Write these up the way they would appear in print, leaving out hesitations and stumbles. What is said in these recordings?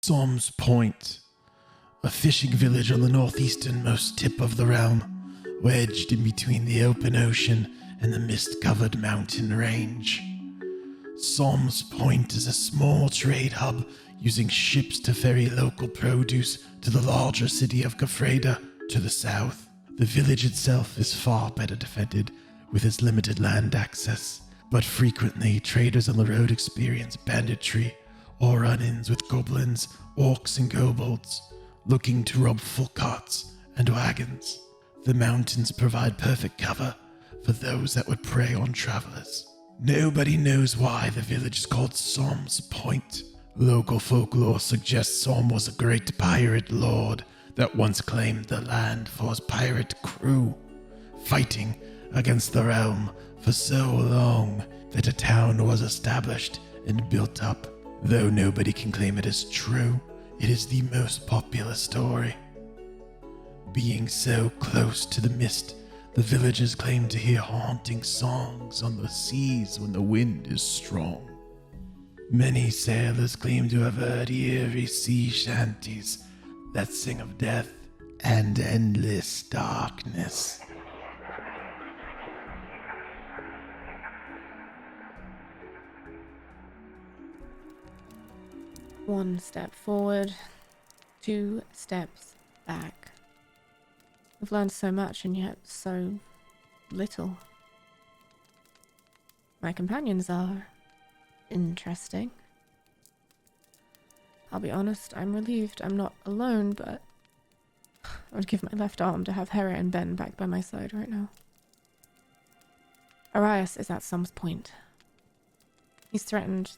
Somme's Point, a fishing village on the northeasternmost tip of the realm, wedged in between the open ocean and the mist-covered mountain range. Somme's Point is a small trade hub using ships to ferry local produce to the larger city of Gafreda to the south. The village itself is far better defended with its limited land access, but frequently traders on the road experience banditry or run-ins with goblins, orcs, and kobolds looking to rob full carts and wagons. The mountains provide perfect cover for those that would prey on travelers. Nobody knows why the village is called Somme's Point. Local folklore suggests Somme was a great pirate lord that once claimed the land for his pirate crew, fighting against the realm for so long that a town was established and built up. Though nobody can claim it as true, it is the most popular story. Being so close to the mist, the villagers claim to hear haunting songs on the seas when the wind is strong. Many sailors claim to have heard eerie sea shanties that sing of death and endless darkness. One step forward, 2 steps back. I've learned so much and yet so little. My companions are interesting. I'll be honest, I'm relieved I'm not alone, but I would give my left arm to have Hera and Ben back by my side right now. Arias is at Somme's Point. He's threatened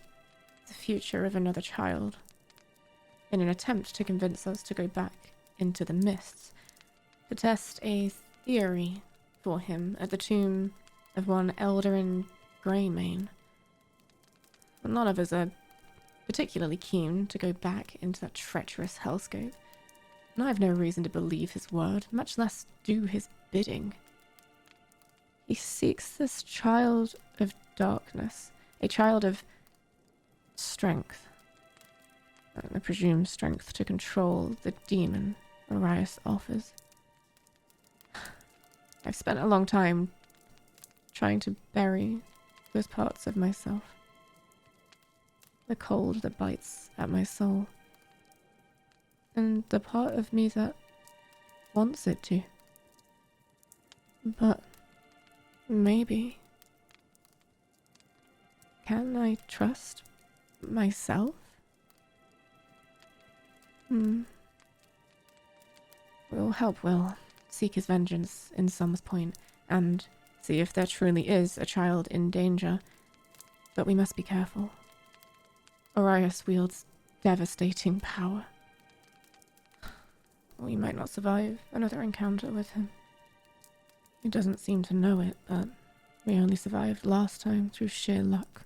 the future of another child in an attempt to convince us to go back into the mists to test a theory for him at the tomb of one Eldarin Greymane. None of us are particularly keen to go back into that treacherous hellscape, and I have no reason to believe his word, much less do his bidding. He seeks this child of darkness, a child of strength. I presume strength to control the demon Arias offers. I've spent a long time trying to bury those parts of myself. The cold that bites at my soul. And the part of me that wants it to. But maybe... can I trust myself? We'll help Will seek his vengeance in Somme's Point and see if there truly is a child in danger. But we must be careful. Arias wields devastating power. We might not survive another encounter with him. He doesn't seem to know it, but we only survived last time through sheer luck.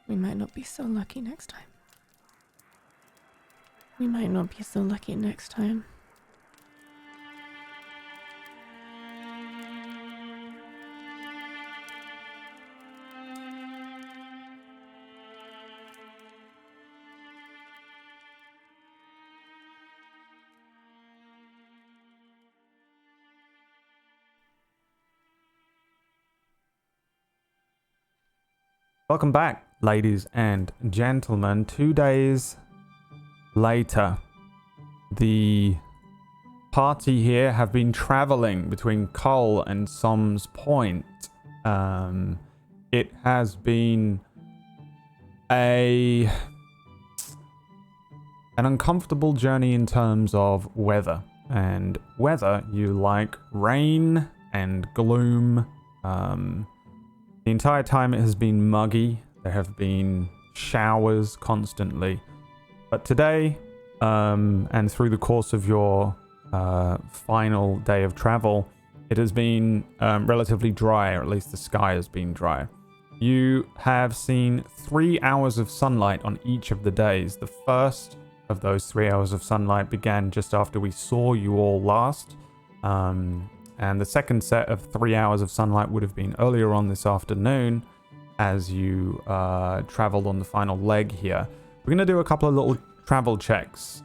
We might not be so lucky next time. We might not be so lucky next time. Welcome back, ladies and gentlemen. 2 days later, the party here have been traveling between Kull and Somme's Point. It has been an uncomfortable journey in terms of weather. And weather, you like rain and gloom. The entire time it has been muggy. There have been showers constantly. But today, and through the course of your final day of travel, it has been relatively dry, or at least the sky has been dry. You have seen 3 hours of sunlight on each of the days. The first of those 3 hours of sunlight began just after we saw you all last. And the second set of 3 hours of sunlight would have been earlier on this afternoon as you traveled on the final leg here. We're going to do a couple of little travel checks,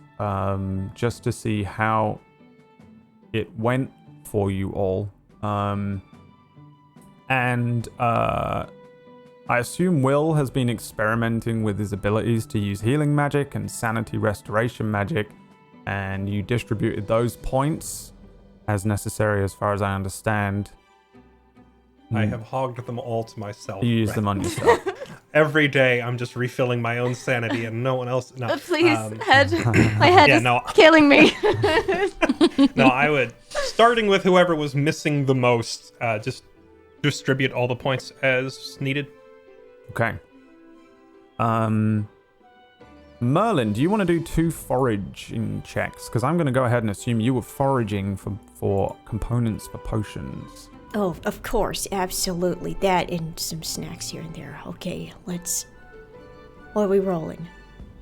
just to see how it went for you all. I assume Will has been experimenting with his abilities to use healing magic and sanity restoration magic, and you distributed those points as necessary, as far as I understand. I have hogged them all to myself. You use them on yourself. Every day, I'm just refilling my own sanity, and no one else. No, Please, my head is killing me. No, I would, starting with whoever was missing the most, just distribute all the points as needed. Okay. Merlin, do you want to do 2 foraging checks? Because I'm going to go ahead and assume you were foraging for components for potions. Oh, of course, absolutely. That and some snacks here and there. Okay, what are we rolling?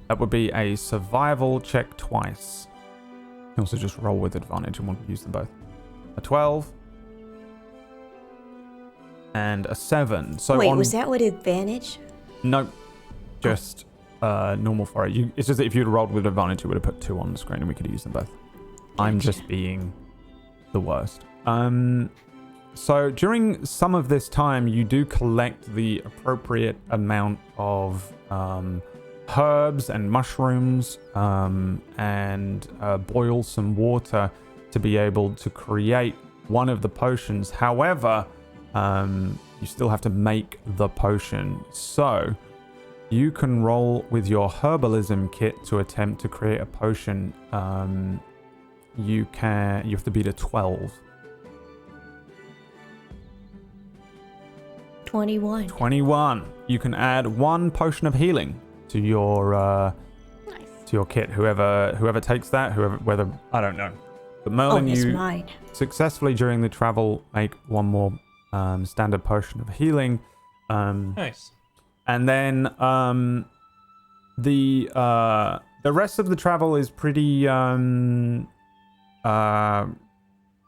That would be a survival check twice. You can also just roll with advantage and we'll use them both. A 12 and a 7. So wait, was that with advantage? Nope. Just normal forage. It's just that if you'd rolled with advantage, it would have put 2 on the screen and we could use them both. Gotcha. I'm just being the worst. So during some of this time, you do collect the appropriate amount of herbs and mushrooms and boil some water to be able to create one of the potions. However, you still have to make the potion. So you can roll with your herbalism kit to attempt to create a potion. You have to beat a 12. 21. You can add 1 potion of healing to your to your kit. Whoever takes that, whether I don't know. But Merlin, you mine. Successfully during the travel make 1 more standard potion of healing. Nice. And then the rest of the travel is pretty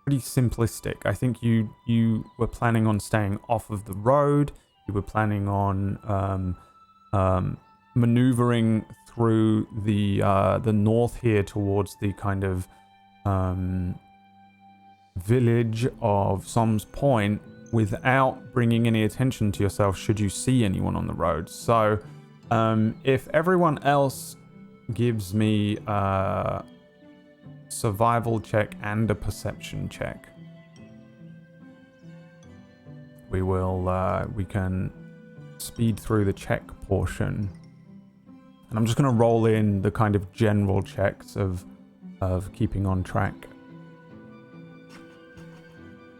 simplistic. I think you were planning on staying off of the road. You were planning on maneuvering through the north here towards the kind of village of Somme's Point without bringing any attention to yourself should you see anyone on the road. So if everyone else gives me survival check and a perception check, we can speed through the check portion, and I'm just going to roll in the kind of general checks of keeping on track.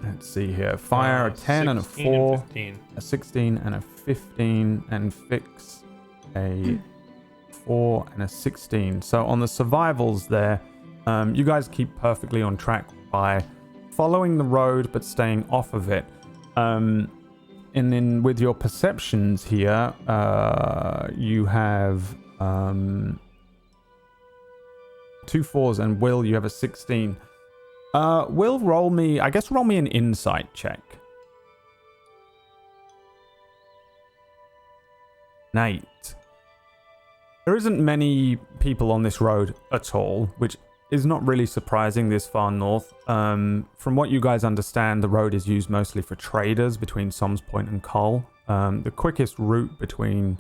Let's see here. Fire, a 10 and a 4, and a 16 and a 15, and fix a 4 and a 16. So on the survivals there, you guys keep perfectly on track by following the road but staying off of it. And then with your perceptions here, you have 2 4s, and Will, you have a 16. Will, roll me an insight check. Nate. There isn't many people on this road at all, which is not really surprising this far north. From what you guys understand, the road is used mostly for traders between Somme's Point and Kull. The quickest route between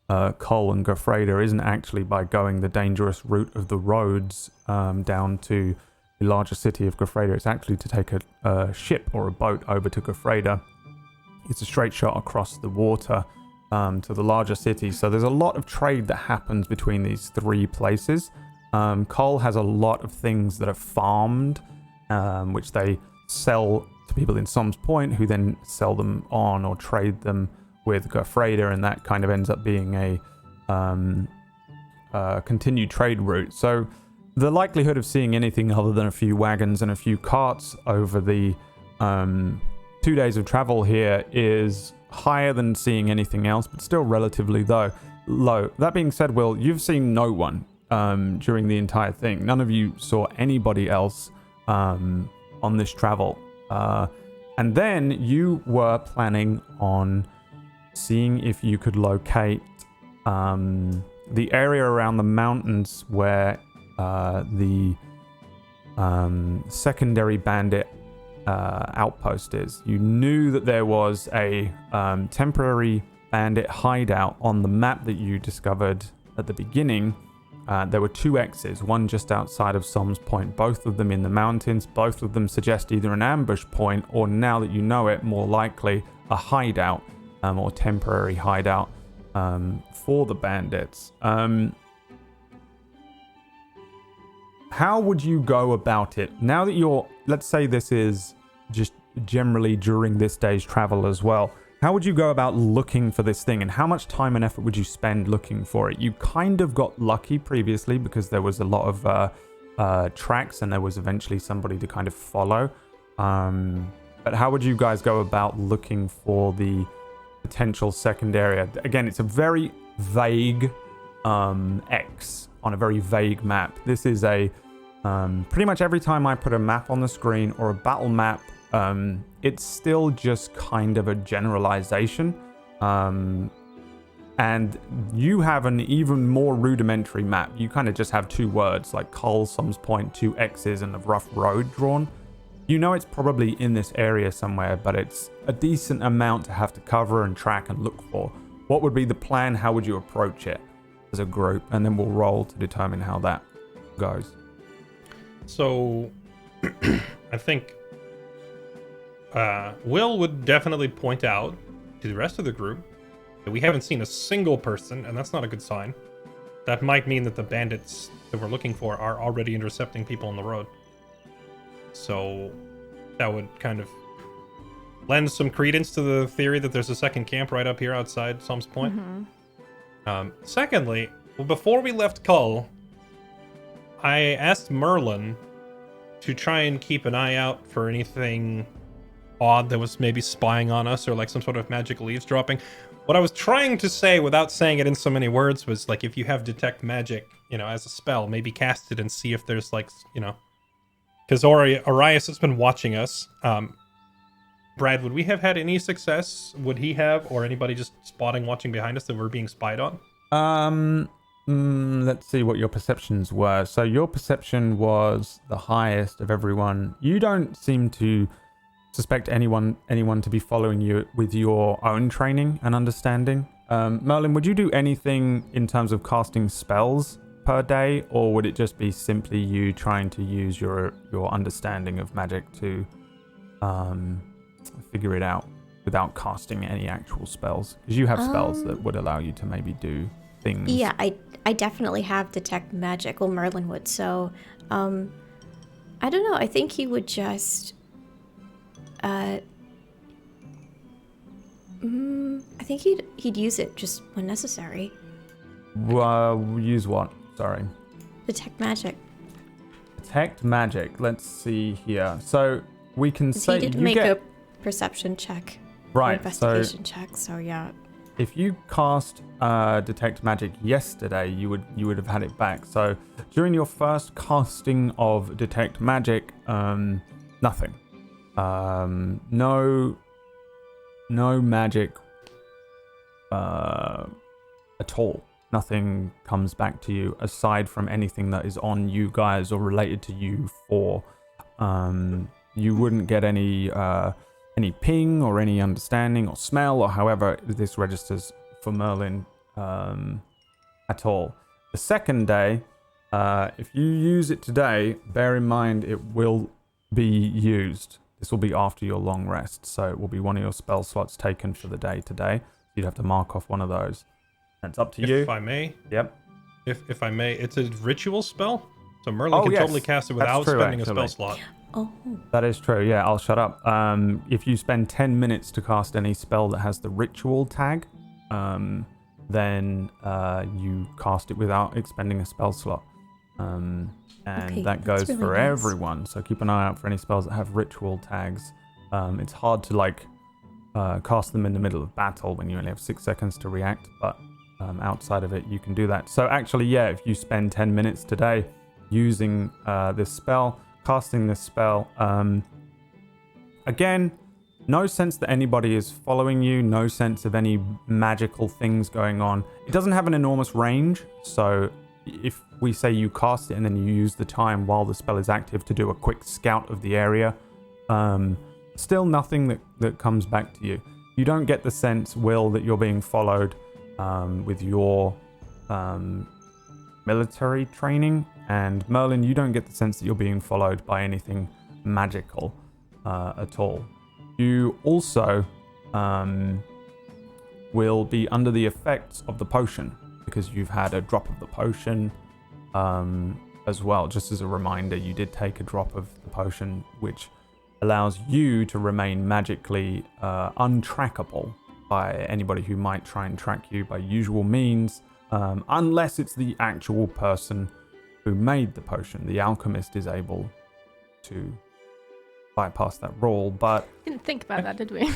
Kull and Gofreda isn't actually by going the dangerous route of the roads down to the larger city of Gofreda. It's actually to take a ship or a boat over to Gofreda. It's a straight shot across the water to the larger city. So there's a lot of trade that happens between these 3 places. Kull has a lot of things that are farmed, which they sell to people in Somme's Point, who then sell them on or trade them with Gofreda, and that kind of ends up being a continued trade route. So the likelihood of seeing anything other than a few wagons and a few carts over the 2 days of travel here is higher than seeing anything else, but still relatively low. That being said, Will, you've seen no one during the entire thing. None of you saw anybody else on this travel. And then you were planning on seeing if you could locate the area around the mountains where the secondary bandit outpost is. You knew that there was a temporary bandit hideout on the map that you discovered at the beginning. There were 2 X's, one just outside of Somme's Point, both of them in the mountains. Both of them suggest either an ambush point or, now that you know it, more likely a hideout or temporary hideout for the bandits. How would you go about it now that you're, let's say this is just generally during this day's travel as well, how would you go about looking for this thing, and how much time and effort would you spend looking for it? You kind of got lucky previously because there was a lot of tracks and there was eventually somebody to kind of follow. But how would you guys go about looking for the potential second area? Again, it's a very vague X on a very vague map. This is a pretty much every time I put a map on the screen or a battle map, it's still just kind of a generalization. And you have an even more rudimentary map. You kind of just have 2 words like Kull, Somme's Point, 2 X's, and a rough road drawn. You know it's probably in this area somewhere, but it's a decent amount to have to cover and track and look for. What would be the plan? How would you approach it as a group? And then we'll roll to determine how that goes. So, I think Will would definitely point out to the rest of the group that we haven't seen a single person, and that's not a good sign. That might mean that the bandits that we're looking for are already intercepting people on the road. So that would kind of lend some credence to the theory that there's a second camp right up here outside Somme's Point. Secondly, before we left Kull, I asked Merlin to try and keep an eye out for anything odd that was maybe spying on us or like some sort of magical eavesdropping. What I was trying to say without saying it in so many words was like, if you have detect magic, as a spell, maybe cast it and see if there's like, because Arias has been watching us. Brad, would we have had any success? Would he have, or anybody just watching behind us that we're being spied on? Let's see what your perceptions were. So your perception was the highest of everyone. You don't seem to suspect anyone to be following you with your own training and understanding. Merlin, would you do anything in terms of casting spells per day, or would it just be simply you trying to use your understanding of magic to figure it out without casting any actual spells? Because you have spells that would allow you to maybe do things. Yeah, I definitely have detect magic. Well, Merlin would. So, I don't know. I think he would just. I think he'd use it just when necessary. Use what? Sorry. Detect magic. Detect magic. Let's see here. So we can say he did make a perception check. Right. Investigation check. So yeah. If you cast detect magic yesterday, you would have had it back. So during your first casting of detect magic, nothing. No magic at all. Nothing comes back to you aside from anything that is on you guys or related to you four. You wouldn't get any ping or any understanding or smell or however this registers for Merlin at all. The second day, if you use it today, bear in mind it will be used. This will be after your long rest, so it will be one of your spell slots taken for the day today. You'd have to mark off one of those. It's up to you. If I may. Yep. If I may, it's a ritual spell, so Merlin can totally cast it without spending a spell slot. Oh. That is true. Yeah, I'll shut up. If you spend 10 minutes to cast any spell that has the ritual tag, then you cast it without expending a spell slot. And Okay, that goes that's really for nice. everyone. So keep an eye out for any spells that have ritual tags. It's hard to cast them in the middle of battle when you only have 6 seconds to react, but outside of it, you can do that. So actually, yeah, if you spend 10 minutes today using this spell, casting this spell, again, No sense that anybody is following you, no sense of any magical things going on. It doesn't have an enormous range, so if we say you cast it and then you use the time while the spell is active to do a quick scout of the area, still nothing that comes back to you. You don't get the sense, Will, that you're being followed with your military training, and Merlin, you don't get the sense that you're being followed by anything magical at all. You also will be under the effects of the potion because you've had a drop of the potion as well. Just as a reminder, you did take a drop of the potion, which allows you to remain magically untrackable by anybody who might try and track you by usual means, unless it's the actual person who made the potion. The alchemist is able to bypass that rule, but Didn't think about that, did we?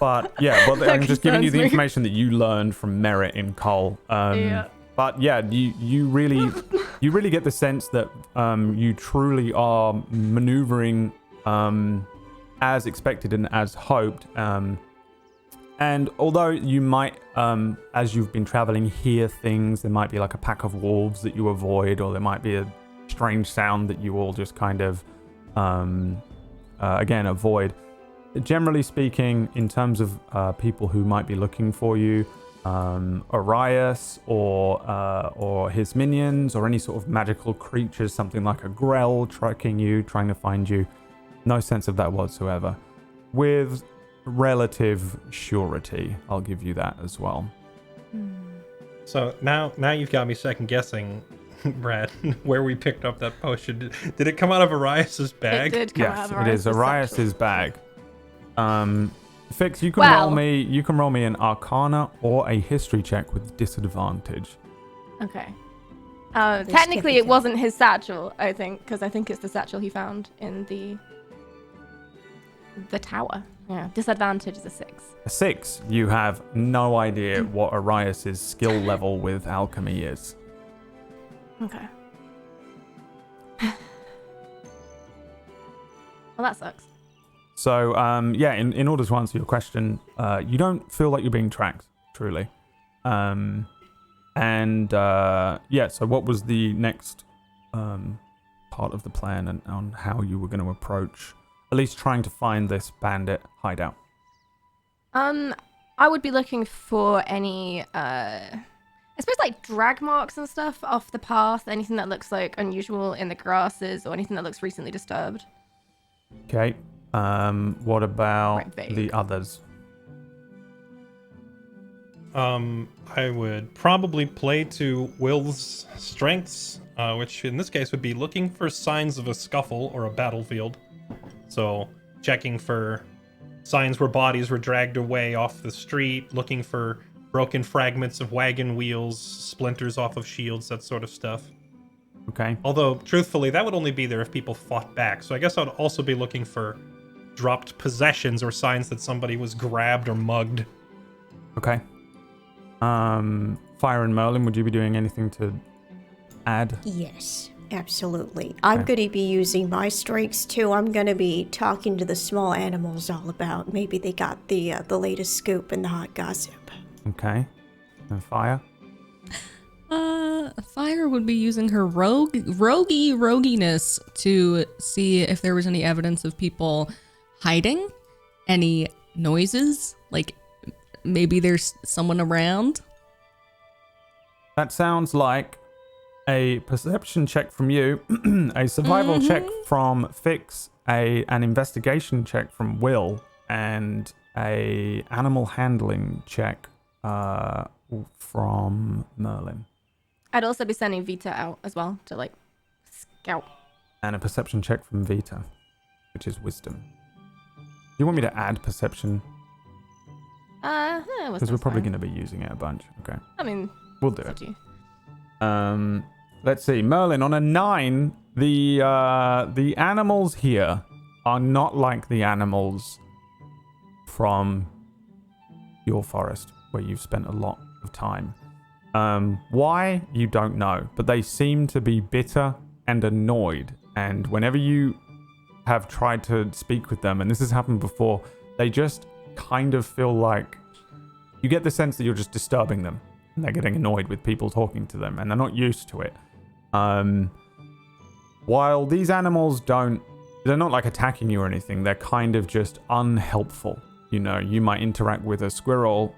but yeah, well, I'm just giving you the concerns me. information that you learned from Merit in Kull. Yeah. But yeah, you really get the sense that you truly are maneuvering as expected and as hoped. And although you might, as you've been traveling, hear things, there might be like a pack of wolves that you avoid, or there might be a strange sound that you all just kind of, again, avoid. Generally speaking, in terms of people who might be looking for you, Arias or his minions or any sort of magical creatures, something like a Grell tracking you, trying to find you, no sense of that whatsoever. With relative surety, I'll give you that as well. So now you've got me second guessing, Brad, where we picked up that potion. Did it come out of Arias's bag? It did come out Yes, of it is Arias's Arias's bag. Fix, you can Well- roll me. You can roll me an Arcana or a History check with disadvantage. Okay. There's Technically, it Skippy. wasn't his satchel, I think, because I think it's the satchel he found in the tower. Yeah. Disadvantage is a 6. A 6. You have no idea what Arias's skill level with alchemy is. Okay. Well, that sucks. So, yeah, in order to answer your question, you don't feel like you're being tracked, truly. Yeah, so what was the next part of the plan and on how you were going to approach, at least trying to find this bandit hideout? I would be looking for any, I suppose, like drag marks and stuff off the path, anything that looks like unusual in the grasses or anything that looks recently disturbed. Okay. What about Right, vague. the others? I would probably play to Will's strengths, which in this case would be looking for signs of a scuffle or a battlefield. So checking for signs where bodies were dragged away off the street, looking for broken fragments of wagon wheels, splinters off of shields, that sort of stuff. Okay. Although, truthfully, that would only be there if people fought back. So I guess I'd also be looking for dropped possessions or signs that somebody was grabbed or mugged. Okay. Fire and Merlin, would you be doing anything to add? Yes, absolutely. I'm Okay. going to be using my strengths too. I'm going to be talking to the small animals all about maybe they got the latest scoop and the hot gossip. Okay. And Fire? Fire would be using her roguiness to see if there was any evidence of people hiding, any noises, like maybe there's someone around. That sounds like a perception check from you, a survival check from Fix, an investigation check from Will, and a animal handling check from Merlin. I'd also be sending Vita out as well to like scout. And a perception check from Vita, which is wisdom. Do you want me to add perception? Because we're probably going to be using it a bunch. Okay. I mean, We'll do it's up it. to you. Let's see. Merlin, on a 9, the animals here are not like the animals from your forest, where you've spent a lot of time. Why? You don't know. But they seem to be bitter and annoyed. And whenever you have tried to speak with them, and this has happened before, they just kind of feel like you get the sense that you're just disturbing them, and they're getting annoyed with people talking to them, and they're not used to it. While these animals they're not like attacking you or anything, they're kind of just unhelpful. You know, you might interact with a squirrel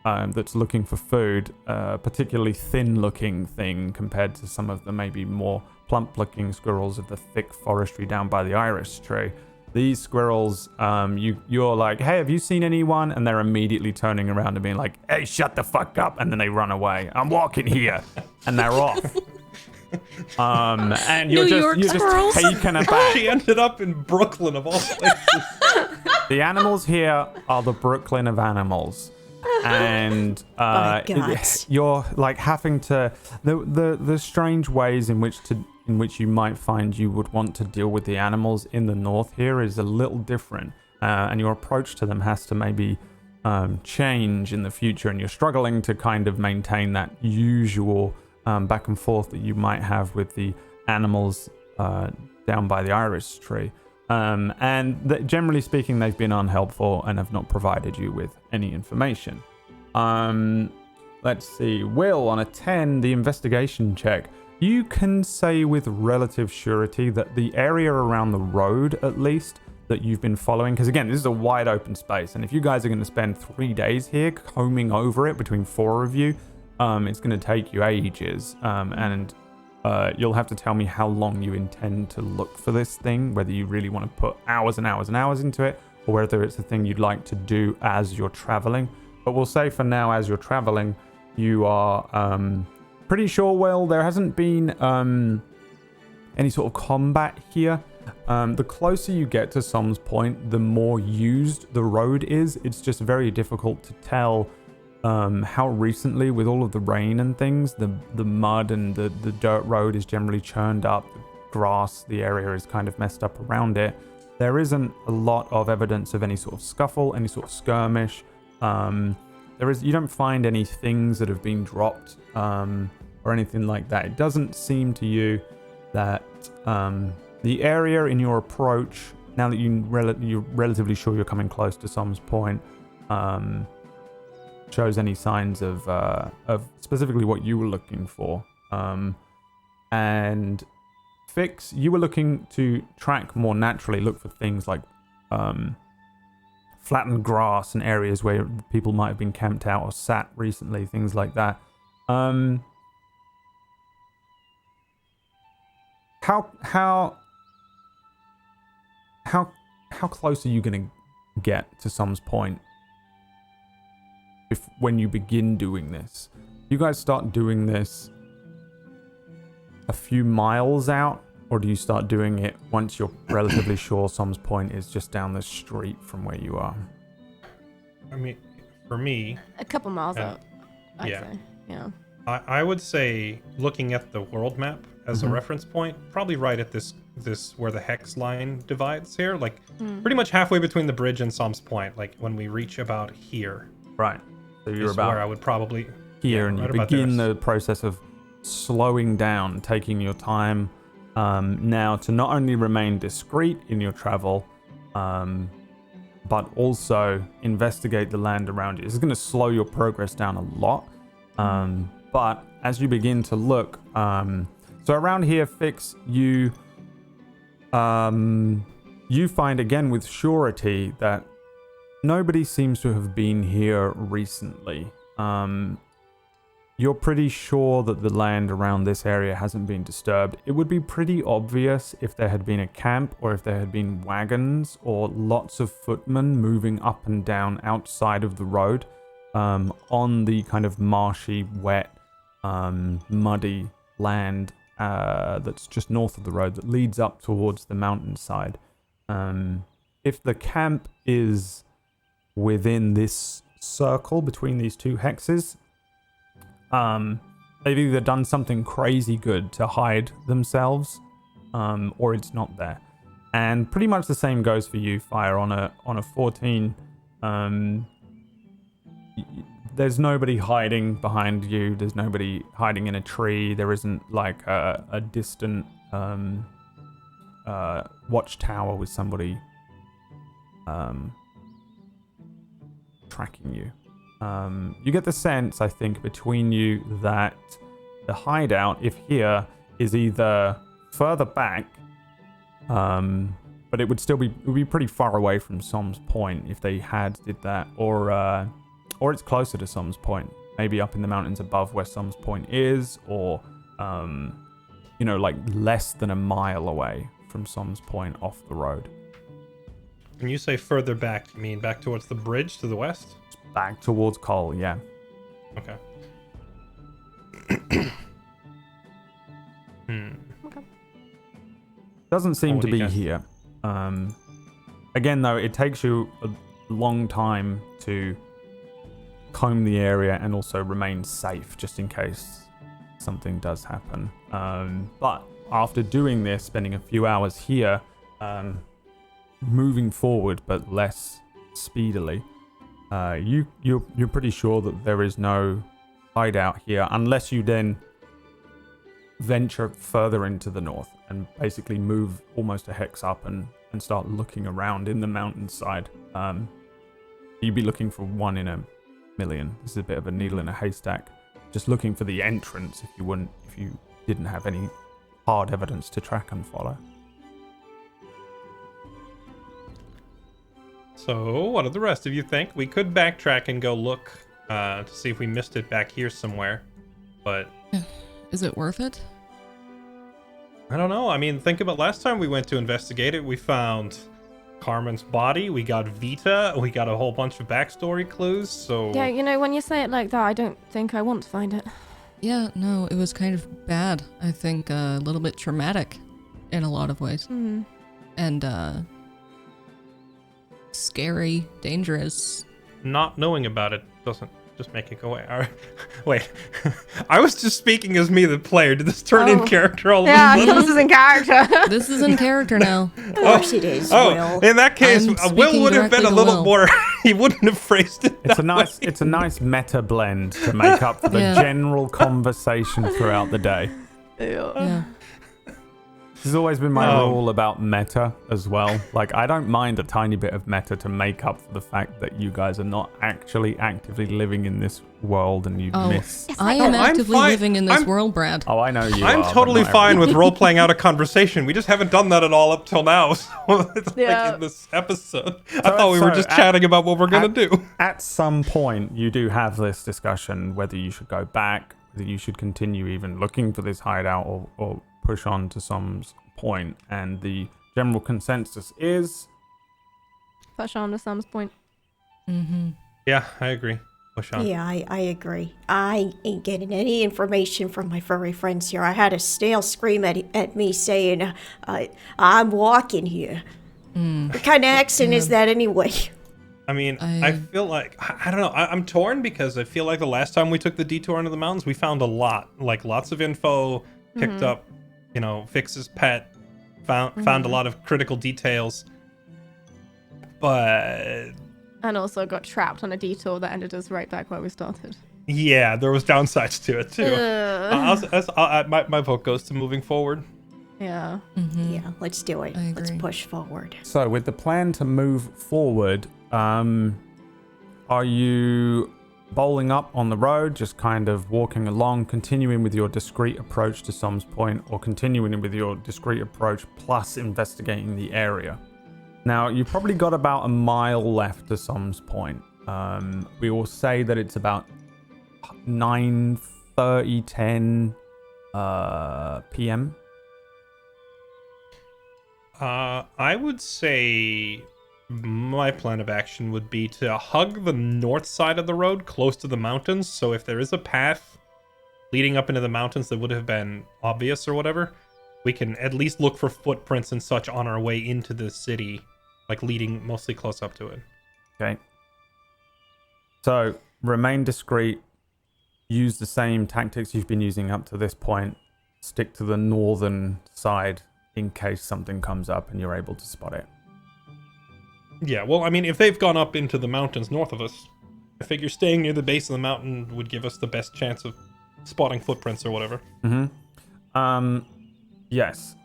that's looking for food, particularly thin-looking thing compared to some of the maybe more plump-looking squirrels of the thick forestry down by the iris tree. These squirrels, you're like, hey, have you seen anyone? And they're immediately turning around and being like, hey, shut the fuck up. And then they run away. I'm walking here. And they're off. And you're just taken aback. She ended up in Brooklyn of all places. The animals here are the Brooklyn of animals. And you're like having to the strange ways in which you might find you would want to deal with the animals in the north here is a little different, and your approach to them has to maybe change in the future, and you're struggling to kind of maintain that usual back and forth that you might have with the animals down by the iris tree. Generally speaking, they've been unhelpful and have not provided you with any information. Let's see. Will, on a 10, the investigation check. You can say with relative surety that the area around the road, at least, that you've been following, because again, this is a wide open space, and if you guys are going to spend 3 days here combing over it between 4 of you, it's going to take you ages, and you'll have to tell me how long you intend to look for this thing, whether you really want to put hours and hours and hours into it, or whether it's a thing you'd like to do as you're traveling. But we'll say for now, as you're traveling, you are pretty sure, well, there hasn't been any sort of combat here. The closer you get to Somme's Point, the more used the road is. It's just very difficult to tell how recently, with all of the rain and things, the mud and the dirt road is generally churned up. The grass, the area is kind of messed up around it. There isn't a lot of evidence of any sort of scuffle, any sort of skirmish. You don't find any things that have been dropped or anything like that. It doesn't seem to you that the area in your approach, now that you're relatively sure you're coming close to Somme's Point, shows any signs of specifically what you were looking for. And Fix, you were looking to track more naturally, look for things like flattened grass and areas where people might have been camped out or sat recently, things like that. How close are you going to get to Somme's Point when you begin doing this? You guys start doing this a few miles out, or do you start doing it once you're relatively sure Somme's Point is just down the street from where you are? I mean, for me, a couple miles out, I'd say. Yeah. I would say, looking at the world map as a reference point, probably right at this where the hex line divides here, like pretty much halfway between the bridge and Somme's Point, like when we reach about here. Right. So you're about where I would probably here, and you begin the process of slowing down, taking your time now to not only remain discreet in your travel, but also investigate the land around you. This is going to slow your progress down a lot. But as you begin to look, so around here, Fix, you find again with surety that nobody seems to have been here recently. You're pretty sure that the land around this area hasn't been disturbed. It would be pretty obvious if there had been a camp, or if there had been wagons or lots of footmen moving up and down outside of the road on the kind of marshy, wet, muddy land that's just north of the road that leads up towards the mountainside. If the camp is within this circle between these two hexes, they've either done something crazy good to hide themselves, or it's not there. And pretty much the same goes for you, Fire. On a 14, there's nobody hiding behind you. There's nobody hiding in a tree. There isn't like a distant watchtower with somebody tracking you. You get the sense, I think, between you that the hideout, if here, is either further back, but it would be pretty far away from Somme's Point if they did that, or it's closer to Somme's Point, maybe up in the mountains above where Somme's Point is, or like less than a mile away from Somme's Point off the road. When you say further back, you mean back towards the bridge to the west? Back towards Kull, yeah. Okay. Doesn't seem What to do you be guys- here. Again, though, it takes you a long time to comb the area and also remain safe just in case something does happen. But after doing this, spending a few hours here, moving forward but less speedily, you're pretty sure that there is no hideout here unless you then venture further into the north and basically move almost a hex up and start looking around in the mountainside. You'd be looking for 1 in a million. This is a bit of a needle in a haystack. Just looking for the entrance if you didn't have any hard evidence to track and follow. So, what do the rest of you think? We could backtrack and go look to see if we missed it back here somewhere. But Is it worth it? I don't know. I mean, think about last time we went to investigate it. We found Carmen's body. We got Vita. We got a whole bunch of backstory clues. So Yeah, when you say it like that, I don't think I want to find it. Yeah, no, it was kind of bad. I think a little bit traumatic in a lot of ways. Mm. And scary, dangerous. not knowing about it doesn't just make it go away. All right. Wait, I was just speaking as me, the player. Did this turn in character all of a sudden? This is in character. This is in character now. Of course it is, Oh, Will. in that case, I'm Will speaking would have been a directly to little Will. more. He wouldn't have phrased it. It's a nice meta blend to make up for the Yeah. general conversation throughout the day. Yeah. This has always been my Oh. rule about meta as well. Like, I don't mind a tiny bit of meta to make up for the fact that you guys are not actually actively living in this world and you Oh, miss. I am I'm actively fine. living in this I'm- world, Brad. Oh, I know you I'm are, but totally not fine everyone. with role playing out a conversation. We just haven't done that at all up till now. So it's Yeah. like in this episode, I thought we were so just at- chatting about what we're gonna do. At some point, you do have this discussion whether you should go back, whether you should continue even looking for this hideout or push on to Somme's Point. And the general consensus is Push on to Sam's point. Mm-hmm. Yeah, I agree. Push on. Yeah, I agree. I ain't getting any information from my furry friends here. I had a snail scream at me saying, I'm walking here. What kind of accent is that anyway? I mean, I feel like I don't know. I'm torn because I feel like the last time we took the detour into the mountains, we found a lot, like lots of info, picked up, Fix's pet, found a lot of critical details, but And also got trapped on a detour that ended us right back where we started. yeah, there was downsides to it too. My vote goes to moving forward. Yeah. Mm-hmm. Yeah, let's do it. I Let's agree. push forward. so. With the plan to move forward, are you bowling up on the road, just kind of walking along, continuing with your discreet approach to Somme's Point, or continuing with your discreet approach plus investigating the area? Now, you've probably got about a mile left to Somme's Point. We will say that it's about 9:30, 10 p.m. I would say my plan of action would be to hug the north side of the road close to the mountains. So if there is a path leading up into the mountains that would have been obvious or whatever, we can at least look for footprints and such on our way into the city, like leading mostly close up to it. Okay. So, remain discreet. Use the same tactics you've been using up to this point. Stick to the northern side in case something comes up and you're able to spot it. Yeah, well, I mean, if they've gone up into the mountains north of us, I figure staying near the base of the mountain would give us the best chance of spotting footprints or whatever. Yes.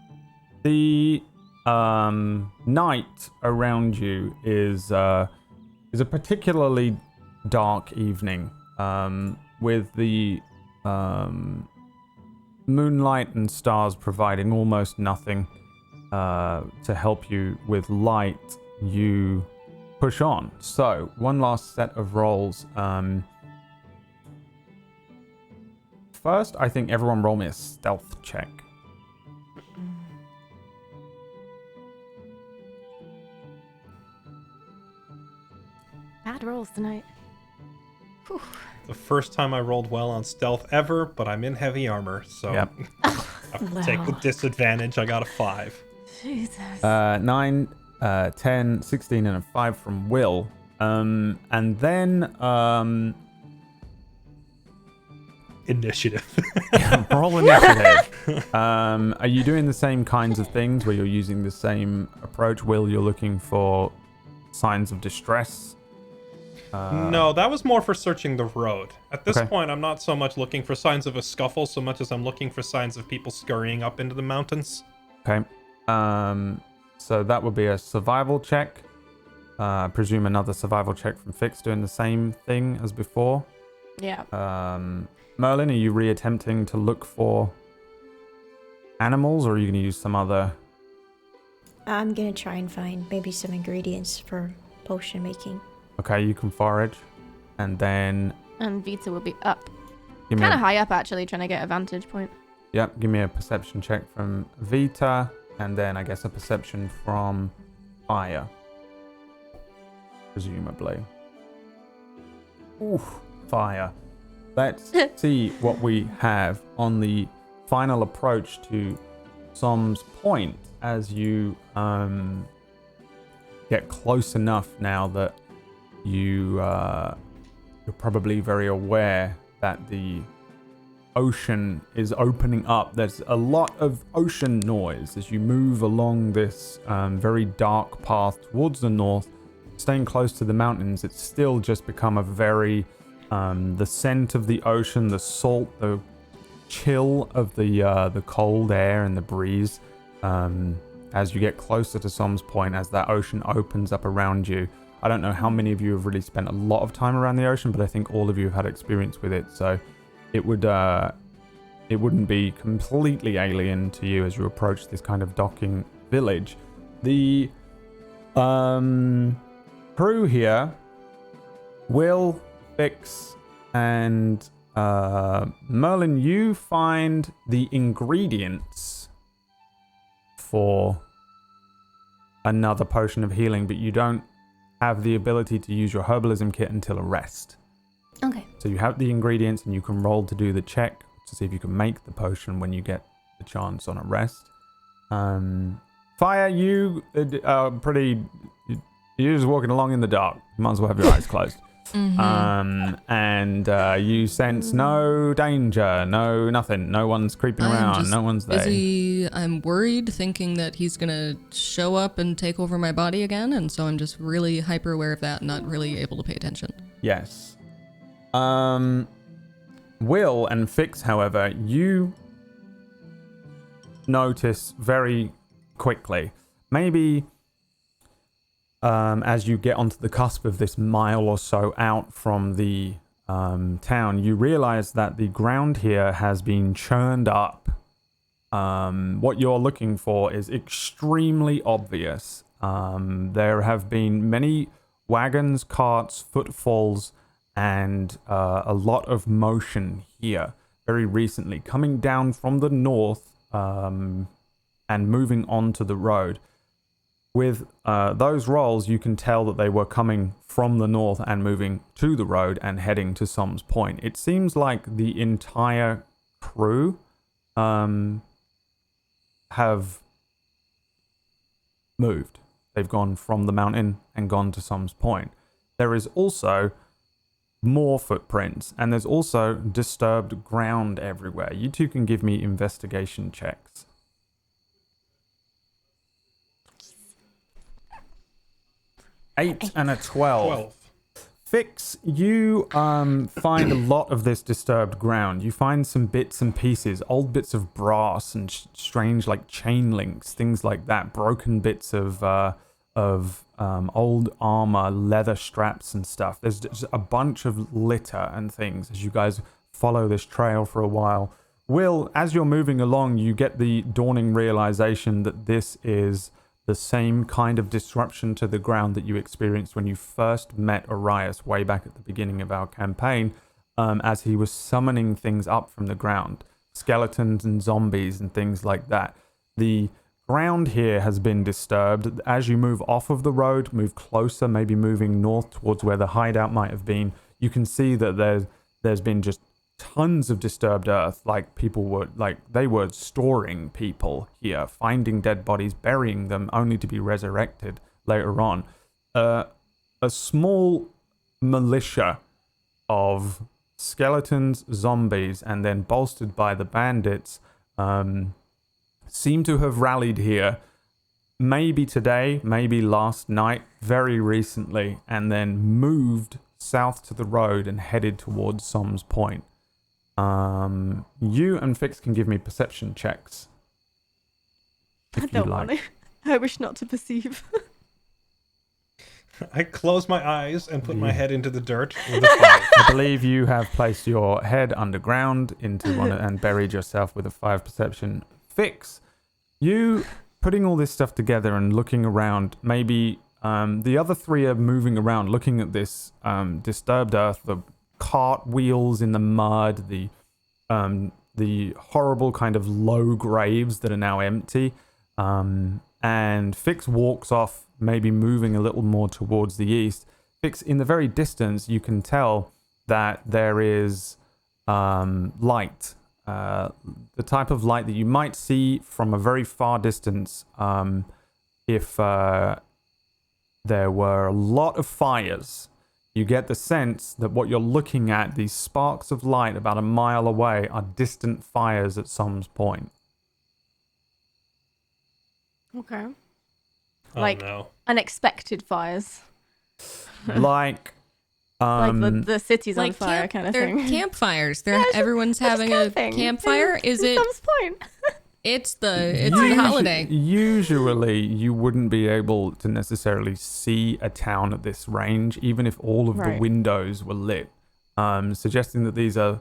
The night around you is a particularly dark evening, with the moonlight and stars providing almost nothing to help you with light. You push on. So, one last set of rolls. First, I think everyone roll me a stealth check. Bad rolls tonight. Whew. The first time I rolled well on stealth ever, but I'm in heavy armor, so Yep. I have to take the disadvantage. I got a 5. Jesus. 9, 10, 16, and a 5 from Will. And then Initiative. roll initiative. Are you doing the same kinds of things where you're using the same approach? Will, you're looking for signs of distress? No, that was more for searching the road. At this Okay. point, I'm not so much looking for signs of a scuffle so much as I'm looking for signs of people scurrying up into the mountains. Okay. So that would be a survival check. I presume another survival check from Fix doing the same thing as before. Yeah. Merlin, are you re-attempting to look for animals, or are you going to use some other... I'm gonna try and find maybe some ingredients for potion making. Okay, you can forage. And then... And Vita will be up. Give me Kind of a... high up, actually, trying to get a vantage point. Yep, give me a perception check from Vita, and then I guess a perception from Fire. Presumably. Oof, Fire. Let's see what we have on the final approach to Somme's Point as you get close enough now that you're probably very aware that the ocean is opening up. There's a lot of ocean noise as you move along this very dark path towards the north, staying close to the mountains. It's still just become a very the scent of the ocean, the salt, the chill of the cold air and the breeze as you get closer to Somme's Point, as that ocean opens up around you. I don't know how many of you have really spent a lot of time around the ocean, but I think all of you have had experience with it, so it wouldn't be completely alien to you as you approach this kind of docking village. The crew here, Will, Fix, and Merlin, you find the ingredients for another potion of healing, but you don't have the ability to use your herbalism kit until a rest. Okay. So you have the ingredients and you can roll to do the check to see if you can make the potion when you get the chance on a rest. Fire, you are pretty... You're just walking along in the dark. You might as well have your eyes closed. And you sense no danger, no nothing. No one's creeping around. No one's there. I'm worried, thinking that he's gonna show up and take over my body again, and so I'm just really hyper aware of that, and not really able to pay attention. Yes. Will and Fix, however, you notice very quickly, maybe as you get onto the cusp of this mile or so out from the town, you realize that the ground here has been churned up. What you're looking for is extremely obvious. There have been many wagons, carts, footfalls, and a lot of motion here very recently, coming down from the north and moving onto the road. With those rolls, you can tell that they were coming from the north and moving to the road and heading to Somme's Point. It seems like the entire crew have moved. They've gone from the mountain and gone to Somme's Point. There is also more footprints, and there's also disturbed ground everywhere. You two can give me investigation checks. 8 and a 12. Fix, you find a lot of this disturbed ground. You find some bits and pieces, old bits of brass and strange like chain links, things like that, broken bits of old armor, leather straps and stuff. There's just a bunch of litter and things as you guys follow this trail for a while. Will, as you're moving along, you get the dawning realization that this is the same kind of disruption to the ground that you experienced when you first met Arias way back at the beginning of our campaign, as he was summoning things up from the ground. Skeletons and zombies and things like that. The ground here has been disturbed. As you move off of the road, move closer, maybe moving north towards where the hideout might have been, you can see that there's been just tons of disturbed earth. Like they were storing people here, finding dead bodies, burying them, only to be resurrected later on. A small militia of skeletons, zombies, and then bolstered by the bandits seem to have rallied here maybe today, maybe last night, very recently, and then moved south to the road and headed towards Somme's Point. You and Fix can give me perception checks. I don't want to. I wish not to perceive. I close my eyes and put my head into the dirt with a 5. I believe you have placed your head underground into one and buried yourself with a 5 perception. Fix, you putting all this stuff together and looking around, maybe the other three are moving around looking at this disturbed earth, the cartwheels in the mud, the horrible kind of low graves that are now empty. And Fix walks off, maybe moving a little more towards the east. Fix, in the very distance, you can tell that there is light. The type of light that you might see from a very far distance if there were a lot of fires. You get the sense that what you're looking at, these sparks of light about a mile away, are distant fires at Somme's Point. Okay. Oh, like no. unexpected fires. Like the city's on Like fire kind of they're thing. campfires. Yeah, Everyone's having a camping. campfire. Is it? Somme's Point. It's the holiday. Usually, you wouldn't be able to necessarily see a town at this range, even if all of the windows were lit, suggesting that these are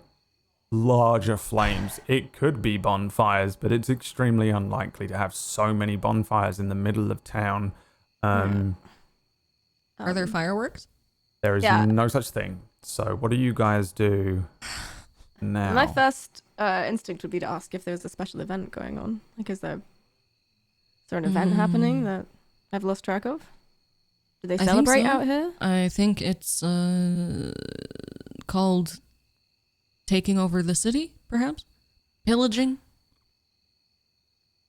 larger flames. It could be bonfires, but it's extremely unlikely to have so many bonfires in the middle of town. Are there fireworks? There is no such thing. So what do you guys do now? My first instinct would be to ask if there's a special event going on. Like, is there an event happening that I've lost track of? Do they celebrate out here? I think it's called taking over the city, perhaps? Pillaging?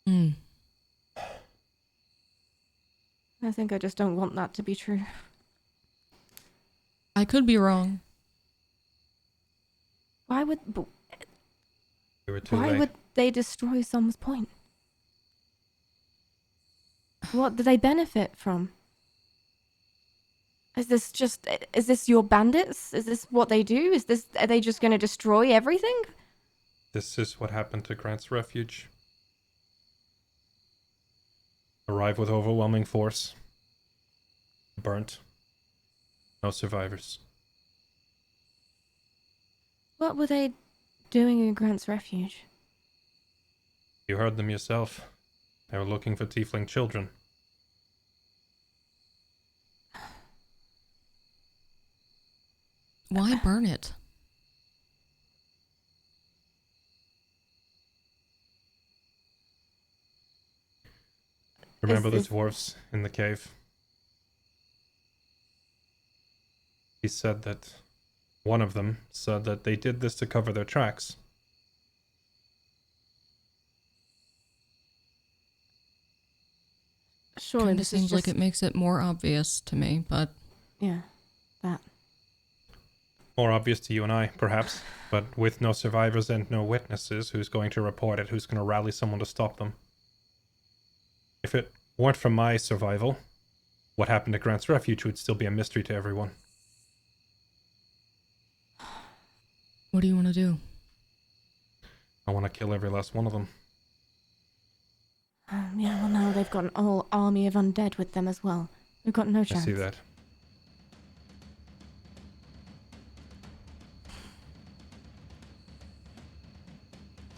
I think I just don't want that to be true. I could be wrong. Why would We were too late. would they destroy Somme's Point? What do they benefit from? Is this your bandits? Is this what they do? Are they just going to destroy everything? This is what happened to Grant's Refuge. Arrived with overwhelming force. Burnt. No survivors. What were they doing in Grant's Refuge? You heard them yourself. They were looking for tiefling children. Why burn it? Remember the dwarves in the cave? He said that one of them said that they did this to cover their tracks. Surely Kinda this seems is like just... it makes it more obvious to me, but Yeah, that. More obvious to you and I, perhaps, but with no survivors and no witnesses, who's going to report it? Who's going to rally someone to stop them? If it weren't for my survival, what happened at Grant's Refuge would still be a mystery to everyone. what do you want to do? I want to kill every last one of them. Yeah, well now they've got an whole army of undead with them as well. We've got no I chance. see that.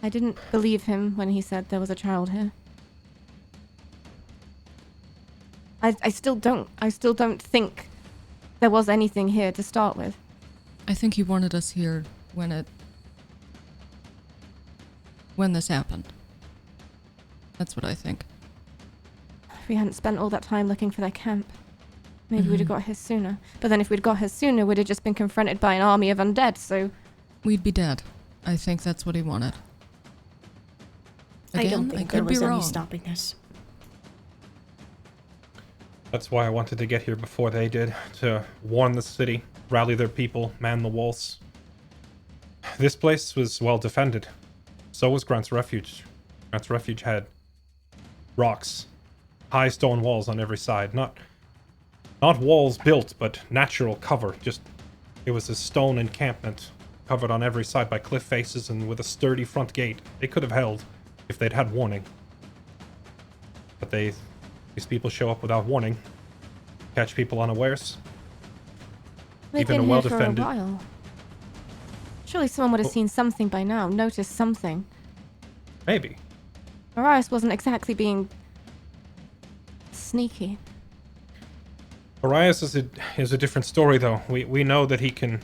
I didn't believe him when he said there was a child here. I still don't think there was anything here to start with. I think he wanted us here when this happened. That's what I think. If we hadn't spent all that time looking for their camp, maybe we'd have got here sooner. But then if we'd got here sooner, we'd have just been confronted by an army of undead, so... We'd be dead. I think that's what he wanted. I don't think there could be was any wrong. stopping this. That's why I wanted to get here before they did, to warn the city, rally their people, man the walls. This place was well defended. So was Grant's Refuge. Grant's Refuge had rocks, high stone walls on every side. Not walls built, but natural cover. It was a stone encampment covered on every side by cliff faces and with a sturdy front gate. They could have held if they'd had warning. But these people show up without warning, catch people unawares. They've Even been a here for a well-defended- while. Surely someone would have seen something by now, noticed something. Maybe. Arias wasn't exactly being... sneaky. Arias is a different story, though. We know that he can...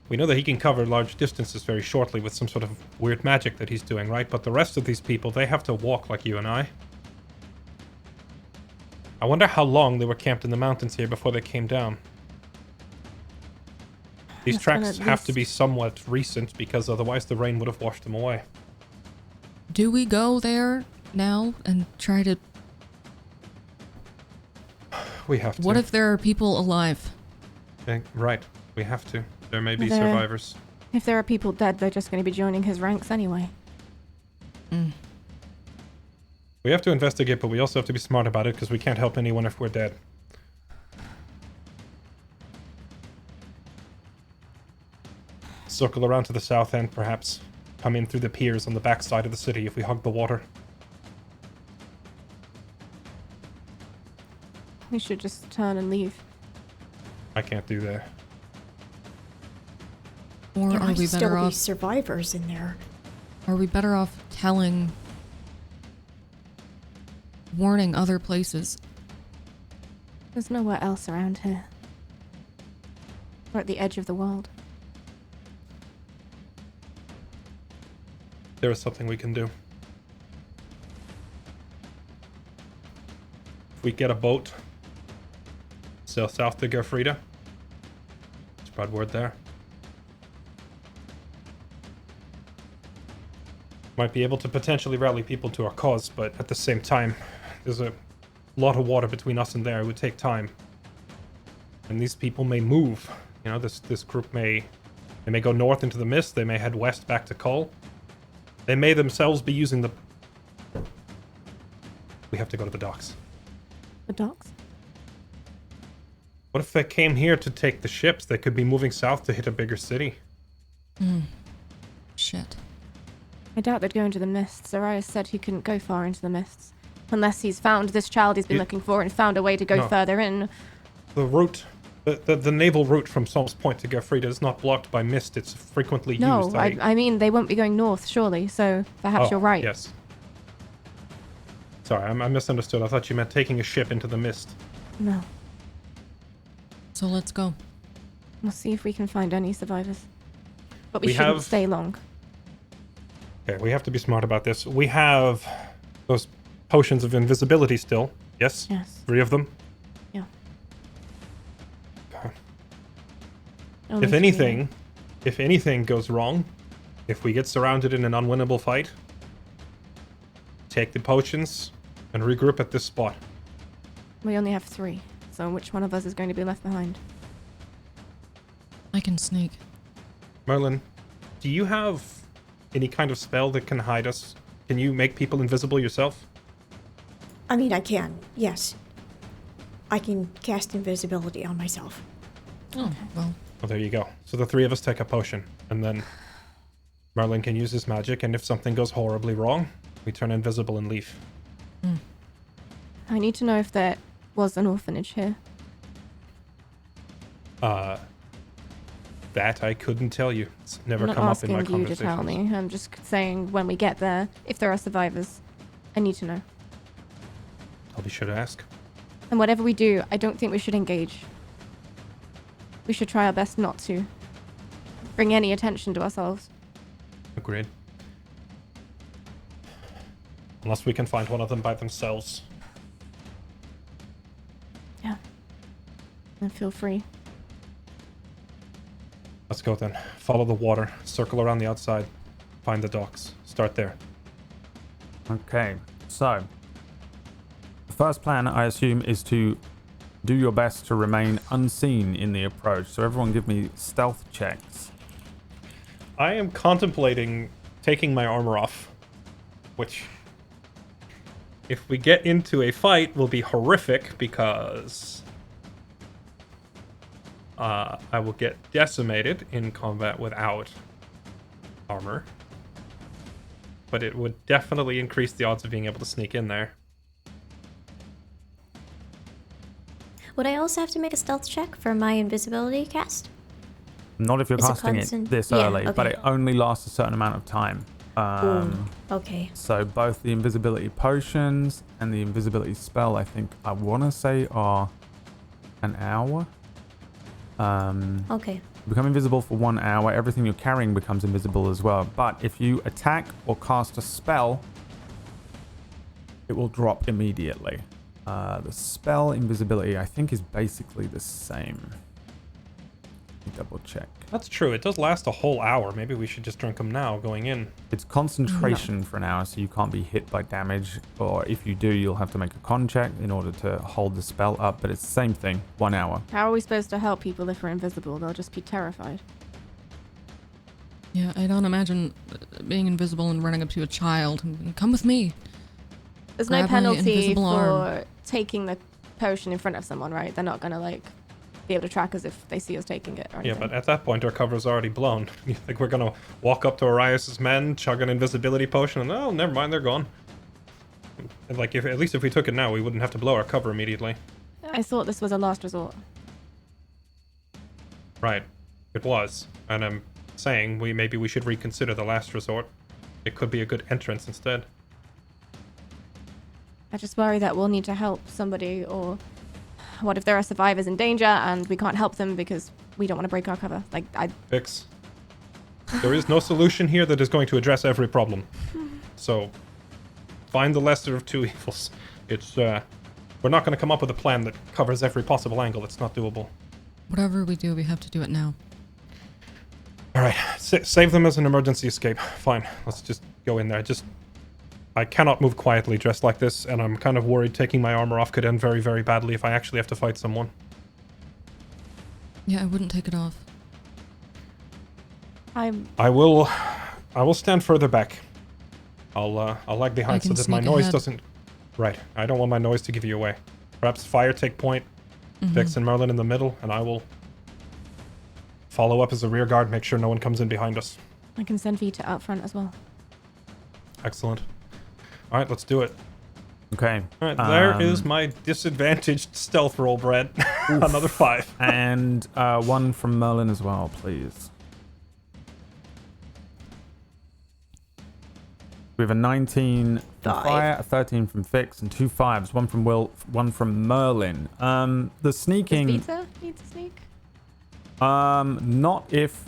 We know that he can cover large distances very shortly with some sort of weird magic that he's doing, right? But the rest of these people, they have to walk like you and I. I wonder how long they were camped in the mountains here before they came down. These That's been tracks at have to be least- somewhat recent, because otherwise the rain would have washed them away. Do we go there now and try to... We have to. What if there are people alive? Right, we have to. There may be There- survivors. If there are people dead, they're just going to be joining his ranks anyway. We have to investigate, but we also have to be smart about it, because we can't help anyone if we're dead. Circle around to the south end, perhaps. Come in through the piers on the backside of the city if we hug the water. We should just turn and leave. I can't do that. Or There are might we still better be off... survivors in there. Are we better off warning other places? There's nowhere else around here. We're at the edge of the world. There is something we can do. If we get a boat, sail south to Gerfrida, spread word there. Might be able to potentially rally people to our cause, but at the same time, there's a lot of water between us and there. It would take time. And these people may move. You know, this group may go north into the mist, they may head west back to Kull. They may themselves be using the... We have to go to the docks. The docks? What if they came here to take the ships? They could be moving south to hit a bigger city. Shit. I doubt they'd go into the mists. Arias said he couldn't go far into the mists. Unless he's found this child he's been looking for and found a way to go No. further in. The route... The naval route from Somme's Point to Gerfrida is not blocked by mist. It's frequently No, used. I mean, they won't be going north, surely, so perhaps you're right. Yes. Sorry, I misunderstood. I thought you meant taking a ship into the mist. No. So let's go. We'll see if we can find any survivors. But we We shouldn't have- stay long. Okay, we have to be smart about this. We have those potions of invisibility still. Yes? Yes. 3 of them. Yeah. Okay. Only If 3. anything goes wrong, if we get surrounded in an unwinnable fight, take the potions and regroup at this spot. We only have 3, so which one of us is going to be left behind? I can sneak. Merlin, do you have any kind of spell that can hide us? Can you make people invisible yourself? I mean, I can, yes. I can cast invisibility on myself. Oh, well. Well, there you go. So the 3 of us take a potion, and then Merlin can use his magic, and if something goes horribly wrong, we turn invisible and leave. I need to know if they're was an orphanage here? That I couldn't tell you. It's never I'm not come up in my asking you to conversations. tell me. I'm just saying when we get there, if there are survivors, I need to know. I'll be sure to ask. And whatever we do, I don't think we should engage. We should try our best not to bring any attention to ourselves. Agreed. Unless we can find one of them by themselves. Yeah. And feel free. Let's go then. Follow the water. Circle around the outside. Find the docks. Start there. Okay, so the first plan, I assume, is to do your best to remain unseen in the approach. So everyone give me stealth checks. I am contemplating taking my armor off. Which, if we get into a fight, will be horrific because I will get decimated in combat without armor. But it would definitely increase the odds of being able to sneak in there. Would I also have to make a stealth check for my invisibility cast? Not if you're Is it casting it constant? this Yeah, early, but okay. it only lasts a certain amount of time. Okay. So both the invisibility potions and the invisibility spell, I think, I want to say, are an hour. Okay. You become invisible for 1 hour. Everything you're carrying becomes invisible as well. But if you attack or cast a spell, it will drop immediately. The spell invisibility, I think, is basically the same. Let me double check. That's true. It does last a whole hour. Maybe we should just drink them now going in. It's concentration for an hour, so you can't be hit by damage. Or if you do, you'll have to make a con check in order to hold the spell up. But it's the same thing, 1 hour. How are we supposed to help people if we're invisible? They'll just be terrified. Yeah, I don't imagine being invisible and running up to a child and come with me. There's no Grab my penalty invisible for arm. taking the potion in front of someone, right? They're not gonna like be able to track us if they see us taking it or Yeah, anything. but at that point, our cover's already blown. You think we're gonna walk up to Arias' men, chug an invisibility potion, and oh, never mind, they're gone. And like, if at least if we took it now, we wouldn't have to blow our cover immediately. I thought this was a last resort. Right, it was, and I'm saying maybe we should reconsider the last resort. It could be a good entrance instead. I just worry that we'll need to help somebody, or what if there are survivors in danger and we can't help them because we don't want to break our cover? Like, Fix. There is no solution here that is going to address every problem. So, find the lesser of two evils. It's, we're not going to come up with a plan that covers every possible angle. It's not doable. Whatever we do, we have to do it now. Alright, save them as an emergency escape. Fine, let's just go in there. I cannot move quietly dressed like this, and I'm kind of worried taking my armor off could end very, very badly if I actually have to fight someone. Yeah, I wouldn't take it off. I will stand further back. I'll lag behind so can that my sneak noise ahead. doesn't... Right, I don't want my noise to give you away. Perhaps Fire take point, Vix and Merlin in the middle, and I will follow up as a rear guard, make sure no one comes in behind us. I can send Vita out front as well. Excellent. Alright, let's do it. Okay. Alright, there is my disadvantaged stealth roll, Brad. Another 5. And one from Merlin as well, please. We have a 19 from Five. Fire, a 13 from Fix, and 2 5s. One from Will, one from Merlin. The Does sneaking... Vita need to sneak? Not if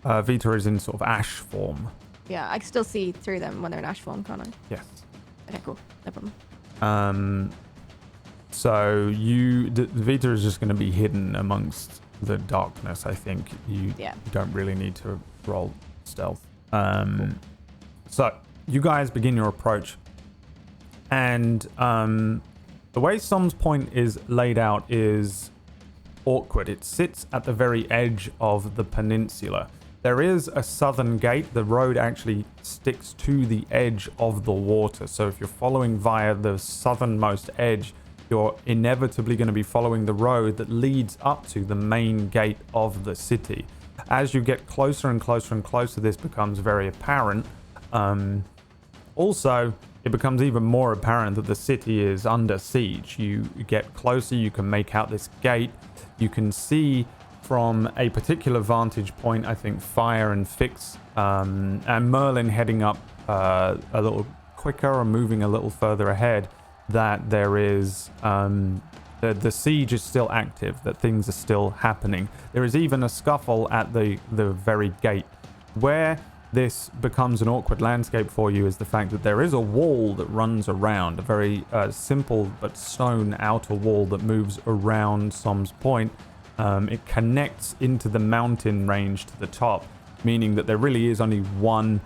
Vita is in sort of ash form. Yeah, I can still see through them when they're in ash form, can't I? Yes. Okay, cool. No problem. So Vita is just going to be hidden amongst the darkness. I think you don't really need to roll stealth. So you guys begin your approach, and the way Somme's Point is laid out is awkward. It sits at the very edge of the peninsula. There is a southern gate. The road actually sticks to the edge of the water. So if you're following via the southernmost edge, you're inevitably going to be following the road that leads up to the main gate of the city. As you get closer and closer and closer, this becomes very apparent. Also, it becomes even more apparent that the city is under siege. You get closer, you can make out this gate. You can see from a particular vantage point, I think Fire and Fix and Merlin heading up a little quicker or moving a little further ahead, that there is the siege is still active, that things are still happening. There is even a scuffle at the very gate. Where this becomes an awkward landscape for you is the fact that there is a wall that runs around, a very simple but stone outer wall that moves around Somme's Point. It connects into the mountain range to the top, meaning that there really is only one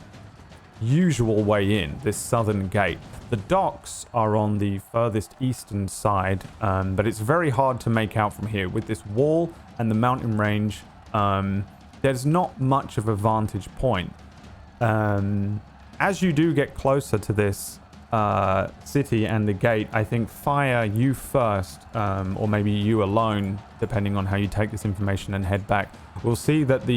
usual way in, this southern gate. The docks are on the furthest eastern side, but it's very hard to make out from here. With this wall and the mountain range, there's not much of a vantage point. As you do get closer to this city and the gate, I think Fire, you first, or maybe you alone, depending on how you take this information and head back, will see that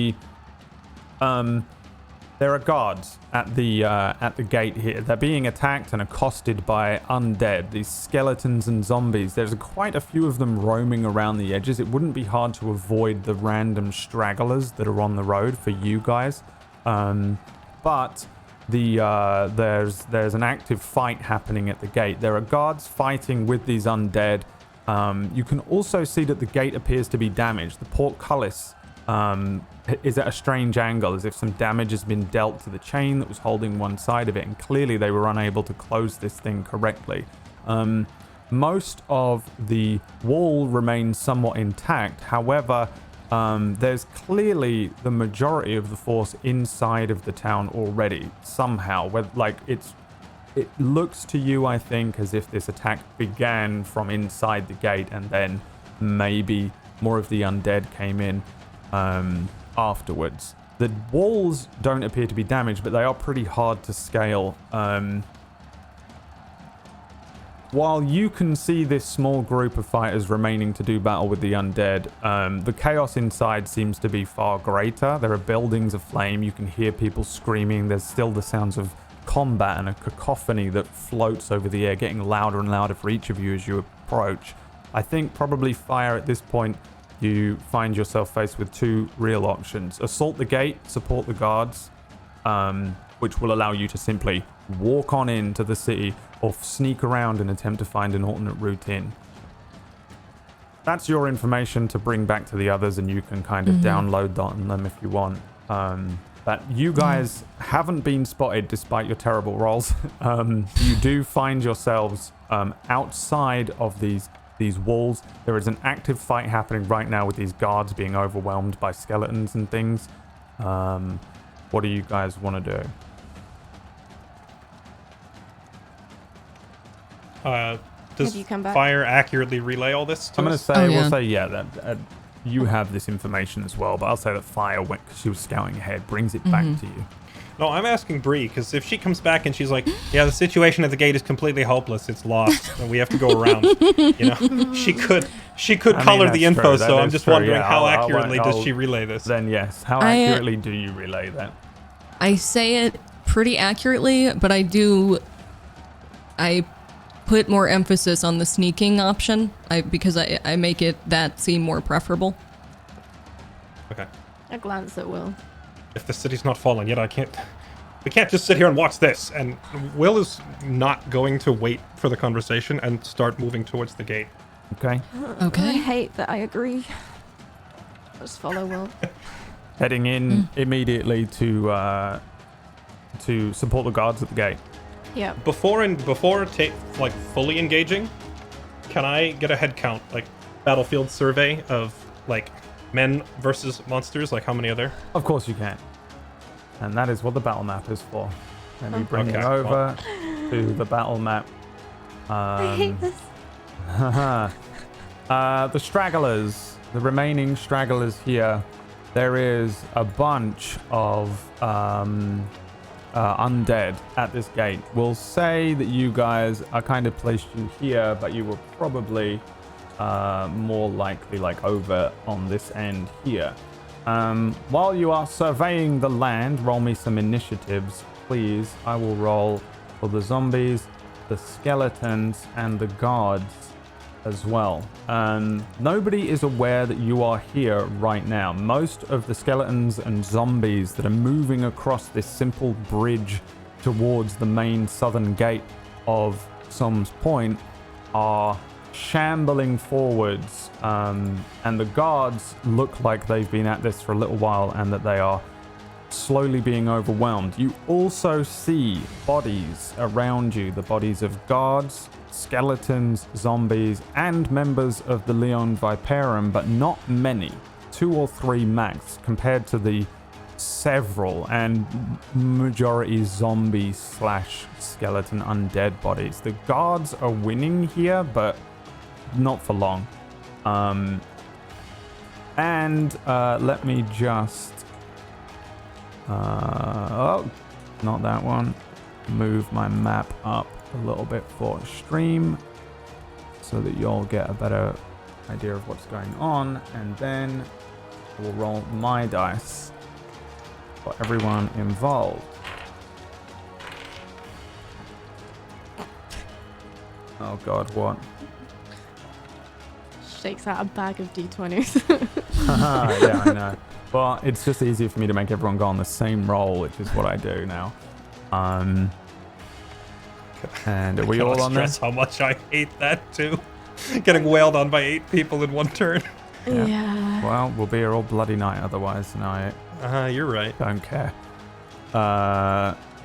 there are guards at the gate here. They're being attacked and accosted by undead, these skeletons and zombies. There's quite a few of them roaming around the edges. It wouldn't be hard to avoid the random stragglers that are on the road for you guys. But there's an active fight happening at the gate. There are guards fighting with these undead. You can also see that the gate appears to be damaged. The portcullis is at a strange angle, as if some damage has been dealt to the chain that was holding one side of it, and clearly they were unable to close this thing correctly. Most of the wall remains somewhat intact. However, there's clearly the majority of the force inside of the town already, somehow. It looks to you, I think, as if this attack began from inside the gate, and then maybe more of the undead came in afterwards. The walls don't appear to be damaged, but they are pretty hard to scale. While you can see this small group of fighters remaining to do battle with the undead, the chaos inside seems to be far greater. There are buildings aflame. You can hear people screaming. There's still the sounds of combat and a cacophony that floats over the air, getting louder and louder for each of you as you approach. I think probably Fire at this point, you find yourself faced with two real options. Assault the gate, support the guards, which will allow you to simply walk on into the city, or sneak around and attempt to find an alternate route in. That's your information to bring back to the others, and you can kind of download that on them if you want. But you guys haven't been spotted despite your terrible rolls. You do find yourselves outside of these walls. There is an active fight happening right now with these guards being overwhelmed by skeletons and things. What do you guys want to do? Does you come back? Fire accurately relay all this to I'm going to us? say, we'll say, yeah, that you have this information as well, but I'll say that Fire went, because she was scouting ahead, brings it back to you. No, I'm asking Bree, because if she comes back and she's like, yeah, the situation at the gate is completely hopeless, it's lost, and we have to go around, she could color the info, so I'm just wondering how accurately does she relay this? Then yes, how accurately do you relay that? I say it pretty accurately, but I put more emphasis on the sneaking option, because I make it that seem more preferable. Okay. A glance at Will. If the city's not fallen yet, we can't just sit here and watch this. And Will is not going to wait for the conversation and start moving towards the gate. Okay. Okay. I hate that I agree. Just follow Will. Heading in immediately to support the guards at the gate. Yeah. Before fully engaging, can I get a head count, like battlefield survey of men versus monsters? Like how many are there? Of course you can. And that is what the battle map is for. Let me bring Okay, you over to the battle map. I hate this. The stragglers, the remaining stragglers here, there is a bunch of undead at this gate. We'll say that you guys are kind of placed you here, but you were probably more likely over on this end here. While you are surveying the land, roll me some initiatives, please. I will roll for the zombies, the skeletons, and the guards as well. Nobody is aware that you are here right now. Most of the skeletons and zombies that are moving across this simple bridge towards the main southern gate of Somme's Point are shambling forwards, and the guards look like they've been at this for a little while and that they are slowly being overwhelmed. You also see bodies around you, the bodies of guards, skeletons, zombies, and members of the Leon Viperum, but not many. 2 or 3 max compared to the several and majority zombie / skeleton undead bodies. The guards are winning here, but not for long. Let me just not that one. Move my map up a little bit for stream so that you'll get a better idea of what's going on, and then we'll roll my dice for everyone involved. Oh god, what? Shakes out a bag of D20s. Yeah, I know. Well, it's just easier for me to make everyone go on the same roll, which is what I do now. And are we all on stress how much I hate that too. Getting wailed on by 8 people in one turn. Yeah. Well, we'll be here all bloody night otherwise tonight. You're right. Don't care.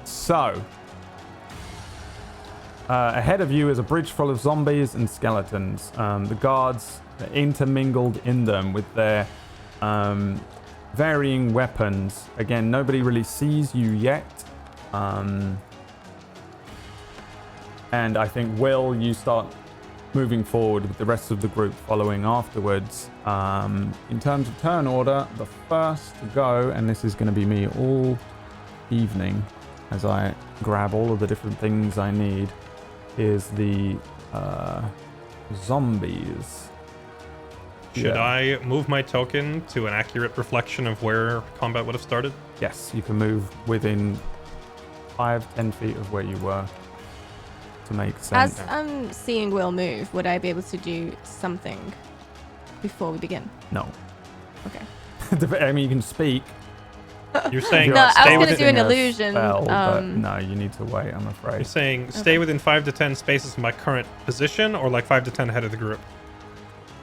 So, ahead of you is a bridge full of zombies and skeletons. The guards are intermingled in them with their varying weapons. Again, nobody really sees you yet. And I think, Will, you start moving forward with the rest of the group following afterwards. In terms of turn order, the first to go, and this is going to be me all evening as I grab all of the different things I need, is the zombies. Should I move my token to an accurate reflection of where combat would have started? Yes, you can move within 5-10 feet of where you were to make sense. As I'm seeing Will move, would I be able to do something before we begin? No. Okay. I mean, you can speak. You're saying No, I stay was within. gonna do an illusion. But no, you need to wait, I'm afraid. You're saying stay within 5 to 10 spaces of my current position, or like 5 to 10 ahead of the group?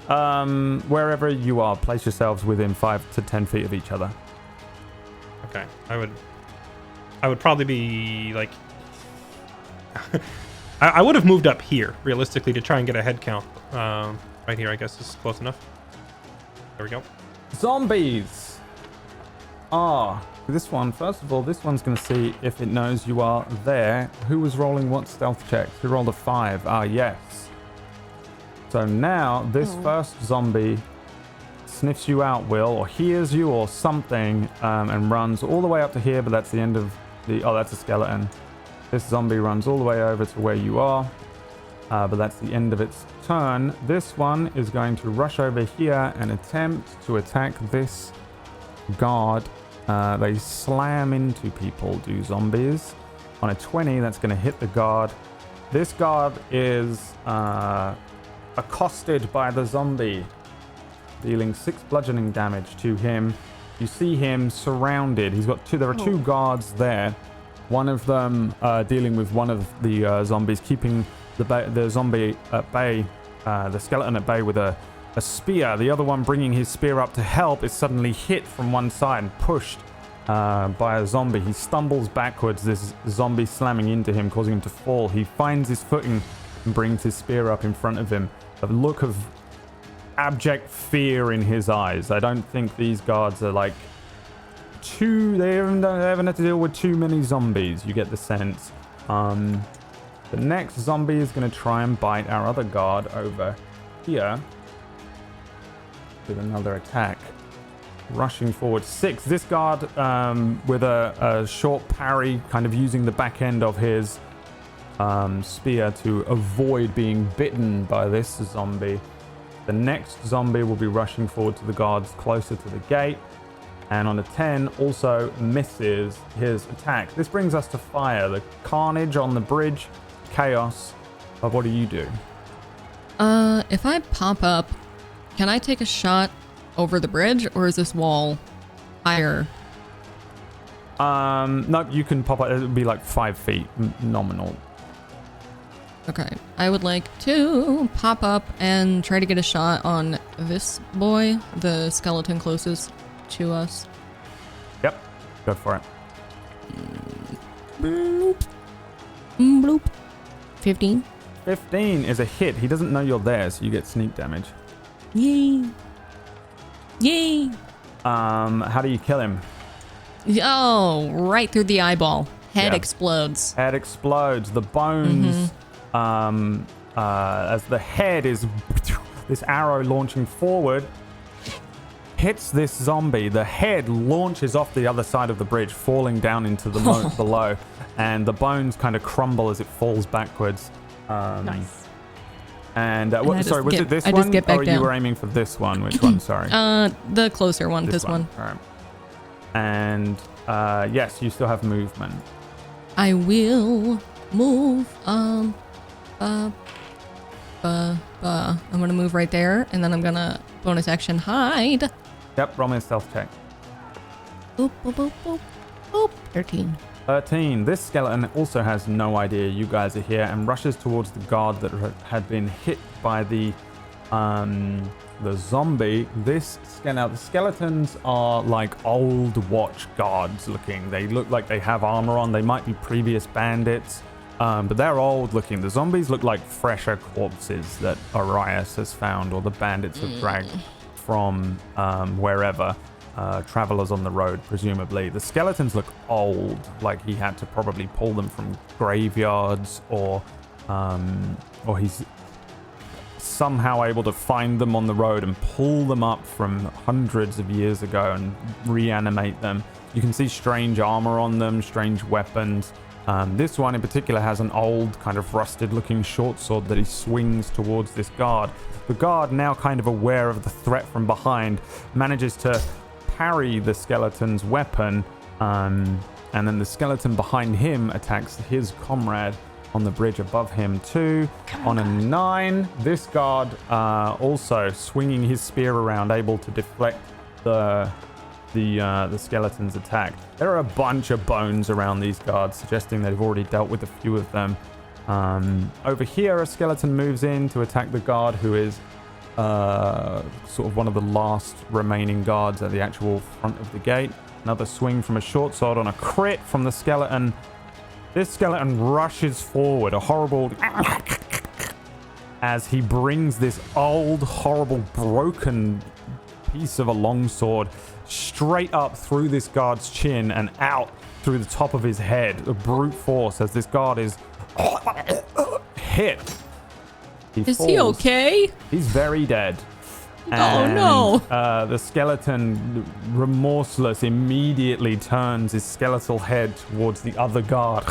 Wherever you are, place yourselves within 5 to 10 feet of each other. Okay, I would probably be like, I would have moved up here realistically to try and get a head count. Right here, I guess is close enough. There we go. Zombies. This one. First of all, this one's going to see if it knows you are there. Who was rolling what stealth checks? Who rolled a 5? Yes. So now this first zombie sniffs you out, Will, or hears you or something, and runs all the way up to here, but that's the end of the... Oh, that's a skeleton. This zombie runs all the way over to where you are, but that's the end of its turn. This one is going to rush over here and attempt to attack this guard. They slam into people, do zombies. On a 20, that's going to hit the guard. This guard is accosted by the zombie, dealing 6 bludgeoning damage to him. You see him surrounded. He's got there are 2 guards there. One of them dealing with one of the zombies, keeping the zombie at bay, the skeleton at bay with a spear. The other one, bringing his spear up to help, is suddenly hit from one side and pushed by a zombie. He stumbles backwards, this zombie slamming into him, causing him to fall. He finds his footing and brings his spear up in front of him. A look of abject fear in his eyes. I don't think these guards are like they haven't had to deal with too many zombies, you get the sense. The next zombie is going to try and bite our other guard over here with another attack, rushing forward. 6. This guard with a short parry, kind of using the back end of his spear to avoid being bitten by this zombie. The next zombie will be rushing forward to the guards closer to the gate. And on a 10, also misses his attack. This brings us to fire. The carnage on the bridge. Chaos. But what do you do? If I pop up, can I take a shot over the bridge, or is this wall higher? No, you can pop up. It would be like 5 feet nominal. Okay. I would like to pop up and try to get a shot on this boy, the skeleton closest to us. Yep. Go for it. Bloop. Bloop. 15. 15 is a hit. He doesn't know you're there, so you get sneak damage. Yay. Yay. How do you kill him? Oh, right through the eyeball. Head Yeah. explodes. Head explodes. The bones, as the head is this arrow launching forward, hits this zombie. The head launches off the other side of the bridge, falling down into the moat below, and the bones kind of crumble as it falls backwards. Nice. And I just sorry, was get- it this I just one, get back or you down. were aiming for this one? Which one? Sorry. The closer one. This one. All right. And yes, you still have movement. I will move. I'm gonna move right there, and then I'm gonna bonus action hide. Yep. Roll me a stealth check. Boop, boop, boop, boop, boop. 13. 13. This skeleton also has no idea you guys are here and rushes towards the guard that had been hit by the zombie. Now the skeletons are like old watch guards looking. They look like they have armor on. They might be previous bandits, but they're old looking. The zombies look like fresher corpses that Arias has found, or the bandits have dragged from wherever. Travelers on the road, presumably. The skeletons look old, like he had to probably pull them from graveyards, or he's somehow able to find them on the road and pull them up from hundreds of years ago and reanimate them. You can see strange armor on them, strange weapons. This one in particular has an old, kind of rusted looking short sword that he swings towards this guard. The guard, now kind of aware of the threat from behind, manages to parry the skeleton's weapon, and then the skeleton behind him attacks his comrade on the bridge above him too. On a 9, this guard also swinging his spear around, able to deflect the skeleton's attack. There are a bunch of bones around these guards, suggesting they've already dealt with a few of them. Over here, a skeleton moves in to attack the guard, who is sort of one of the last remaining guards at the actual front of the gate. Another swing from a short sword on a crit from the skeleton. This skeleton rushes forward, a horrible as he brings this old, horrible, broken piece of a longsword straight up through this guard's chin and out through the top of his head. A brute force as this guard is hit. Is he okay? He's very dead. Oh no! The skeleton, remorseless, immediately turns his skeletal head towards the other guard,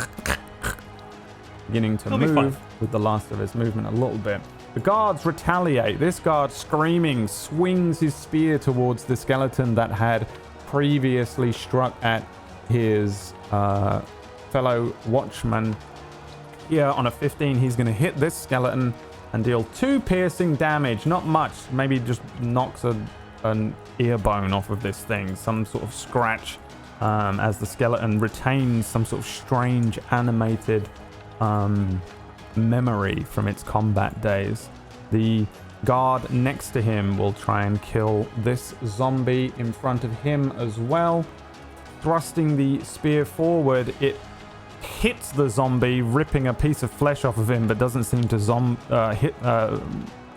beginning to He'll be fine. move with the last of his movement a little bit. The guards retaliate. This guard, screaming, swings his spear towards the skeleton that had previously struck at his fellow watchman. Here on a 15, he's going to hit this skeleton and deal 2 piercing damage. Not much. Maybe just knocks an ear bone off of this thing. Some sort of scratch, as the skeleton retains some sort of strange animated memory from its combat days. The guard next to him will try and kill this zombie in front of him as well. Thrusting the spear forward, it hits the zombie, ripping a piece of flesh off of him, but doesn't seem to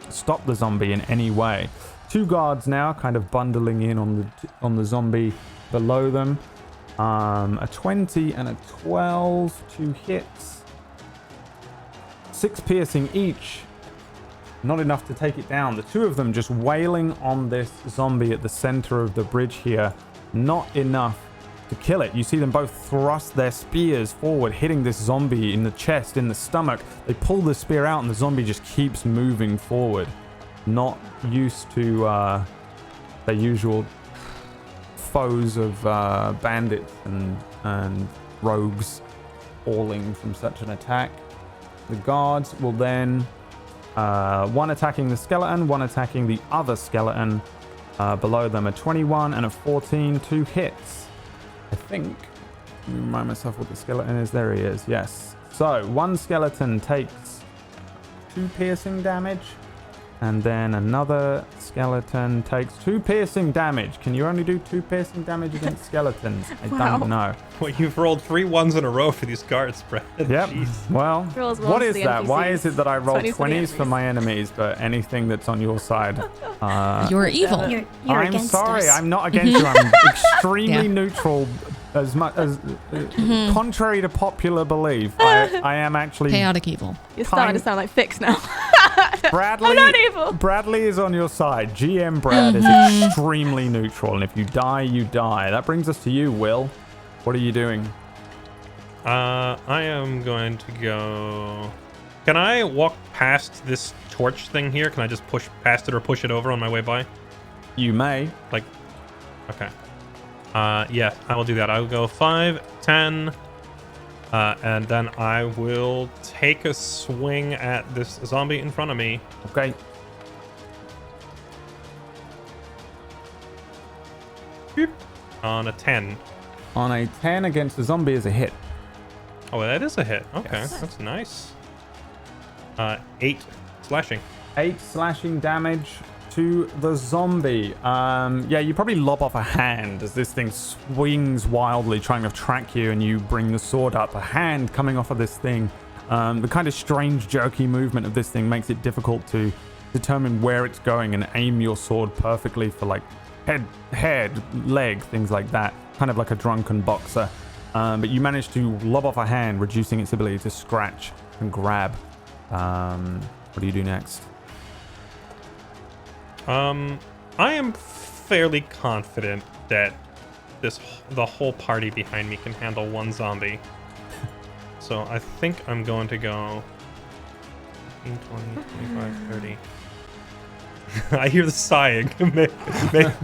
stop the zombie in any way. 2 guards now kind of bundling in on the zombie below them. A 20 and a 12, 2 hits. 6 piercing each. Not enough to take it down. The 2 of them just wailing on this zombie at the center of the bridge here. Not enough to kill it. You see them both thrust their spears forward, hitting this zombie in the chest, in the stomach. They pull the spear out and the zombie just keeps moving forward. Not used to their usual foes of bandits and rogues falling from such an attack. The guards will then one attacking the skeleton, one attacking the other skeleton. Below them a 21 and a 14, 2 hits. I think. Let me remind myself what the skeleton is. There he is. Yes. So one skeleton takes 2 piercing damage, and then another skeleton takes 2 piercing damage. Can you only do 2 piercing damage against skeletons? I don't know. Well, you've rolled 3 ones in a row for these guards, Brad. Yep. Jeez. Well, Rolls what ones is to the that? Why NPCs, is it that I roll 20s for the 20s for my enemies, but anything that's on your side? You're evil. You're I'm against sorry, us. I'm not against you. I'm extremely Yeah. neutral. As much as contrary to popular belief, I am actually Chaotic evil. You're starting Kind- to sound like Fix now. Bradley. I'm not evil. Bradley is on your side. GM Brad is extremely neutral, and if you die, you die. That brings us to you, Will. What are you doing? I am going to go... Can I walk past this torch thing here? Can I just push past it or push it over on my way by? You may. Like, okay. Yeah, I will do that. I will go 5, 10, and then I will take a swing at this zombie in front of me. Okay. Boop. On a 10. On a 10 against a zombie is a hit. Oh, that is a hit. Okay, Yes. that's nice. 8 slashing. 8 slashing damage to the zombie. Yeah, you probably lob off a hand as this thing swings wildly, trying to track you, and you bring the sword up. A hand coming off of this thing. The kind of strange, jerky movement of this thing makes it difficult to determine where it's going and aim your sword perfectly for like head, leg, things like that. Kind of like a drunken boxer. But you manage to lob off a hand, reducing its ability to scratch and grab. What do you do next? I am fairly confident that the whole party behind me can handle one zombie. So I think I'm going to go 15, 20, 25, 30. I hear the sighing.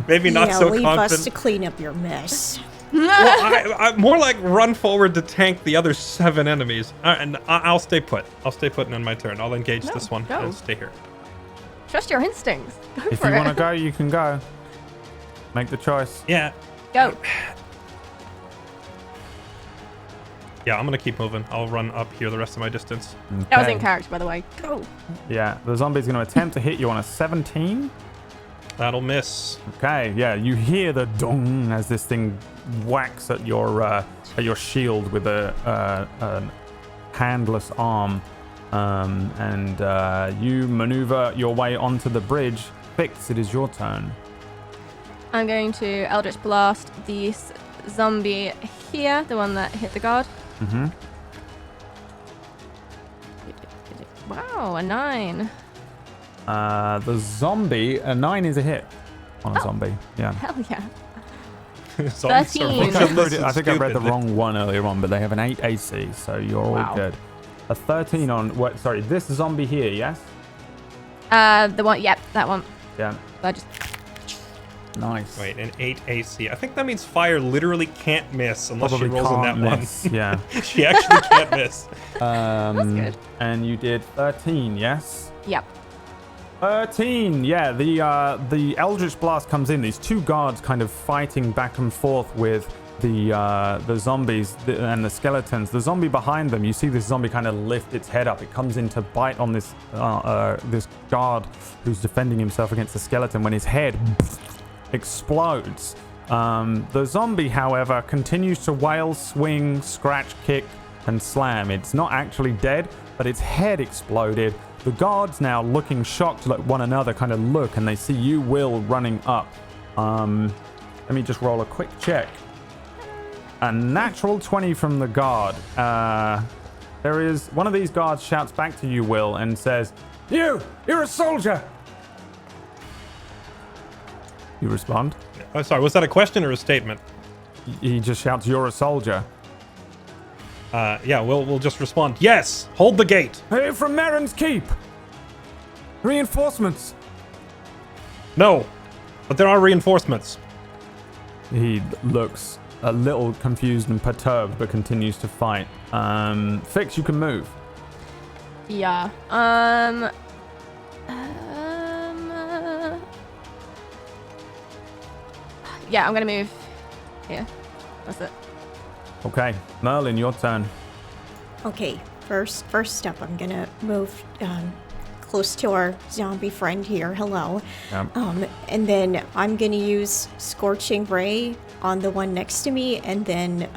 Maybe not yeah, so leave us to confident. clean up your mess. Well, I more like run forward to tank the other 7 enemies. And I'll stay put. I'll stay put and end my turn. I'll engage No, this one go. and stay here. Trust your instincts. Go If for you it. want to go, you can go. Make the choice. Yeah. Go. Yeah, I'm going to keep moving. I'll run up here the rest of my distance. That was in Okay. character, by the way. Go. Yeah, the zombie's going to attempt to hit you on a 17. That'll miss. Okay, yeah, you hear the dong as this thing whacks at your shield with a handless arm, and you maneuver your way onto the bridge. Fix, it is your turn. I'm going to Eldritch Blast this zombie here, the one that hit the guard. Mm-hmm. Wow, a 9. The zombie, a 9 is a hit on a zombie. Yeah. Hell yeah. Zombies are 13. motionless and I think I read the stupid. wrong one earlier on, but they have an 8 AC, so you're all Wow. good. A 13 on, what? Sorry, this zombie here, yes? The one, yep, that one. Yeah. I just, Nice. Wait, an 8 AC. I think that means fire literally can't miss unless Probably she rolls in that can't miss. Yeah. one. She actually can't miss. that's good. And you did 13, yes? Yep. 13, yeah. The Eldritch Blast comes in. These 2 guards kind of fighting back and forth with the zombies and the skeletons. The zombie behind them, you see this zombie kind of lift its head up. It comes in to bite on this this guard who's defending himself against the skeleton when his head explodes. The zombie, however, continues to wail, swing, scratch, kick, and slam. It's not actually dead, but its head exploded. The guards now looking shocked at one another kind of look, and they see you, Will, running up. Let me just roll a quick check. A natural 20 from the guard. There is one of these guards shouts back to you, Will, and says, you're a soldier. You respond. Oh, sorry, was that a question or a statement? He just shouts, you're a soldier. Yeah, we'll just respond. Yes, hold the gate. Hey, from Marin's Keep. Reinforcements. No, but there are reinforcements. he looks a little confused and perturbed, but continues to fight. Fix, you can move. Yeah. Yeah, I'm gonna move here. That's it. Okay, Merlin, your turn. Okay, first up, I'm gonna move close to our zombie friend here. Hello. Yep. And then I'm gonna use Scorching Ray on the one next to me, and then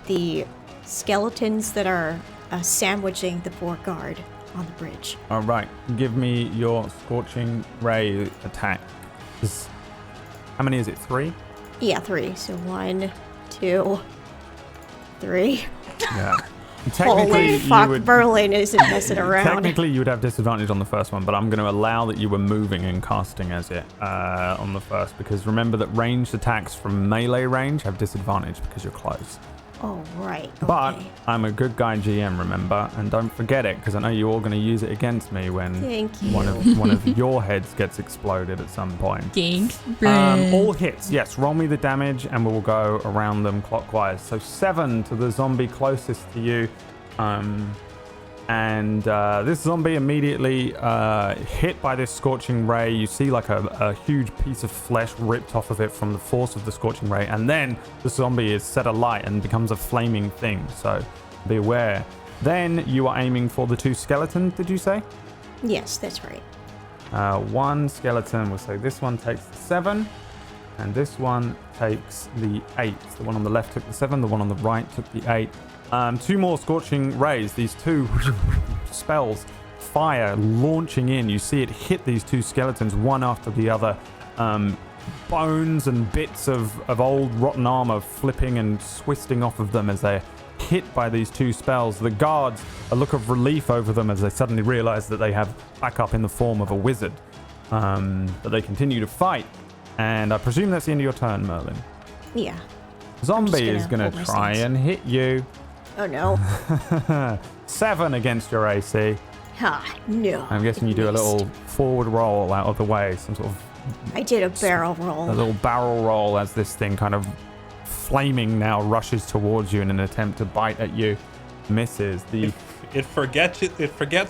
the skeletons that are sandwiching the poor guard on the bridge. All right, give me your Scorching Ray attack. How many is it? 3? Yeah, 3. So 1, 2, 3. Yeah. Holy fuck, Berlin isn't messing around. Technically, you would have disadvantage on the first one, but I'm going to allow that you were moving and casting as it on the first, because remember that ranged attacks from melee range have disadvantage because you're close. Oh, right. Okay. But I'm a good guy GM, remember, and don't forget it, because I know you're all going to use it against me when Thank you. one of your heads gets exploded at some point. Thanks, All hits, yes. Roll me the damage, and we'll go around them clockwise. So 7 to the zombie closest to you, and this zombie immediately hit by this Scorching Ray. You see like a huge piece of flesh ripped off of it from the force of the Scorching Ray, and then the zombie is set alight and becomes a flaming thing, so be aware. Then you are aiming for the 2 skeletons, did you say? Yes, that's right. One skeleton, we'll say this one takes the 7, and this one takes the 8. The one on the left took the 7, the one on the right took the 8. 2 more Scorching Rays, these 2 spells, fire launching in. You see it hit these 2 skeletons one after the other. Bones and bits of old rotten armor flipping and twisting off of them as they're hit by these 2 spells. The guards, a look of relief over them as they suddenly realize that they have backup in the form of a wizard. But they continue to fight. And I presume that's the end of your turn, Merlin. Yeah. Zombie is going to try and hit you. Oh, no. 7 against your AC. No. I'm guessing you do a little forward roll out of the way. Some sort of... I did a barrel roll. A little barrel roll as this thing kind of flaming now rushes towards you in an attempt to bite at you. Misses. It forgets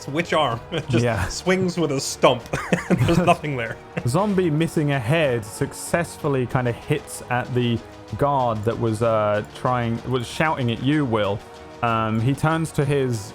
which arm. It just swings with a stump. There's nothing there. Zombie missing a head successfully kind of hits at the guard that was shouting at you, Will. He turns to his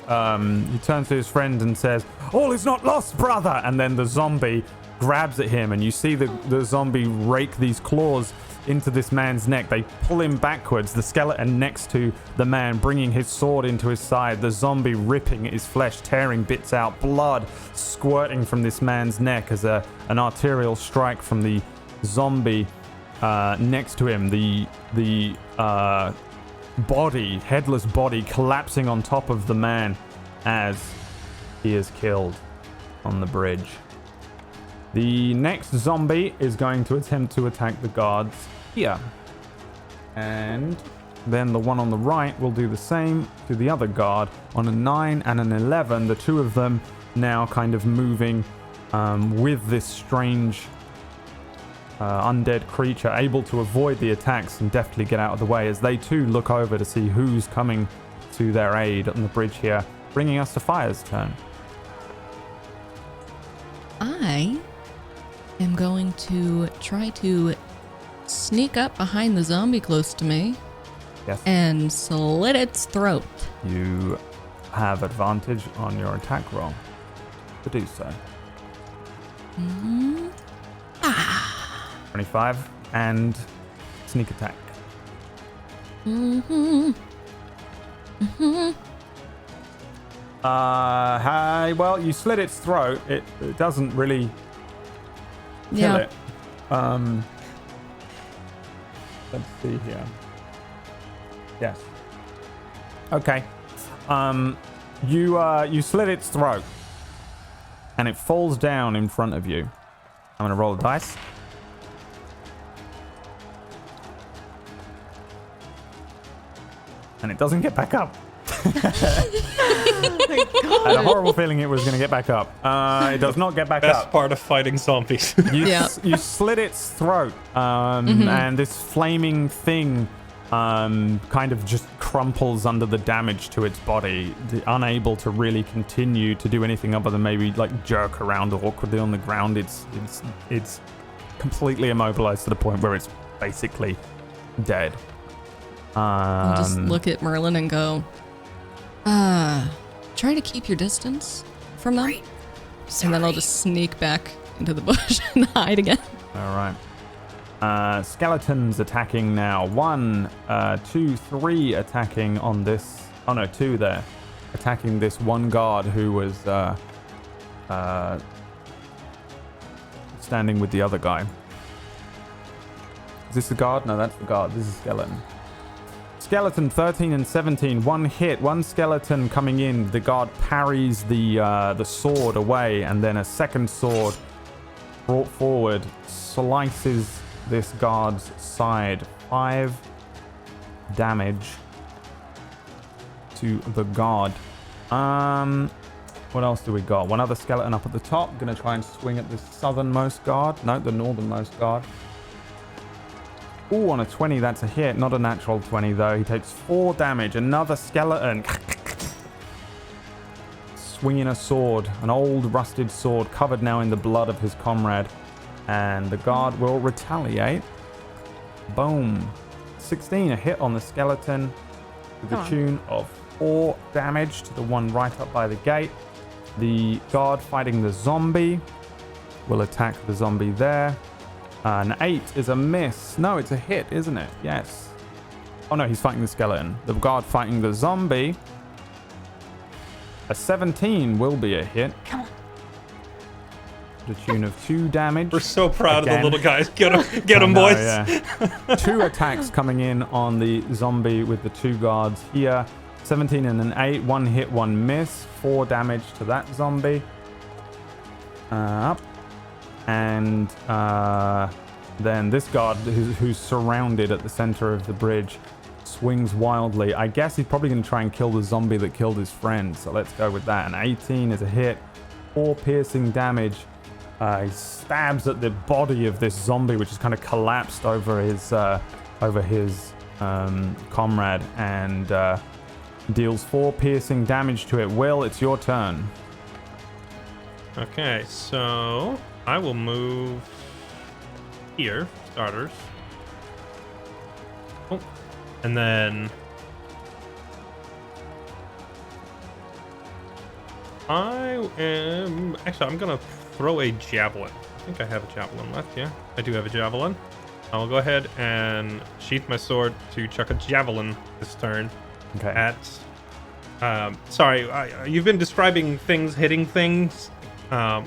friend and says, "All is not lost, brother!" And then the zombie grabs at him, and you see the zombie rake these claws into this man's neck. They pull him backwards, the skeleton next to the man bringing his sword into his side, the zombie ripping at his flesh, tearing bits out, blood squirting from this man's neck as an arterial strike from the zombie next to him, the headless body collapsing on top of the man as he is killed on the bridge. The next zombie is going to attempt to attack the guards here. And then the one on the right will do the same to the other guard on a 9 and an 11. The 2 of them now kind of moving with this strange undead creature, able to avoid the attacks and deftly get out of the way as they too look over to see who's coming to their aid on the bridge here, bringing us to Fire's turn. I am going to try to sneak up behind the zombie close to me. Yes. And slit its throat. You have advantage on your attack roll to do so. 25 and sneak attack. Well, you slit its throat. It doesn't really kill it. Let's see here. Yes. Okay. You slit its throat, and it falls down in front of you. I'm gonna roll the dice. And it doesn't get back up. I had a horrible feeling it was going to get back up. It does not get back Best up. part of fighting zombies. You slit its throat, and this flaming thing kind of just crumples under the damage to its body, unable to really continue to do anything other than maybe like jerk around awkwardly on the ground. It's completely immobilized to the point where it's basically dead. I'll just look at Merlin and go, try to keep your distance from them. Right. And then I'll just sneak back into the bush and hide again. All right. Skeletons attacking now. 1, 2, 3 attacking on this. Oh no, 2 there. Attacking this one guard who was standing with the other guy. Is this the guard? No, that's the guard. This is skeleton. Skeleton 13 and 17. 1 hit. 1 skeleton coming in. The guard parries the sword away, and then a second sword brought forward slices this guard's side. 5 damage to the guard. What else do we got? 1 other skeleton up at the top. Gonna try and swing at the southernmost guard. No, the northernmost guard. Ooh, on a 20, that's a hit. Not a natural 20, though. He takes 4 damage. Another skeleton. Swinging a sword. An old rusted sword covered now in the blood of his comrade. And the guard will retaliate. Boom. 16, a hit on the skeleton. To the tune of 4 damage to the one right up by the gate. The guard fighting the zombie will attack the zombie there. An 8 is a miss. No, it's a hit, isn't it? Yes. Oh no, he's fighting the skeleton. The guard fighting the zombie. A 17 will be a hit. Come on. To the tune of 2 damage. We're so proud Again. of the little guys. Get 'em, boys. Yeah. 2 attacks coming in on the zombie with the 2 guards here. 17 and an 8. 1 hit, 1 miss. 4 damage to that zombie. Up. And then this guard who's surrounded at the center of the bridge swings wildly. I guess he's probably going to try and kill the zombie that killed his friend. So let's go with that. An 18 is a hit. 4 piercing damage. He stabs at the body of this zombie, which is kind of collapsed over his comrade, and deals 4 piercing damage to it. Will, it's your turn. Okay, so I will move here, starters. Oh, and then I'm gonna throw a javelin. I think I have a javelin left. Yeah, I do have a javelin. I will go ahead and sheath my sword to chuck a javelin this turn. Okay. At you've been describing things hitting things.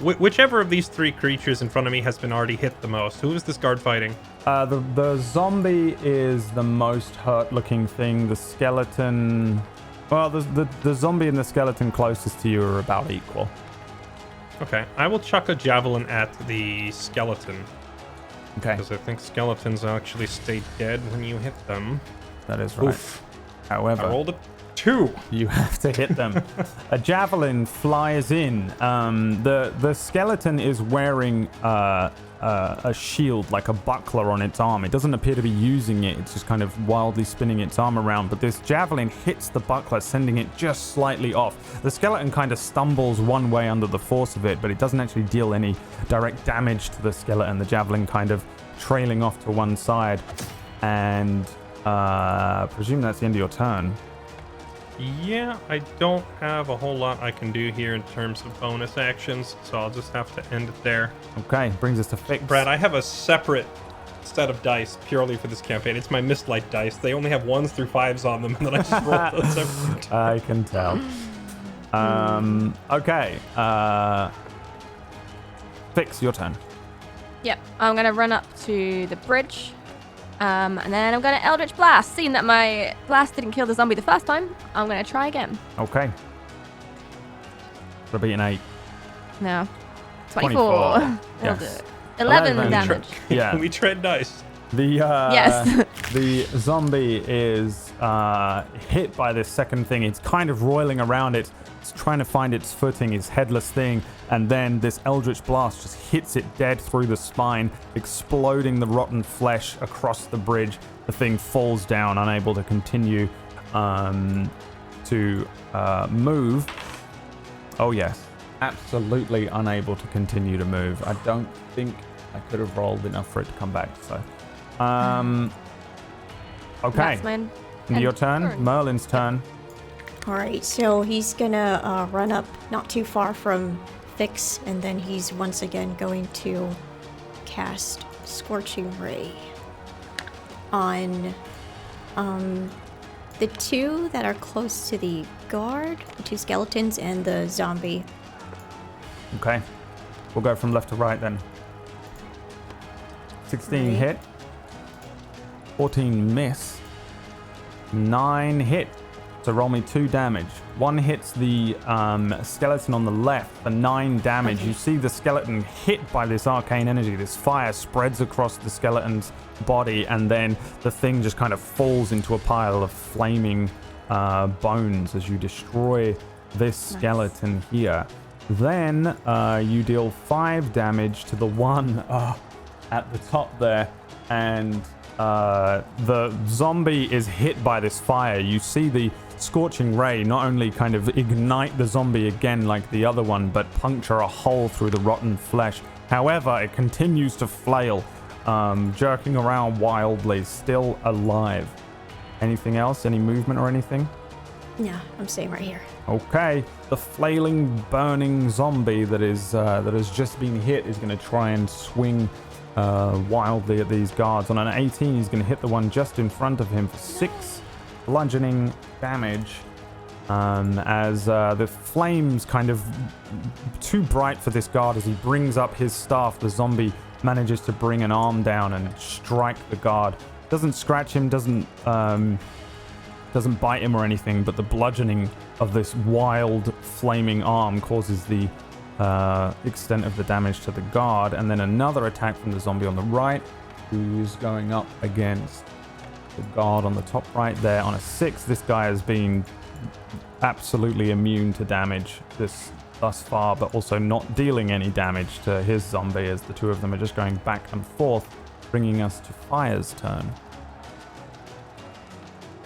Whichever of these 3 creatures in front of me has been already hit the most. Who is this guard fighting? The zombie is the most hurt-looking thing. The skeleton... Well, the zombie and the skeleton closest to you are about equal. Okay, I will chuck a javelin at the skeleton. Okay, Because I think skeletons actually stay dead when you hit them. that is right. Oof. I However, rolled a 2. you have to hit them. A javelin flies in. The skeleton is wearing a shield, like a buckler on its arm. It doesn't appear to be using it. It's just kind of wildly spinning its arm around. But this javelin hits the buckler, sending it just slightly off. The skeleton kind of stumbles one way under the force of it, but it doesn't actually deal any direct damage to the skeleton. The javelin kind of trailing off to one side. And presume that's the end of your turn. Yeah, I don't have a whole lot I can do here in terms of bonus actions, so I'll just have to end it there. Okay, brings us to Fix. Brad, I have a separate set of dice purely for this campaign. It's my Mistlight dice. They only have 1s through 5s on them, and then I just rolled those every time. I can tell. Okay. Fix, your turn. Yep, I'm gonna run up to the bridge, and then I'm gonna Eldritch Blast. Seeing that my blast didn't kill the zombie the first time, I'm gonna try again. Okay. That'll be an 8. No, 24. That'll Yes. do it. 11 11. damage. Yeah. We trade dice. The Yes. the zombie is hit by this second thing. It's kind of roiling around it. It's trying to find its footing, its headless thing. And then this Eldritch Blast just hits it dead through the spine, exploding the rotten flesh across the bridge. The thing falls down, unable to continue to move. Oh, yes. Absolutely unable to continue to move. I don't think I could have rolled enough for it to come back. So, okay. That's mine. Your turn. Merlin's turn. All right, so he's gonna run up not too far from Fix, and then he's once again going to cast Scorching Ray on the two that are close to the guard, the two skeletons, and the zombie. Okay. We'll go from left to right then. 16 Right. hit. 14 miss. 9 hit. So roll me 2 damage. 1 hits the skeleton on the left for 9 damage. Okay. You see the skeleton hit by this arcane energy. This fire spreads across the skeleton's body, and then the thing just kind of falls into a pile of flaming bones as you destroy this skeleton here. Then you deal 5 damage to the one at the top there, and the zombie is hit by this fire. You see the Scorching Ray not only kind of ignite the zombie again like the other one, but puncture a hole through the rotten flesh. However, it continues to flail, jerking around wildly, still alive. Anything else? Any movement or anything? No, I'm staying right here. Okay, the flailing, burning zombie that has just been hit is going to try and swing wildly at these guards. On an 18, he's going to hit the one just in front of him for 6 bludgeoning damage. As the flames kind of too bright for this guard, as he brings up his staff, the zombie manages to bring an arm down and strike the guard. Doesn't scratch him, doesn't bite him or anything, but the bludgeoning of this wild flaming arm causes the extent of the damage to the guard. And then another attack from the zombie on the right, who's going up against the guard on the top right there. On a 6, this guy has been absolutely immune to damage thus far, but also not dealing any damage to his zombie, as the two of them are just going back and forth, bringing us to Fire's turn.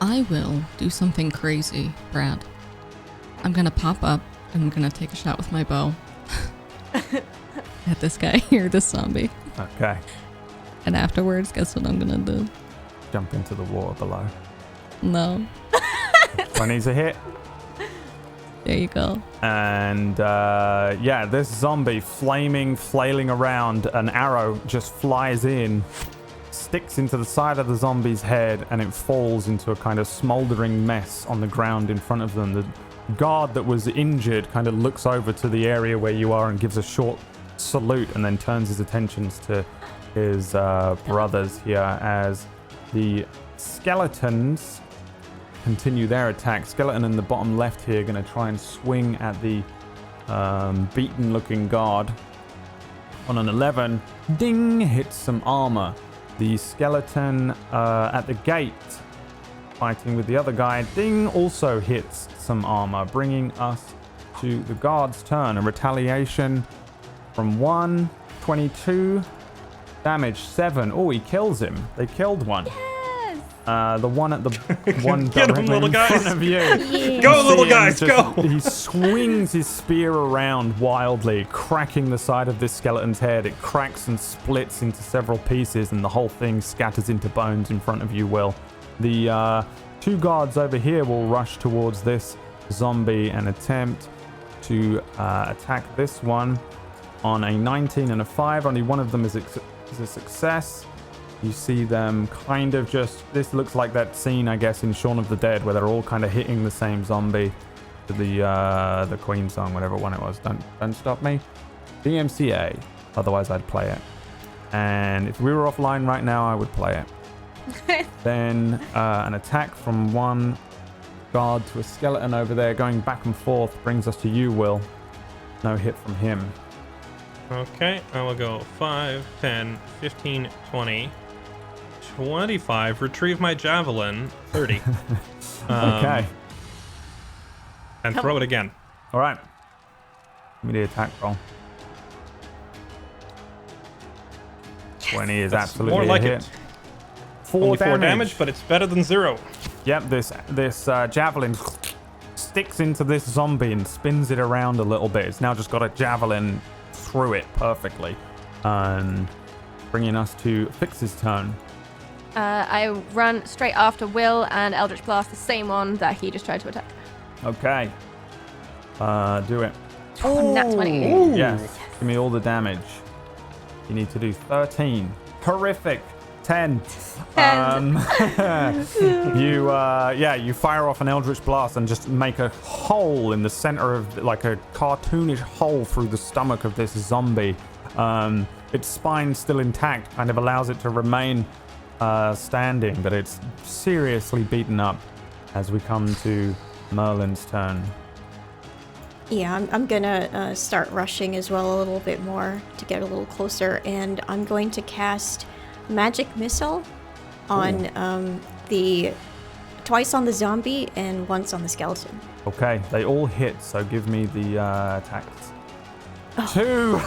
I will do something crazy, Brad. I'm gonna pop up and I'm gonna take a shot with my bow at this guy here, this zombie. Okay. And afterwards, guess what I'm gonna do? Jump into the water below. No. 20's a hit. There you go. And this zombie flailing around, an arrow just flies in, sticks into the side of the zombie's head, and it falls into a kind of smoldering mess on the ground in front of them. The guard that was injured kind of looks over to the area where you are and gives a short salute, and then turns his attentions to his brothers here as the skeletons continue their attack. Skeleton in the bottom left here going to try and swing at the beaten looking guard. On an 11, ding, hits some armor. The skeleton at the gate fighting with the other guy, ding, also hits some armor, bringing us to the guard's turn. A retaliation from 1, 22, damage 7. Oh, he kills him. They killed one. The one at the one Get 'em, directly little in guys. front of you. Go, See little him guys, go! He swings his spear around wildly, cracking the side of this skeleton's head. It cracks and splits into several pieces, and the whole thing scatters into bones in front of you, Will. The 2 guards over here will rush towards this zombie and attempt to attack this one. On a 19 and a 5, only one of them is a success. You see them kind of just... This looks like that scene, I guess, in Shaun of the Dead, where they're all kind of hitting the same zombie to the Queen song, whatever one it was. Don't stop me. DMCA. Otherwise, I'd play it. And if we were offline right now, I would play it. Then an attack from one guard to a skeleton over there, going back and forth, brings us to you, Will. No hit from him. Okay, I will go 5, 10, 15, 20, 25. Retrieve my javelin. 30. Okay. And throw it again. All right. Give me the attack roll. 20 is That's absolutely more like a hit. it. 4 Only damage. 4 damage, but it's better than 0. Yep, this javelin sticks into this zombie and spins it around a little bit. It's now just got a javelin through it perfectly. Bringing us to Fix's turn. I run straight after Will and Eldritch Blast, the same one that he just tried to attack. Okay. Do it. Nat 20. Yes. Give me all the damage. You need to do 13. Horrific. 10. You fire off an Eldritch Blast and just make a hole in the center of, like a cartoonish hole through the stomach of this zombie. Its spine still intact, kind of allows it to remain standing, but it's seriously beaten up as we come to Merlin's turn. Yeah, I'm gonna start rushing as well a little bit more to get a little closer, and I'm going to cast Magic Missile on twice on the zombie and once on the skeleton. Okay, they all hit, so give me the attacks. 2!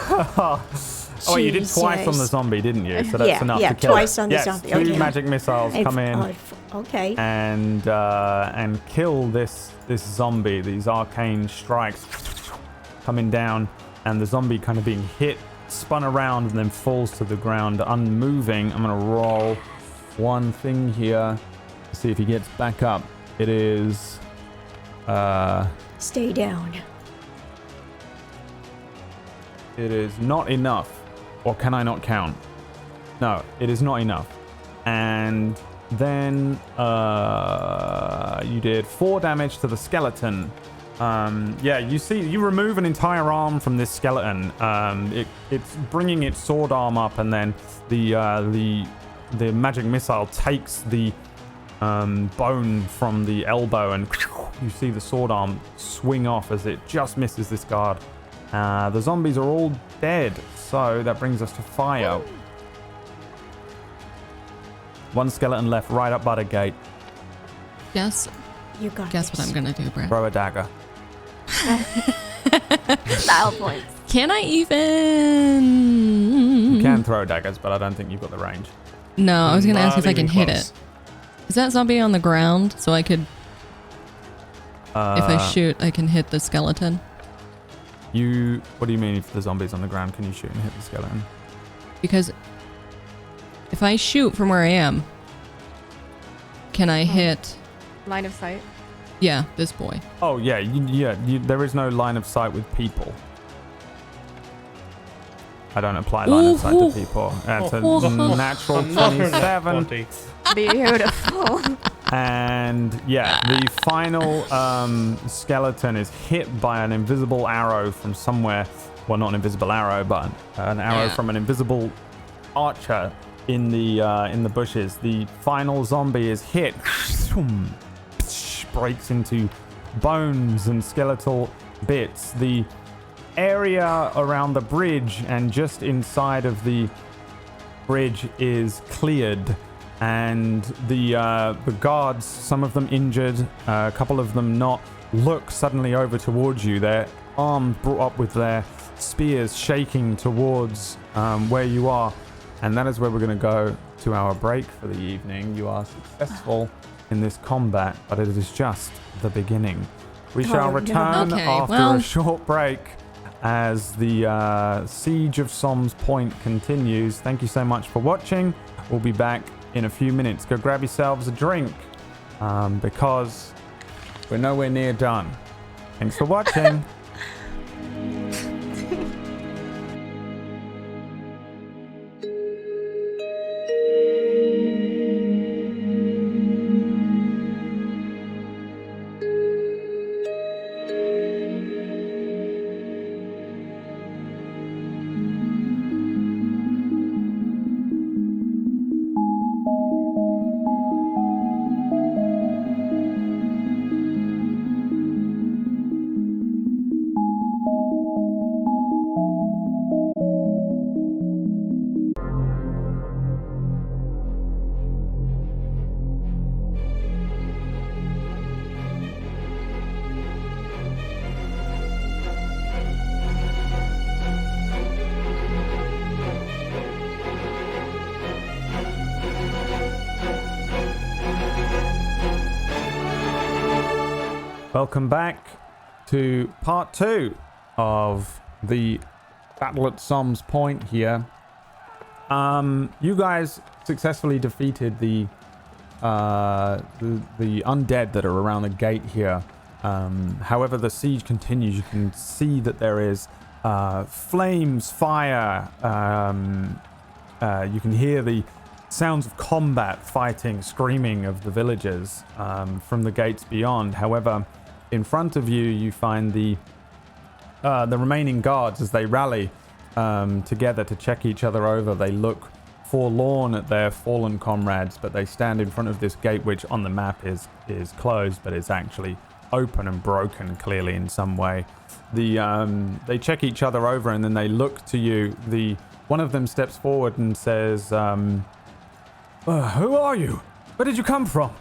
Oh, wait, you did twice on the zombie, didn't you? So that's enough to kill twice it. on the Yes, zombie. 2 Okay. magic missiles come in Okay. and kill this zombie. These arcane strikes coming down, and the zombie kind of being hit, spun around, and then falls to the ground, unmoving. I'm gonna roll one thing here to see if he gets back up. It is Stay down. it is not enough. Or can I not count? No, it is not enough. And then you did 4 damage to the skeleton. You remove an entire arm from this skeleton. It's bringing its sword arm up, and then the magic missile takes the bone from the elbow, and you see the sword arm swing off as it just misses this guard. The zombies are all dead, so that brings us to fire. One skeleton left right up by the gate. Guess You got what this. I'm gonna do, Brad. Throw a dagger. Style points. Can I even? You can throw daggers, but I don't think you've got the range. No, I was gonna ask if I Not can even hit close. it. Is that zombie on the ground? So I could, if I shoot, I can hit the skeleton. What do you mean if the zombie's on the ground? Can you shoot and hit the skeleton? Because if I shoot from where I am, can I hit? Line of sight. Yeah, this boy. Oh yeah, there is no line of sight with people. I don't apply line of sight to people. That's a natural Another nat 27. 20. Beautiful. And yeah, the final skeleton is hit by an invisible arrow from somewhere. Well, not an invisible arrow, but an arrow from an invisible archer in the bushes. The final zombie is hit, breaks into bones and skeletal bits. The area around the bridge and just inside of the bridge is cleared, and the guards, some of them injured, a couple of them not, look suddenly over towards you, their arms brought up with their spears shaking towards where you are. And that is where we're going to go to our break for the evening. You are successful in this combat, but it is just the beginning. We shall return after a short break as the siege of Somme's Point continues. Thank you so much for watching. We'll be back in a few minutes. Go grab yourselves a drink because we're nowhere near done. Thanks for watching. Welcome back to part 2 of the battle at Somme's Point here. You guys successfully defeated the undead that are around the gate here. However, the siege continues. You can see that there is flames, fire. You can hear the sounds of combat, fighting, screaming of the villagers from the gates beyond. However, in front of you, you find the remaining guards as they rally together to check each other over. They look forlorn at their fallen comrades, but they stand in front of this gate, which on the map is closed, but is actually open and broken clearly in some way. They check each other over, and then they look to you. One of them steps forward and says, "Who are you? Where did you come from?"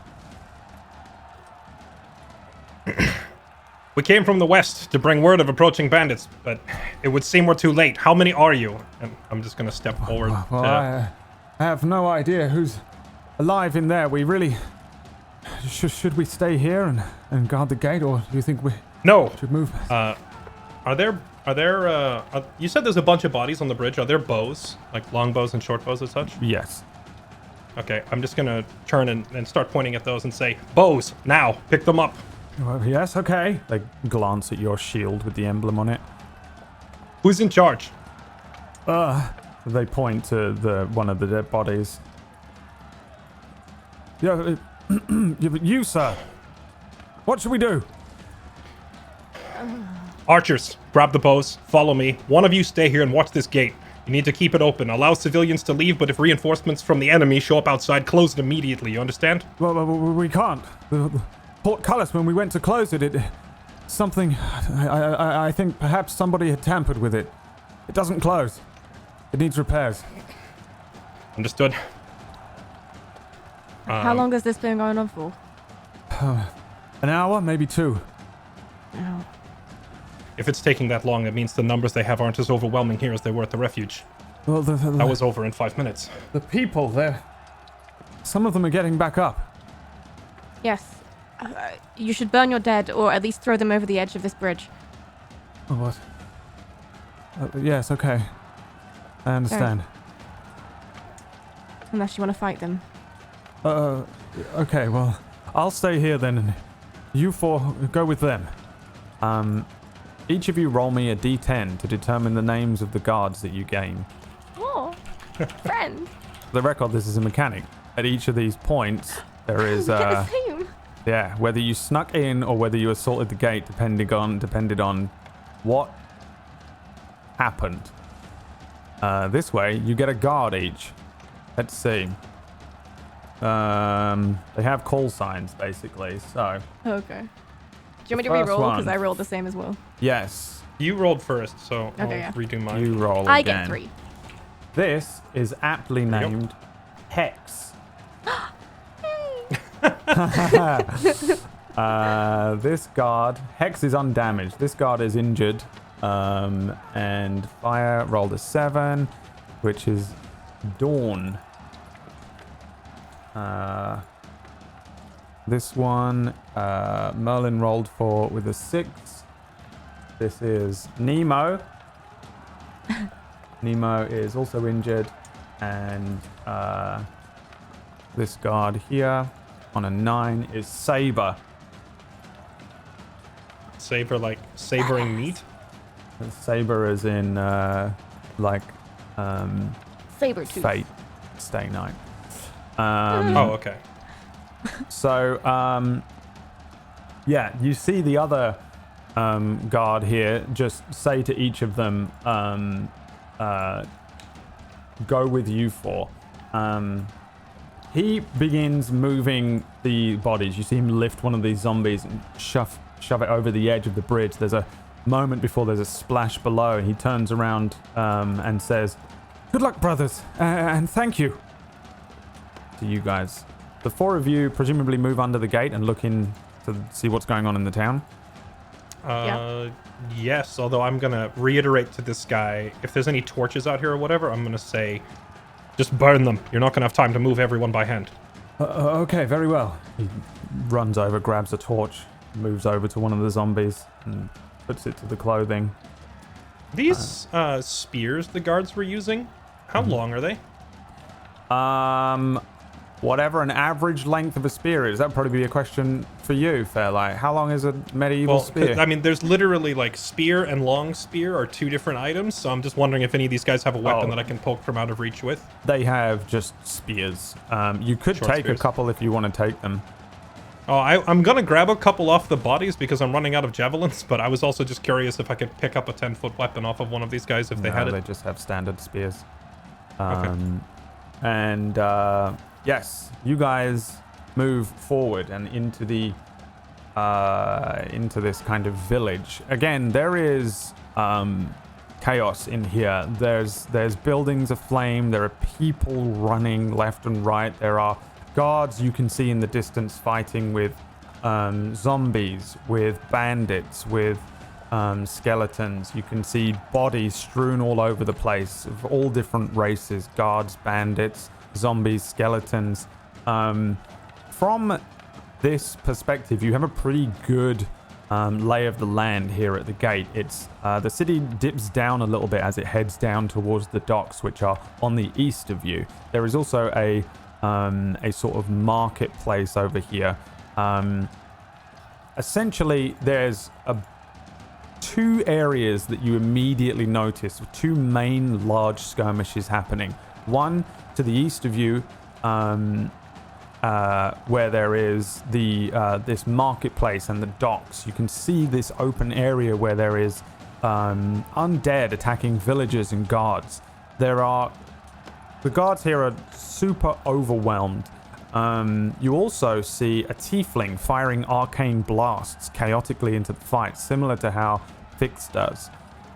We came from the west to bring word of approaching bandits, but it would seem we're too late. How many are you? And I'm just gonna step forward. Well, I have no idea who's alive in there. We really... Should we stay here and guard the gate, or do you think we should move? Are there you said there's a bunch of bodies on the bridge. Are there bows? Like long bows and short bows and such? Yes. Okay, I'm just gonna turn and start pointing at those and say, bows, now, pick them up. Well, yes, okay. They glance at your shield with the emblem on it. Who's in charge? They point to one of the dead bodies. Yeah, you, sir. What should we do? Archers, grab the bows, follow me. One of you stay here and watch this gate. You need to keep it open. Allow civilians to leave, but if reinforcements from the enemy show up outside, close it immediately, you understand? Well, we can't. The portcullis, when we went to close it, something... I think perhaps somebody had tampered with it. It doesn't close. It needs repairs. Understood. How long has this been going on for? An hour, maybe 2. Oh. If it's taking that long, it means the numbers they have aren't as overwhelming here as they were at the refuge. Well, That was over in 5 minutes. the people, some of them are getting back up. Yes. You should burn your dead, or at least throw them over the edge of this bridge. Oh, what? Yes, okay. I understand. Unless you want to fight them. Okay, well, I'll stay here then, and you 4 go with them. Each of you roll me a d10 to determine the names of the guards that you gain. Oh, friend. For the record, this is a mechanic. At each of these points, there is yeah, whether you snuck in or whether you assaulted the gate depended on what happened. This way, you get a guard each. Let's see. They have call signs, basically, so... Okay. Do you want me to re-roll? Because one. I rolled the same as well. Yes. You rolled first, so Okay, I'll yeah. redo mine. You roll I again. get 3. This is aptly There you go. named Hex. This guard... Hex is undamaged. This guard is injured. And fire rolled a 7, which is Dawn. This one, Merlin rolled for with a 6. This is Nemo. Nemo is also injured. And this guard here on a 9 is Saber. Saber, like savoring meat? Saber is in Saber-tooth. Fate Stay Night. Oh, okay. So, yeah, you see the other guard here just say to each of them, go with you 4. He begins moving the bodies. You see him lift one of these zombies and shove it over the edge of the bridge. There's a moment before there's a splash below, and he turns around and says, "Good luck, brothers, and thank you." To you guys. The 4 of you presumably move under the gate and look in to see what's going on in the town. Yes, although I'm gonna reiterate to this guy, if there's any torches out here or whatever, I'm gonna say, just burn them. You're not gonna have time to move everyone by hand. Okay, very well. He runs over, grabs a torch, moves over to one of the zombies and puts it to the clothing. These spears the guards were using, how long are they? Whatever an average length of a spear is, that'd probably be a question for you, Fairlight. How long is a medieval spear? I mean, there's literally like spear and long spear are two different items, so I'm just wondering if any of these guys have a weapon that I can poke from out of reach with. They have just spears. You could Short take spears. a couple if you want to take them. Oh, I'm gonna grab a couple off the bodies because I'm running out of javelins, but I was also just curious if I could pick up a 10-foot weapon off of one of these guys if they had it. They just have standard spears. Okay. And yes, you guys move forward and into the into this kind of village. Again, there is chaos in here. There's buildings aflame. There are people running left and right. There are guards you can see in the distance fighting with zombies, with bandits, with skeletons. You can see bodies strewn all over the place of all different races: guards, bandits, zombies, skeletons. From this perspective, you have a pretty good lay of the land here at the gate. It's the city dips down a little bit as it heads down towards the docks, which are on the east of you. There is also a sort of marketplace over here. Essentially, there's two areas that you immediately notice, two main large skirmishes happening. One to the east of you, where there is this marketplace and the docks. You can see this open area where there is undead attacking villagers and guards. The guards here are super overwhelmed. You also see a tiefling firing arcane blasts chaotically into the fight, similar to how Fix does.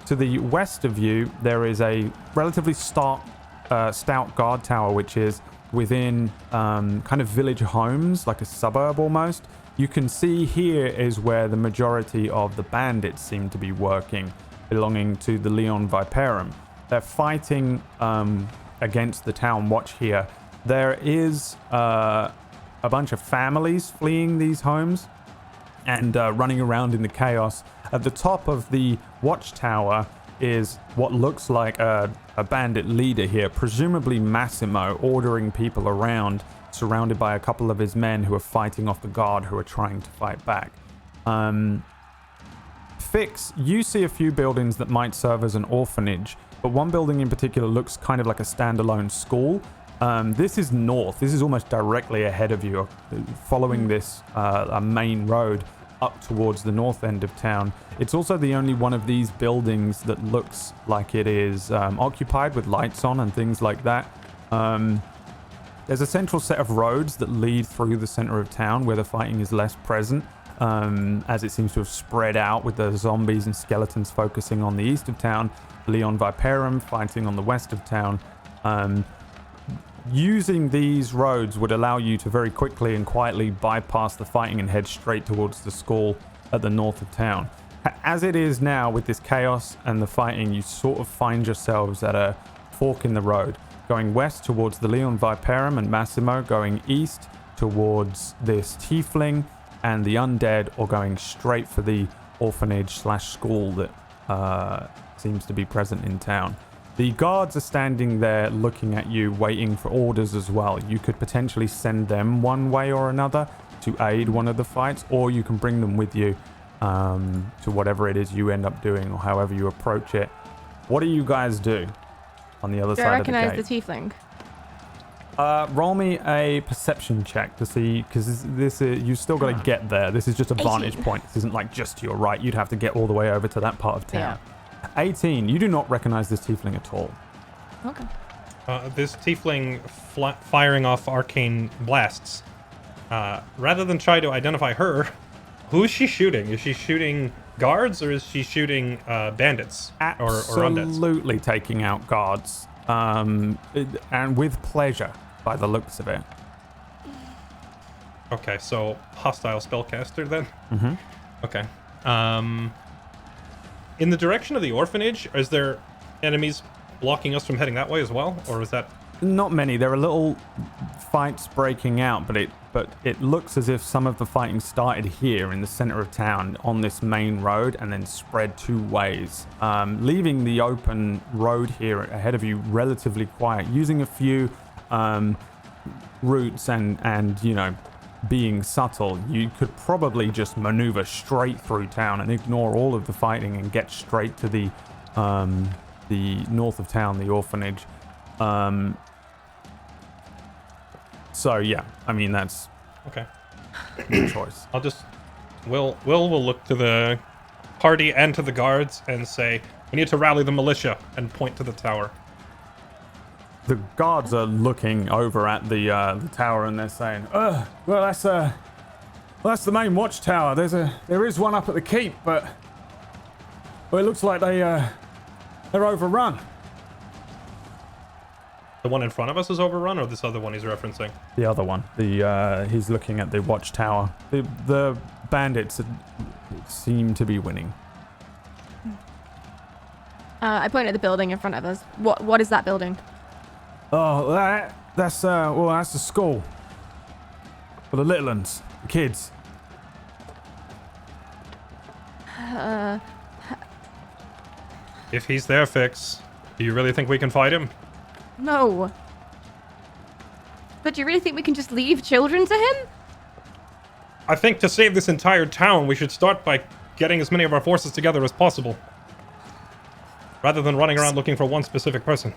To the west of you, there is a relatively stout guard tower, which is within kind of village homes, like a suburb almost. You can see here is where the majority of the bandits seem to be working, belonging to the Leon Viperum. They're fighting against the town watch here. There is a bunch of families fleeing these homes and running around in the chaos. At the top of the watchtower is what looks like a bandit leader here, presumably Massimo, ordering people around, surrounded by a couple of his men who are fighting off the guard who are trying to fight back. Fix, you see a few buildings that might serve as an orphanage, but one building in particular looks kind of like a standalone school. This is north. This is almost directly ahead of you, following this a main road up towards the north end of town. It's also the only one of these buildings that looks like it is occupied with lights on and things like that. There's a central set of roads that lead through the center of town where the fighting is less present, as it seems to have spread out with the zombies and skeletons focusing on the east of town, Leon Viperum fighting on the west of town. Using these roads would allow you to very quickly and quietly bypass the fighting and head straight towards the school at the north of town. As it is now, with this chaos and the fighting, you sort of find yourselves at a fork in the road, going west towards the Leon Viperum and Massimo, going east towards this tiefling and the undead, or going straight for the orphanage/school that seems to be present in town. The guards are standing there looking at you, waiting for orders as well. You could potentially send them one way or another to aid one of the fights, or you can bring them with you to whatever it is you end up doing, or however you approach it. What do you guys do on the other side of the gate? Do I recognize the tiefling? Roll me a perception check to see, because this is, you still got to get there. This is just a vantage point. This isn't like just to your right. You'd have to get all the way over to that part of town. Yeah. 18. You do not recognize this tiefling at all. Okay. This tiefling firing off arcane blasts. Rather than try to identify her, who is she shooting? Is she shooting guards, or is she shooting bandits or undeads? Absolutely taking out guards, and with pleasure by the looks of it. Okay, so hostile spellcaster then? Mm-hmm. Okay. In the direction of the orphanage, is there enemies blocking us from heading that way as well? Or is that not many. There are little fights breaking out, but it looks as if some of the fighting started here in the center of town on this main road and then spread two ways, leaving the open road here ahead of you relatively quiet, using a few routes and you know, being subtle. You could probably just maneuver straight through town and ignore all of the fighting and get straight to the north of town, the orphanage. So yeah, I mean, that's Okay. your choice. I'll just... Will look to the party and to the guards and say, we need to rally the militia, and point to the tower. The guards are looking over at the tower and they're saying, well, that's the main watchtower. There is one up at the keep, but it looks like they're overrun. The one in front of us is overrun, or this other one he's referencing? The other one. He's looking at the watchtower. The bandits seem to be winning. I point at the building in front of us. What is that building? Oh, that's the school for the little ones, the kids. If he's there, Fix, do you really think we can fight him? No. But do you really think we can just leave children to him? I think to save this entire town, we should start by getting as many of our forces together as possible, rather than running around looking for one specific person.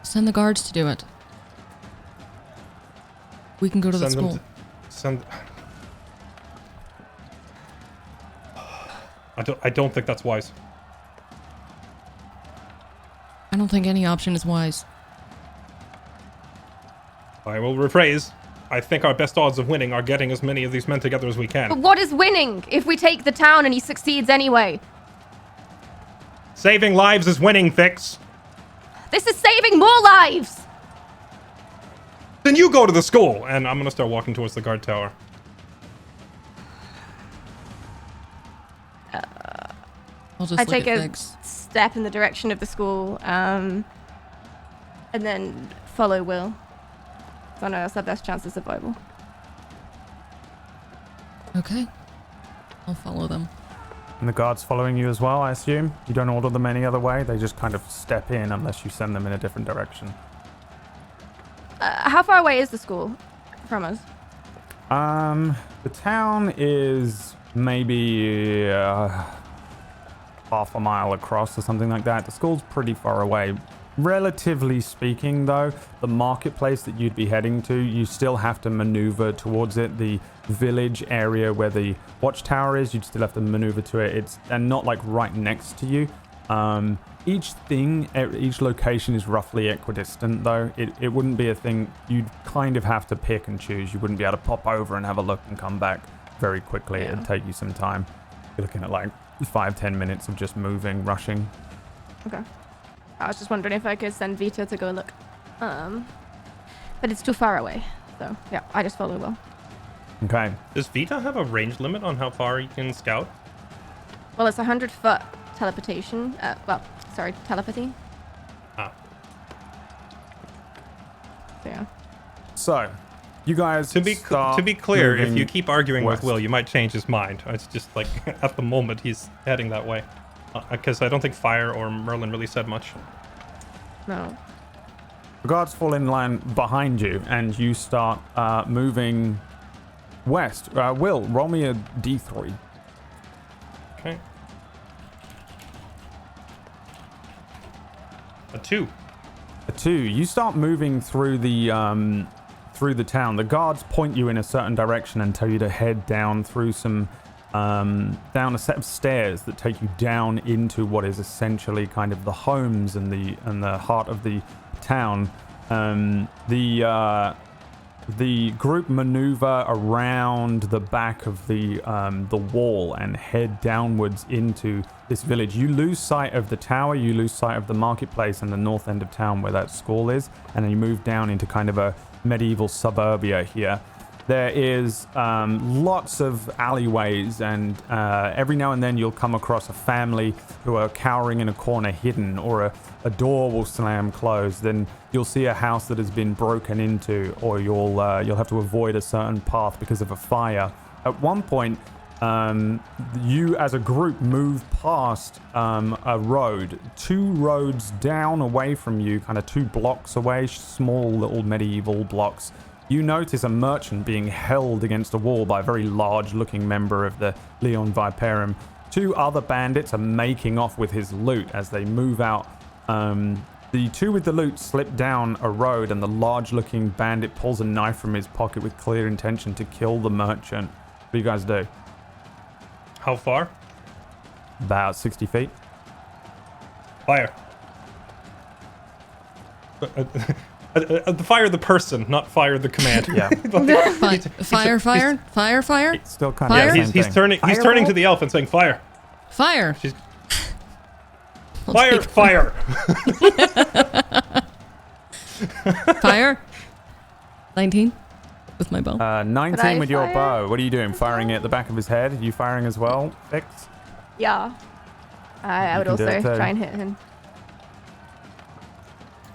Send the guards to do it. We can go to the school. I don't think that's wise. I don't think any option is wise. I will rephrase. I think our best odds of winning are getting as many of these men together as we can. But what is winning if we take the town and he succeeds anyway? Saving lives is winning, Fix. This is saving more lives! Then you go to the school, and I'm gonna start walking towards the guard tower. I'll just I look take at a Fix. step in the direction of the school, and then follow Will. So I know that's our best chance of survival. Okay. I'll follow them. And the guards following you as well, I assume? You don't order them any other way? They just kind of step in unless you send them in a different direction. How far away is the school from us? The town is maybe half a mile across or something like that. The school's pretty far away. Relatively speaking, though, the marketplace that you'd be heading to, you still have to maneuver towards it. The village area where the watchtower is, you'd still have to maneuver to it. And not like right next to you. Each location is roughly equidistant, though. It wouldn't be a thing you'd kind of have to pick and choose. You wouldn't be able to pop over and have a look and come back very quickly. Yeah. It'd take you some time. You're looking at like 5-10 minutes of just moving, rushing. Okay. I was just wondering if I could send Vita to go look. But it's too far away. So, yeah, I just follow Will. Okay. Does Vita have a range limit on how far he can scout? Well, it's 100-foot teleportation. Telepathy. Ah. So, yeah. So, you guys To be clear, if moving you keep arguing west. with Will, you might change his mind. It's just like, at the moment, he's heading that way. Because I don't think Fire or Merlin really said much. No. The guards fall in line behind you, and you start moving west. Will, roll me a d3. Okay. A 2. A 2. You start moving through the town. The guards point you in a certain direction and tell you to head down through some down a set of stairs that take you down into what is essentially kind of the homes and the heart of the town. The group maneuver around the back of the wall and head downwards into this village. You lose sight of the tower, you lose sight of the marketplace and the north end of town where that school is, and then you move down into kind of a medieval suburbia here. There is lots of alleyways, and every now and then you'll come across a family who are cowering in a corner hidden, or a door will slam closed. Then you'll see a house that has been broken into, or you'll have to avoid a certain path because of a fire. At one point, you as a group move past a road, 2 roads down away from you, kind of 2 blocks away, small little medieval blocks. You notice a merchant being held against a wall by a very large-looking member of the Leon Viperum. 2 other bandits are making off with his loot as they move out. The 2 with the loot slip down a road, and the large-looking bandit pulls a knife from his pocket with clear intention to kill the merchant. What do you guys do? How far? About 60 feet. Fire. Fire the person, not fire the command. Yeah. Fire. It's still kind Fire? of Yeah, he's turning to the elf and saying fire. Fire. She's fire. Fire. 19 with my bow. 19 with your fire? bow. What are you doing? Firing it at the back of his head? Are you firing as well, Fix? Yeah. I would can do also it too. try and hit him.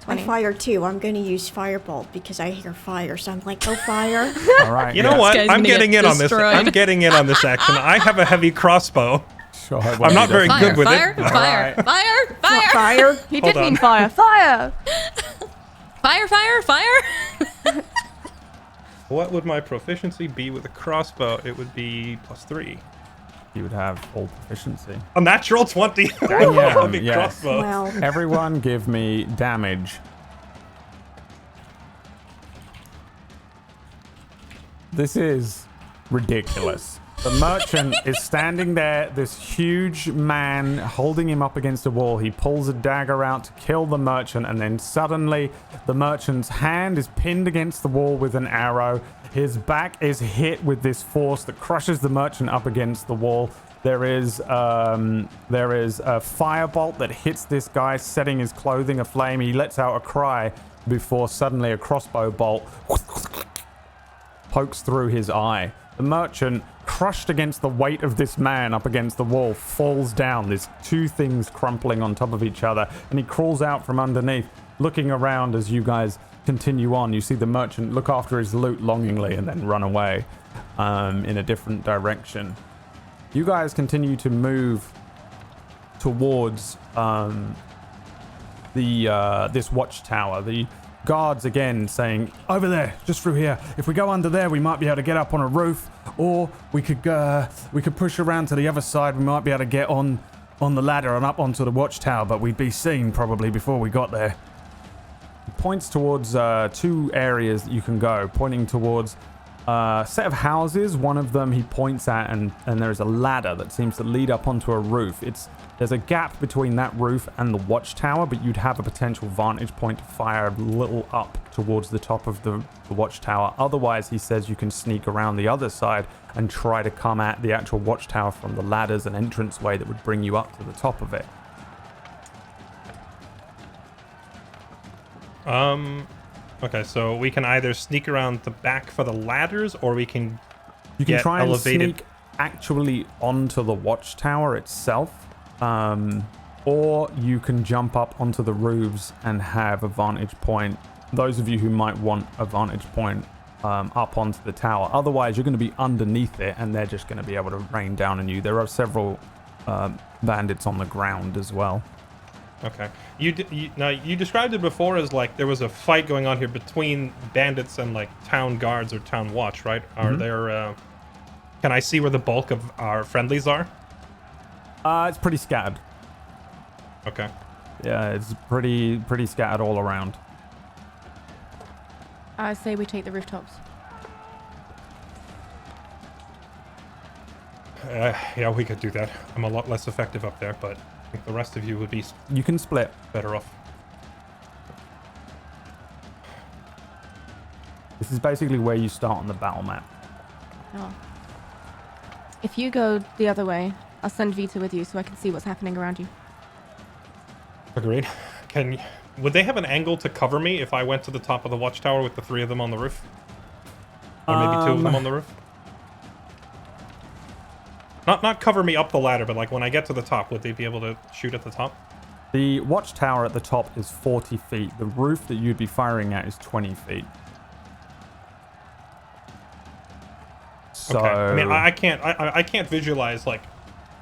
I 20. fire too. I'm going to use firebolt because I hear fire. So I'm like, oh, fire. All right. You know what? guy's I'm gonna getting get in on this. destroyed. I'm getting in on this action. I have a heavy crossbow. Sure, I'm not very good with fire, it. Fire. Alright. Fire. Fire. He Hold did mean on. fire. Fire! Fire. What would my proficiency be with a crossbow? It would be +3. You would have full proficiency. A natural 20. Damn, Heavy yes. crossbow. Well, Everyone give me damage. This is ridiculous. The merchant is standing there, this huge man holding him up against a wall. He pulls a dagger out to kill the merchant, and then suddenly the merchant's hand is pinned against the wall with an arrow. His back is hit with this force that crushes the merchant up against the wall. There is a firebolt that hits this guy, setting his clothing aflame. He lets out a cry before suddenly a crossbow bolt pokes through his eye. The merchant, crushed against the weight of this man up against the wall, falls down. There's 2 things crumpling on top of each other, and he crawls out from underneath, looking around as you guys continue on. You see the merchant look after his loot longingly and then run away in a different direction. You guys continue to move towards this watchtower. The guards again saying, over there, just through here. If we go under there, we might be able to get up on a roof, or we could push around to the other side. We might be able to get on the ladder and up onto the watchtower, but we'd be seen probably before we got there. He points towards 2 areas that you can go, pointing towards a set of houses. One of them he points at, and there's a ladder that seems to lead up onto a roof. There's a gap between that roof and the watchtower, but you'd have a potential vantage point to fire a little up towards the top of the watchtower. Otherwise, he says you can sneak around the other side and try to come at the actual watchtower from the ladders and entranceway that would bring you up to the top of it. Okay, so we can either sneak around the back for the ladders, or we can You can get try and elevated. sneak actually onto the watchtower itself, or you can jump up onto the roofs and have a vantage point. Those of you who might want a vantage point up onto the tower. Otherwise, you're going to be underneath it, and they're just going to be able to rain down on you. There are several bandits on the ground as well. Okay. Now you described it before as like there was a fight going on here between bandits and like town guards or town watch, right? Are there? Can I see where the bulk of our friendlies are? It's pretty scattered. Okay. Yeah, it's pretty scattered all around. I say we take the rooftops. Yeah, we could do that. I'm a lot less effective up there, but I think the rest of you would be You can split. better off. This is basically where you start on the battle map. Oh. If you go the other way, I'll send Vita with you so I can see what's happening around you. Agreed. Would they have an angle to cover me if I went to the top of the watchtower with the 3 of them on the roof? Or maybe 2 of them on the roof? Not cover me up the ladder, but like when I get to the top, would they be able to shoot at the top? The watchtower at the top is 40 feet. The roof that you'd be firing at is 20 feet. So, Okay. I mean, I can't visualize, like,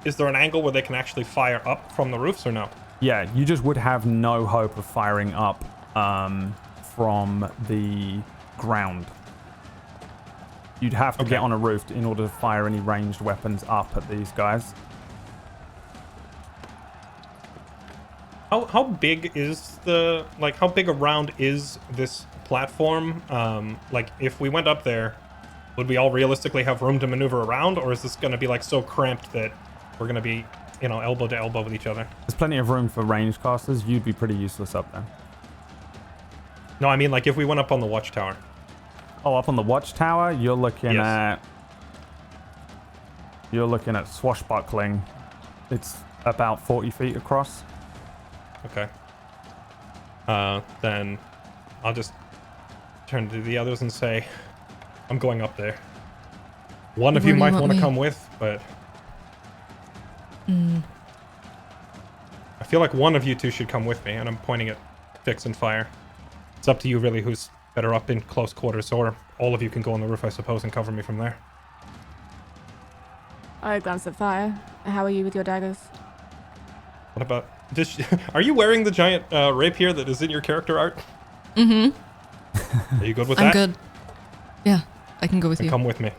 is there an angle where they can actually fire up from the roofs or no? yeah, you just would have no hope of firing up from the ground. You'd have to get on a roof in order to fire any ranged weapons up at these guys. How big is how big around is this platform? Like, if we went up there, would we all realistically have room to maneuver around, or is this going to be like so cramped that we're going to be, elbow to elbow with each other? There's plenty of room for ranged casters. You'd be pretty useless up there. No, I mean, like, if we went up on the watchtower. Oh, up on the watchtower, you're looking at swashbuckling. It's about 40 feet across. Okay. Then I'll just turn to the others and say, I'm going up there. One of you might want to come with, but I feel like one of you two should come with me, and I'm pointing at Fix and Fire. It's up to you, really, who's better up in close quarters, or all of you can go on the roof, I suppose, and cover me from there. I glance at Fire. How are you with your daggers? What about this? Are you wearing the giant rapier that is in your character art? Mm-hmm. Are you good with I'm that? good. Yeah, I can go with Then you. come with me.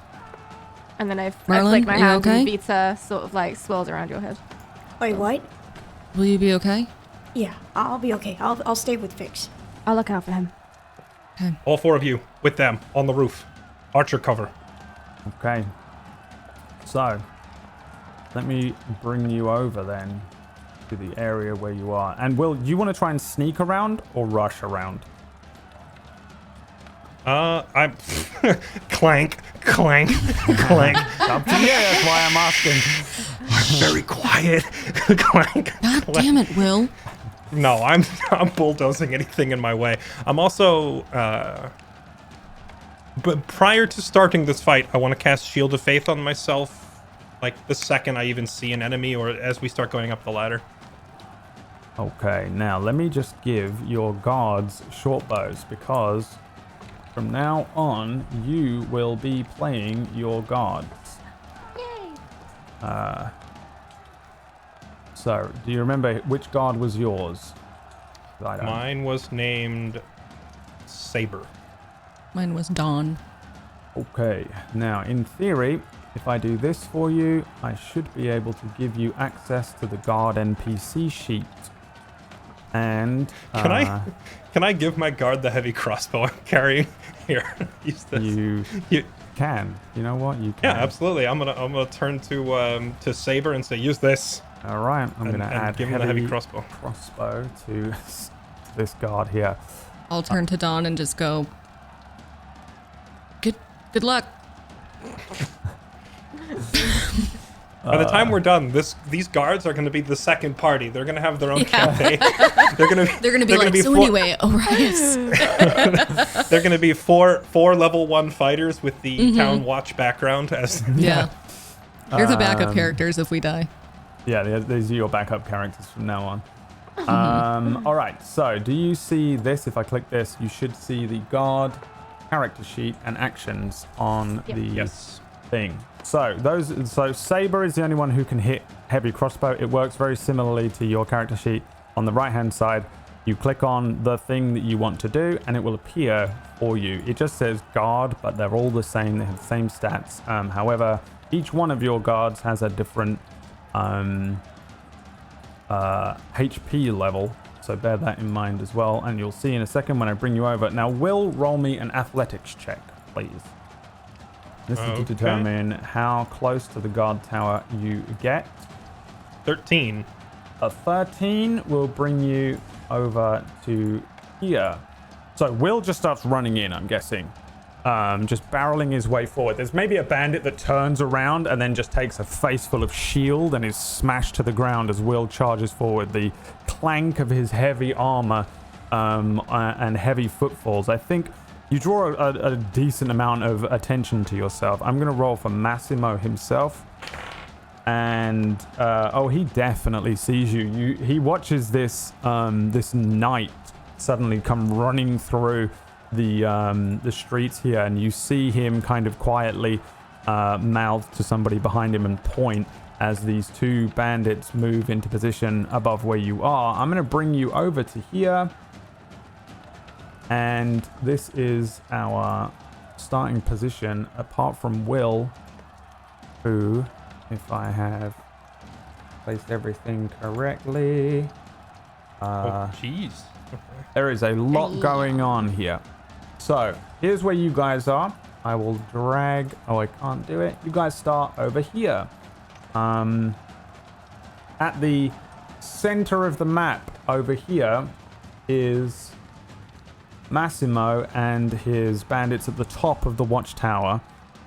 And then I Merlin, flick my are you hand and okay? Vita sort of like swirls around your head. Wait, what? Will you be okay? Yeah, I'll be okay. I'll stay with Fix. I'll look out for him. Okay. All 4 of you with them on the roof. Archer cover. Okay. So, let me bring you over then to the area where you are. And Will, do you want to try and sneak around or rush around? I'm clank, clank, clank. Up to you, that's why I'm asking. I'm very quiet. Clank. God damn it, Will. No, I'm bulldozing anything in my way. I'm also but prior to starting this fight, I want to cast Shield of Faith on myself, like the second I even see an enemy or as we start going up the ladder. Okay, now let me just give your guards short bows, because from now on you will be playing your guards. Yay! So, do you remember which guard was yours? I don't. Mine was named Saber. Mine was Dawn. Okay, now in theory, if I do this for you, I should be able to give you access to the guard NPC sheet. And Can I give my guard the heavy crossbow I'm carrying? Here, use this. you can. You know what? You can. Yeah, absolutely. I'm gonna turn to Saber and say, use this. All right, I'm And- going to and add give him the heavy crossbow. to this guard here. I'll turn to Dawn and just go. Good luck. By the time we're done, these guards are going to be the second party. They're going to have their own campaign. They're going to be like, so anyway, Orius. They're going to be four level 1 fighters with the town watch background as Yeah. You're the backup characters if we die. Yeah, these are your backup characters from now on. All right, so do you see this? If I click this, you should see the guard character sheet and actions on the Yes. thing. So Saber is the only one who can hit heavy crossbow. It works very similarly to your character sheet. On the right hand side, you click on the thing that you want to do and it will appear for you. It just says guard, but they're all the same. They have the same stats. However, each one of your guards has a different HP level, so bear that in mind as well, and you'll see in a second when I bring you over. Now, Will, roll me an athletics check, please. This is to determine how close to the guard tower you get. 13. A 13 will bring you over to here. So Will just starts running in, I'm guessing. Just barreling his way forward. There's maybe a bandit that turns around and then just takes a face full of shield and is smashed to the ground as Will charges forward. The clank of his heavy armor and heavy footfalls. I think You draw a decent amount of attention to yourself. I'm going to roll for Massimo himself. And, oh, he definitely sees you. He watches this this knight suddenly come running through the streets here. And you see him kind of quietly mouth to somebody behind him and point as these two bandits move into position above where you are. I'm going to bring you over to here. And this is our starting position, apart from Will, who, if I have placed everything correctly, jeez. there is a lot going on here. So, here's where you guys are. I will drag... Oh, I can't do it. You guys start over here. At the center of the map over here is Massimo and his bandits at the top of the watchtower,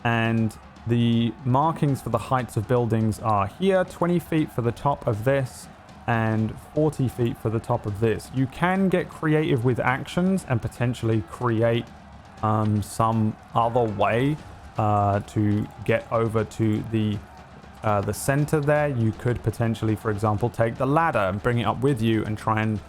and the markings for the heights of buildings are here, 20 feet for the top of this and 40 feet for the top of this. You can get creative with actions and potentially create some other way to get over to the center there. You could potentially, for example, take the ladder and bring it up with you and try and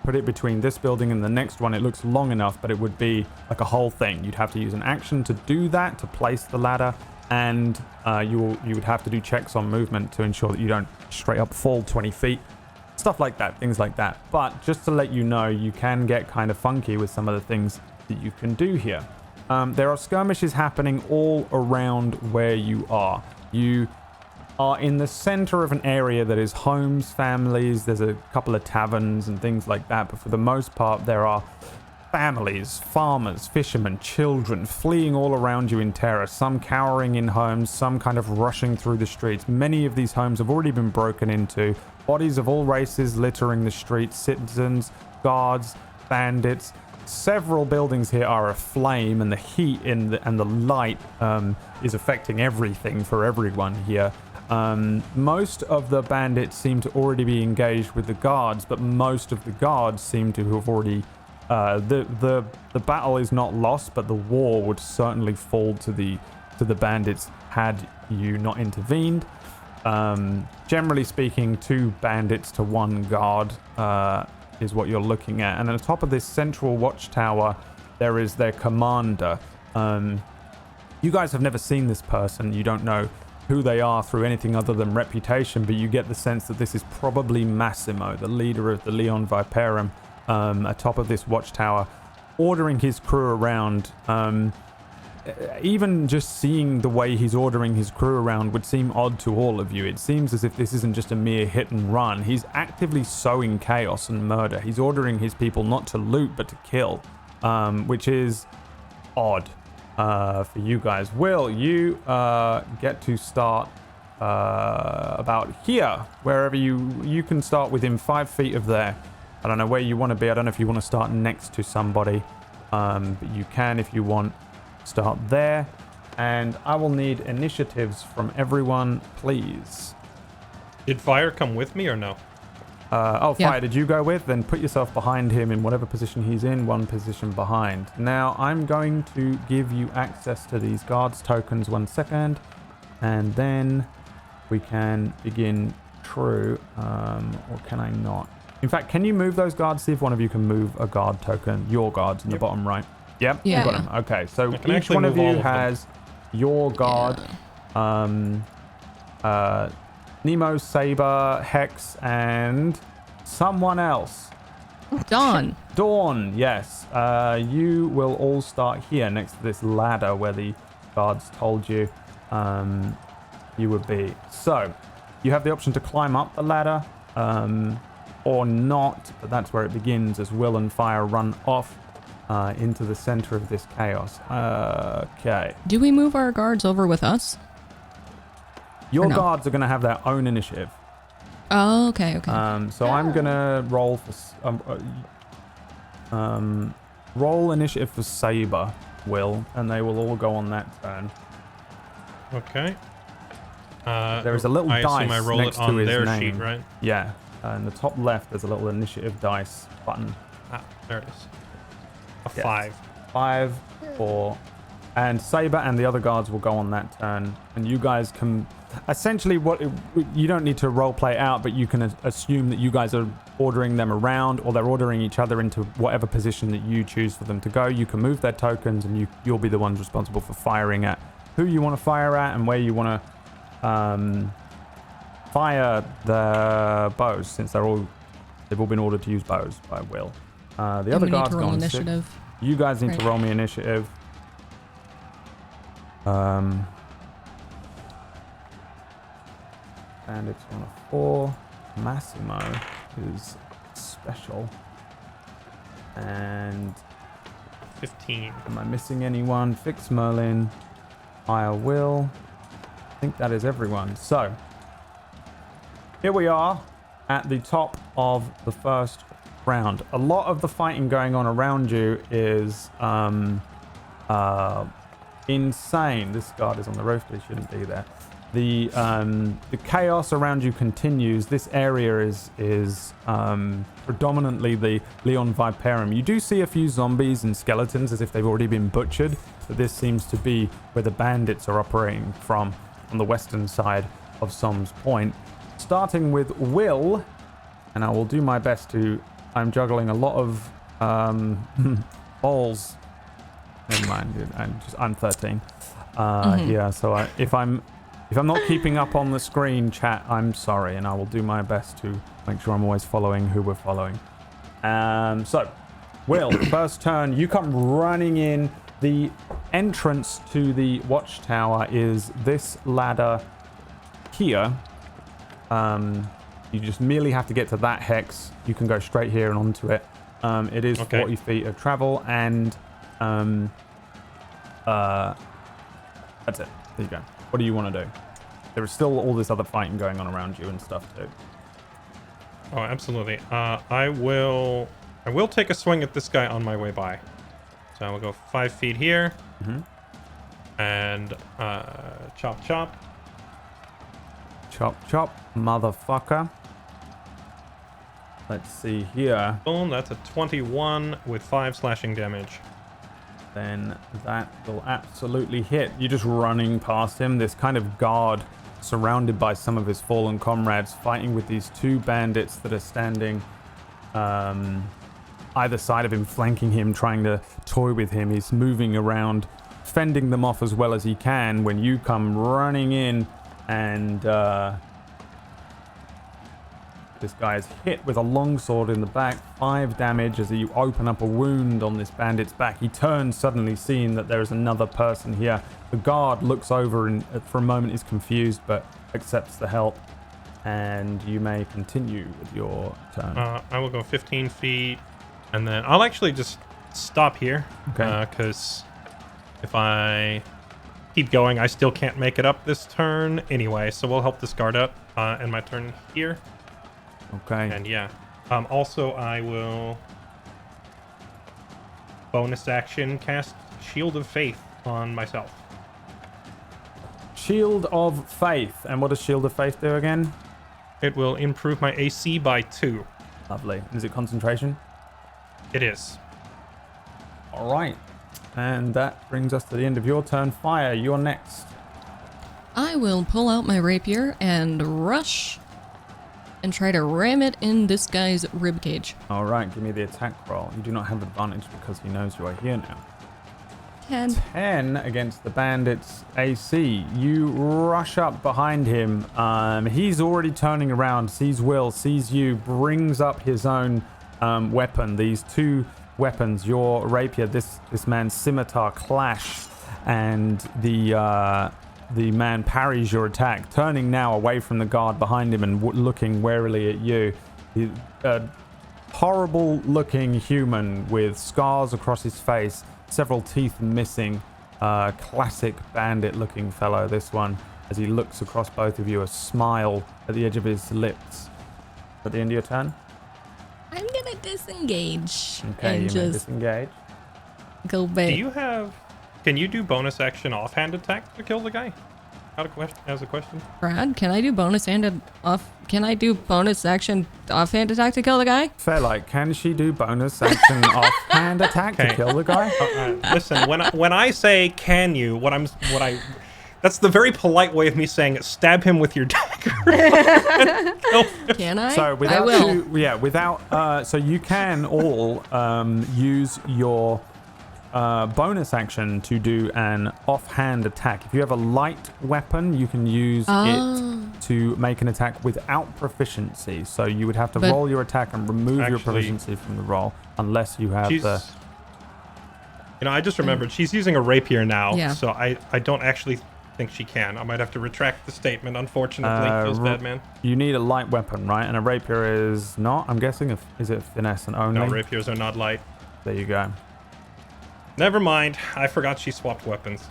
put it between this building and the next one. It looks long enough, but it would be like a whole thing. You'd have to use an action to do that, to place the ladder, and you would have to do checks on movement to ensure that you don't straight up fall 20 feet. Stuff like that, things like that. But just to let you know, you can get kind of funky with some of the things that you can do here. There are skirmishes happening all around where you are. You are in the center of an area that is homes, families. There's a couple of taverns and things like that, but for the most part there are families, farmers, fishermen, children fleeing all around you in terror, some cowering in homes, some kind of rushing through the streets. Many of these homes have already been broken into. Bodies of all races littering the streets, citizens, guards, bandits. Several buildings here are aflame, and the heat and the light is affecting everything for everyone here. Most of the bandits seem to already be engaged with the guards, but most of the guards seem to have already... the battle is not lost, but the war would certainly fall to the bandits had you not intervened. Generally speaking, 2 bandits to 1 guard is what you're looking at. And on the top of this central watchtower, there is their commander. You guys have never seen this person. You don't know who they are through anything other than reputation, but you get the sense that this is probably Massimo, the leader of the Leon Viperum, atop of this watchtower, ordering his crew around. Even just seeing the way he's ordering his crew around would seem odd to all of you. It seems as if this isn't just a mere hit and run. He's actively sowing chaos and murder. He's ordering his people not to loot, but to kill, which is odd. For you guys. Will, you get to start about here, wherever you can start within 5 feet of there. I don't know where you want to be. I don't know if you want to start next to somebody, but you can, if you want, start there. And I will need initiatives from everyone, please. Did Fire come with me or no? Fire, yeah. Did you go with? Then put yourself behind him in whatever position he's in, 1 position behind. Now, I'm going to give you access to these guards tokens 1 second, and then we can begin true, or can I not? In fact, can you move those guards? See if one of you can move a guard token, your guards in the bottom right. Yep, yeah. You got them. Okay, so each one of you has your guard, Nemo, Saber, Hex, and someone else. Dawn. Dawn, yes. You will all start here next to this ladder where the guards told you you would be. So, you have the option to climb up the ladder or not, but that's where it begins as Will and Fire run off into the center of this chaos. Okay. Do we move our guards over with us? Your guards are going to have their own initiative. Oh, okay. So I'm going to roll for... roll initiative for Saber, Will, and they will all go on that turn. Okay. There is a little dice I roll next it on to his their name. sheet, right? Yeah. In the top left, there's a little initiative dice button. Ah, there it is. A 5. 5, 4, and Saber and the other guards will go on that turn. And you guys can essentially you don't need to role play out, but you can assume that you guys are ordering them around, or they're ordering each other into whatever position that you choose for them to go. You can move their tokens, and you'll be the ones responsible for firing at who you want to fire at and where you want to fire the bows, since they've all been ordered to use bows by Will. The other guards go on initiative. 6. You guys need to roll me initiative. And it's on a 4. Massimo is special. And 15. Am I missing anyone? Fix Merlin. I will. I think that is everyone. So here we are at the top of the first round. A lot of the fighting going on around you is insane. This guard is on the roof, but he shouldn't be there. The chaos around you continues. This area is predominantly the Leon Viperum. You do see a few zombies and skeletons as if they've already been butchered, but this seems to be where the bandits are operating from, on the western side of Somme's Point. Starting with Will, and I will do my best to... I'm juggling a lot of balls. Never mind, dude. I'm 13 here, so if I'm not keeping up on the screen, chat, I'm sorry, and I will do my best to make sure I'm always following who we're following. So, Will, first turn, you come running in. The entrance to the watchtower is this ladder here. You just merely have to get to that hex. You can go straight here and onto it. It is 40 feet of travel, and that's it. There you go. What do you want to do? There is still all this other fighting going on around you and stuff too. Oh, absolutely. I will take a swing at this guy on my way by. So I will go 5 feet here. And chop, chop. Chop, chop, motherfucker. Let's see here. Boom, that's a 21 with 5 slashing damage. Then that will absolutely hit. You're just running past him. This kind of guard surrounded by some of his fallen comrades, fighting with these 2 bandits that are standing either side of him, flanking him, trying to toy with him. He's moving around, fending them off as well as he can when you come running in, and this guy is hit with a longsword in the back. 5 damage as you open up a wound on this bandit's back. He turns, suddenly seeing that there is another person here. The guard looks over and for a moment is confused, but accepts the help. And you may continue with your turn. I will go 15 feet, and then I'll actually just stop here. Okay. Because if I keep going, I still can't make it up this turn anyway. So we'll help this guard up, and my turn here. Okay. And yeah. Also, I will bonus action cast Shield of Faith on myself. Shield of Faith. And what does Shield of Faith do again? It will improve my AC by 2. Lovely. Is it concentration? It is. All right. And that brings us to the end of your turn. Fire, you're next. I will pull out my rapier and rush and try to ram it in this guy's ribcage. All right, give me the attack roll. You do not have advantage because he knows you are here now. 10 against the bandit's AC. You rush up behind him. He's already turning around, sees Will, sees you, brings up his own weapon. These 2 weapons, your rapier, this man's scimitar, clash, and the man parries your attack, turning now away from the guard behind him and looking warily at you. A horrible looking human with scars across his face, several teeth missing. Classic bandit looking fellow, this one, as he looks across both of you, a smile at the edge of his lips. At the end of your turn? I'm gonna disengage. Okay, and you may just disengage. go back. Can you do bonus action offhand attack to kill the guy? Has a question? Brad, can I do bonus action offhand attack to kill the guy? Fairlight, can she do bonus action offhand attack to Okay. kill the guy? Listen, when I say can you, that's the very polite way of me saying stab him with your dagger. Can I? So without I will. so you can all use your bonus action to do an offhand attack. If you have a light weapon, you can use it to make an attack without proficiency. So you would have to roll your attack and remove your proficiency from the roll, unless you have the. I just remembered she's using a rapier now, Yeah. so I don't actually think she can. I might have to retract the statement. Unfortunately, feels bad, man. You need a light weapon, right? And a rapier is not. I'm guessing. Is it finesse and only? No, rapiers are not light. There you go. Never mind. I forgot she swapped weapons.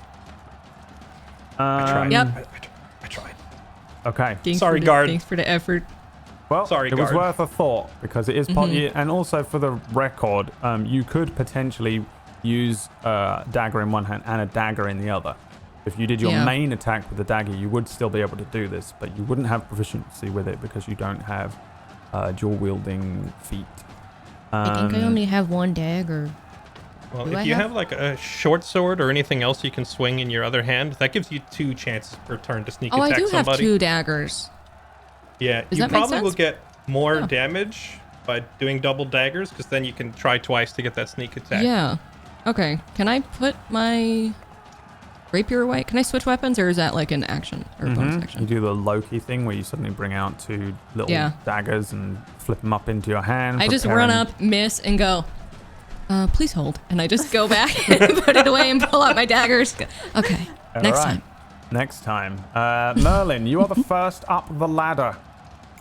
I tried. Yep. I tried. Okay. Sorry, guard. Thanks for the effort. Well, Sorry, it was guard. worth a thought because it is and also for the record, you could potentially use a dagger in one hand and a dagger in the other. If you did your main attack with the dagger, you would still be able to do this, but you wouldn't have proficiency with it because you don't have dual wielding feet. I think I only have one dagger. Well, Do if I you have- have like a short sword or anything else you can swing in your other hand, that gives you 2 chances per turn to sneak Oh, I attack do have somebody. 2 daggers. Yeah, Does you that make probably will sense? get more Oh. damage by doing double daggers because then you can try twice to get that sneak attack. Yeah. Okay. Can I put my rapier away? Can I switch weapons, or is that like an action or a bonus You action? do the Loki thing where you suddenly bring out 2 little daggers and flip them up into your hand. I just run up, miss, and go. Please hold, and I just go back and put it away and pull out my daggers. Okay. Next time. Next time. Merlin, you are the first up the ladder.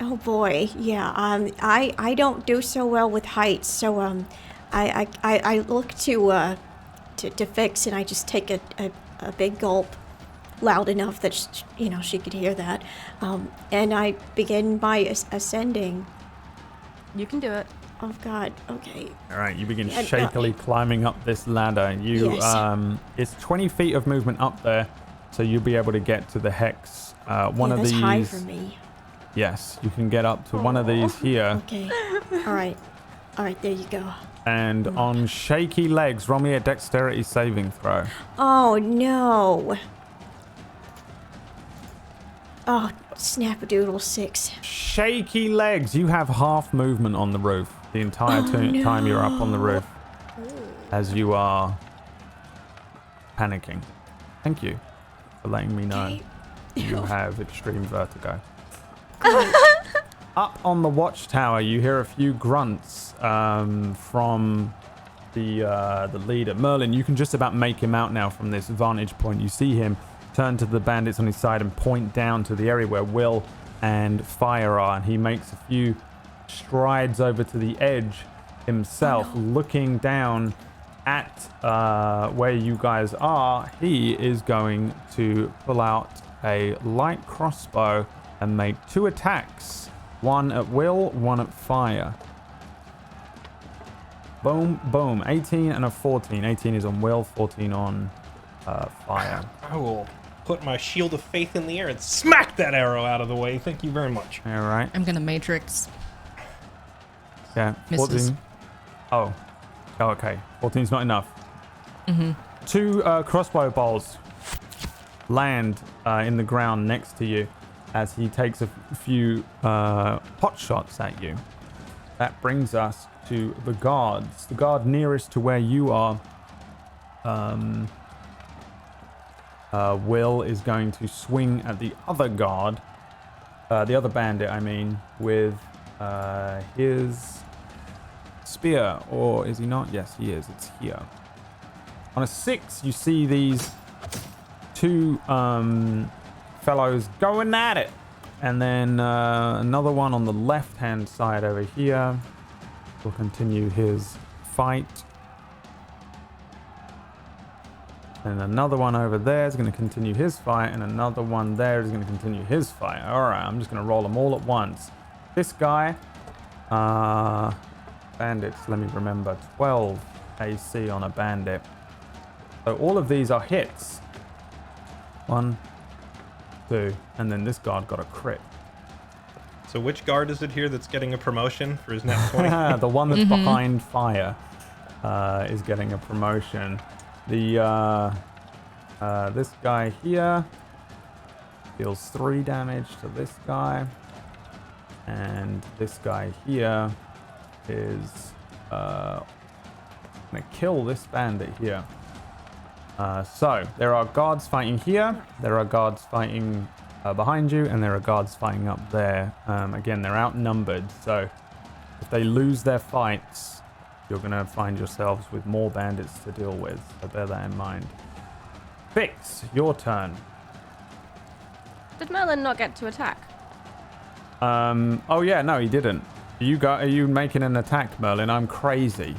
Oh boy, yeah. I don't do so well with heights, so I look to fix, and I just take a big gulp, loud enough that she could hear that, and I begin by ascending. You can do it. Oh God. Okay. All right, you begin shakily climbing up this ladder. It's 20 feet of movement up there, so you'll be able to get to the hex. One of that's these. high for me. Yes, you can get up to one of these here. Okay. All right. There you go. And on shaky legs, roll me a dexterity saving throw. Oh no. Oh, snap-a-doodle 6. Shaky legs. You have half movement on the roof the entire time you're up on the roof, as you are panicking. Thank you for letting me know you have extreme vertigo. Up on the watchtower, you hear a few grunts from the leader. Merlin, you can just about make him out now from this vantage point. You see him turn to the bandits on his side and point down to the area where Will and Fire are, and he makes a few strides over to the edge himself, looking down at where you guys are. He is going to pull out a light crossbow and make 2 attacks. One at Will, one at Fire. Boom, boom. 18 and a 14. 18 is on Will, 14 on Fire. I will put my shield of faith in the air and smack that arrow out of the way. Thank you very much. All right. I'm gonna matrix. Yeah, Misses. 14. Oh, okay. 14's not enough. 2 crossbow bolts land in the ground next to you as he takes a few pot shots at you. That brings us to the guards. The guard nearest to where you are, Will is going to swing at the other guard, the other bandit, I mean, with his spear. Or is he not? Yes, he is. It's here. On a 6, you see these 2 fellows going at it. And then another one on the left-hand side over here will continue his fight. And another one over there is going to continue his fight. And another one there is going to continue his fight. All right, I'm just going to roll them all at once. This guy, bandits, let me remember, 12 AC on a bandit. So all of these are hits. 1, 2, and then this guard got a crit. So which guard is it here that's getting a promotion for his net 20? The one that's behind fire is getting a promotion. The this guy here deals 3 damage to this guy, and this guy here is gonna kill this bandit here. So there are guards fighting here, there are guards fighting behind you, and there are guards fighting up there. Again, they're outnumbered, so if they lose their fights, you're gonna find yourselves with more bandits to deal with, so bear that in mind. Fix, your turn. Did Merlin not get to attack? Oh yeah, no, he didn't. Are you making an attack, Merlin? I'm crazy.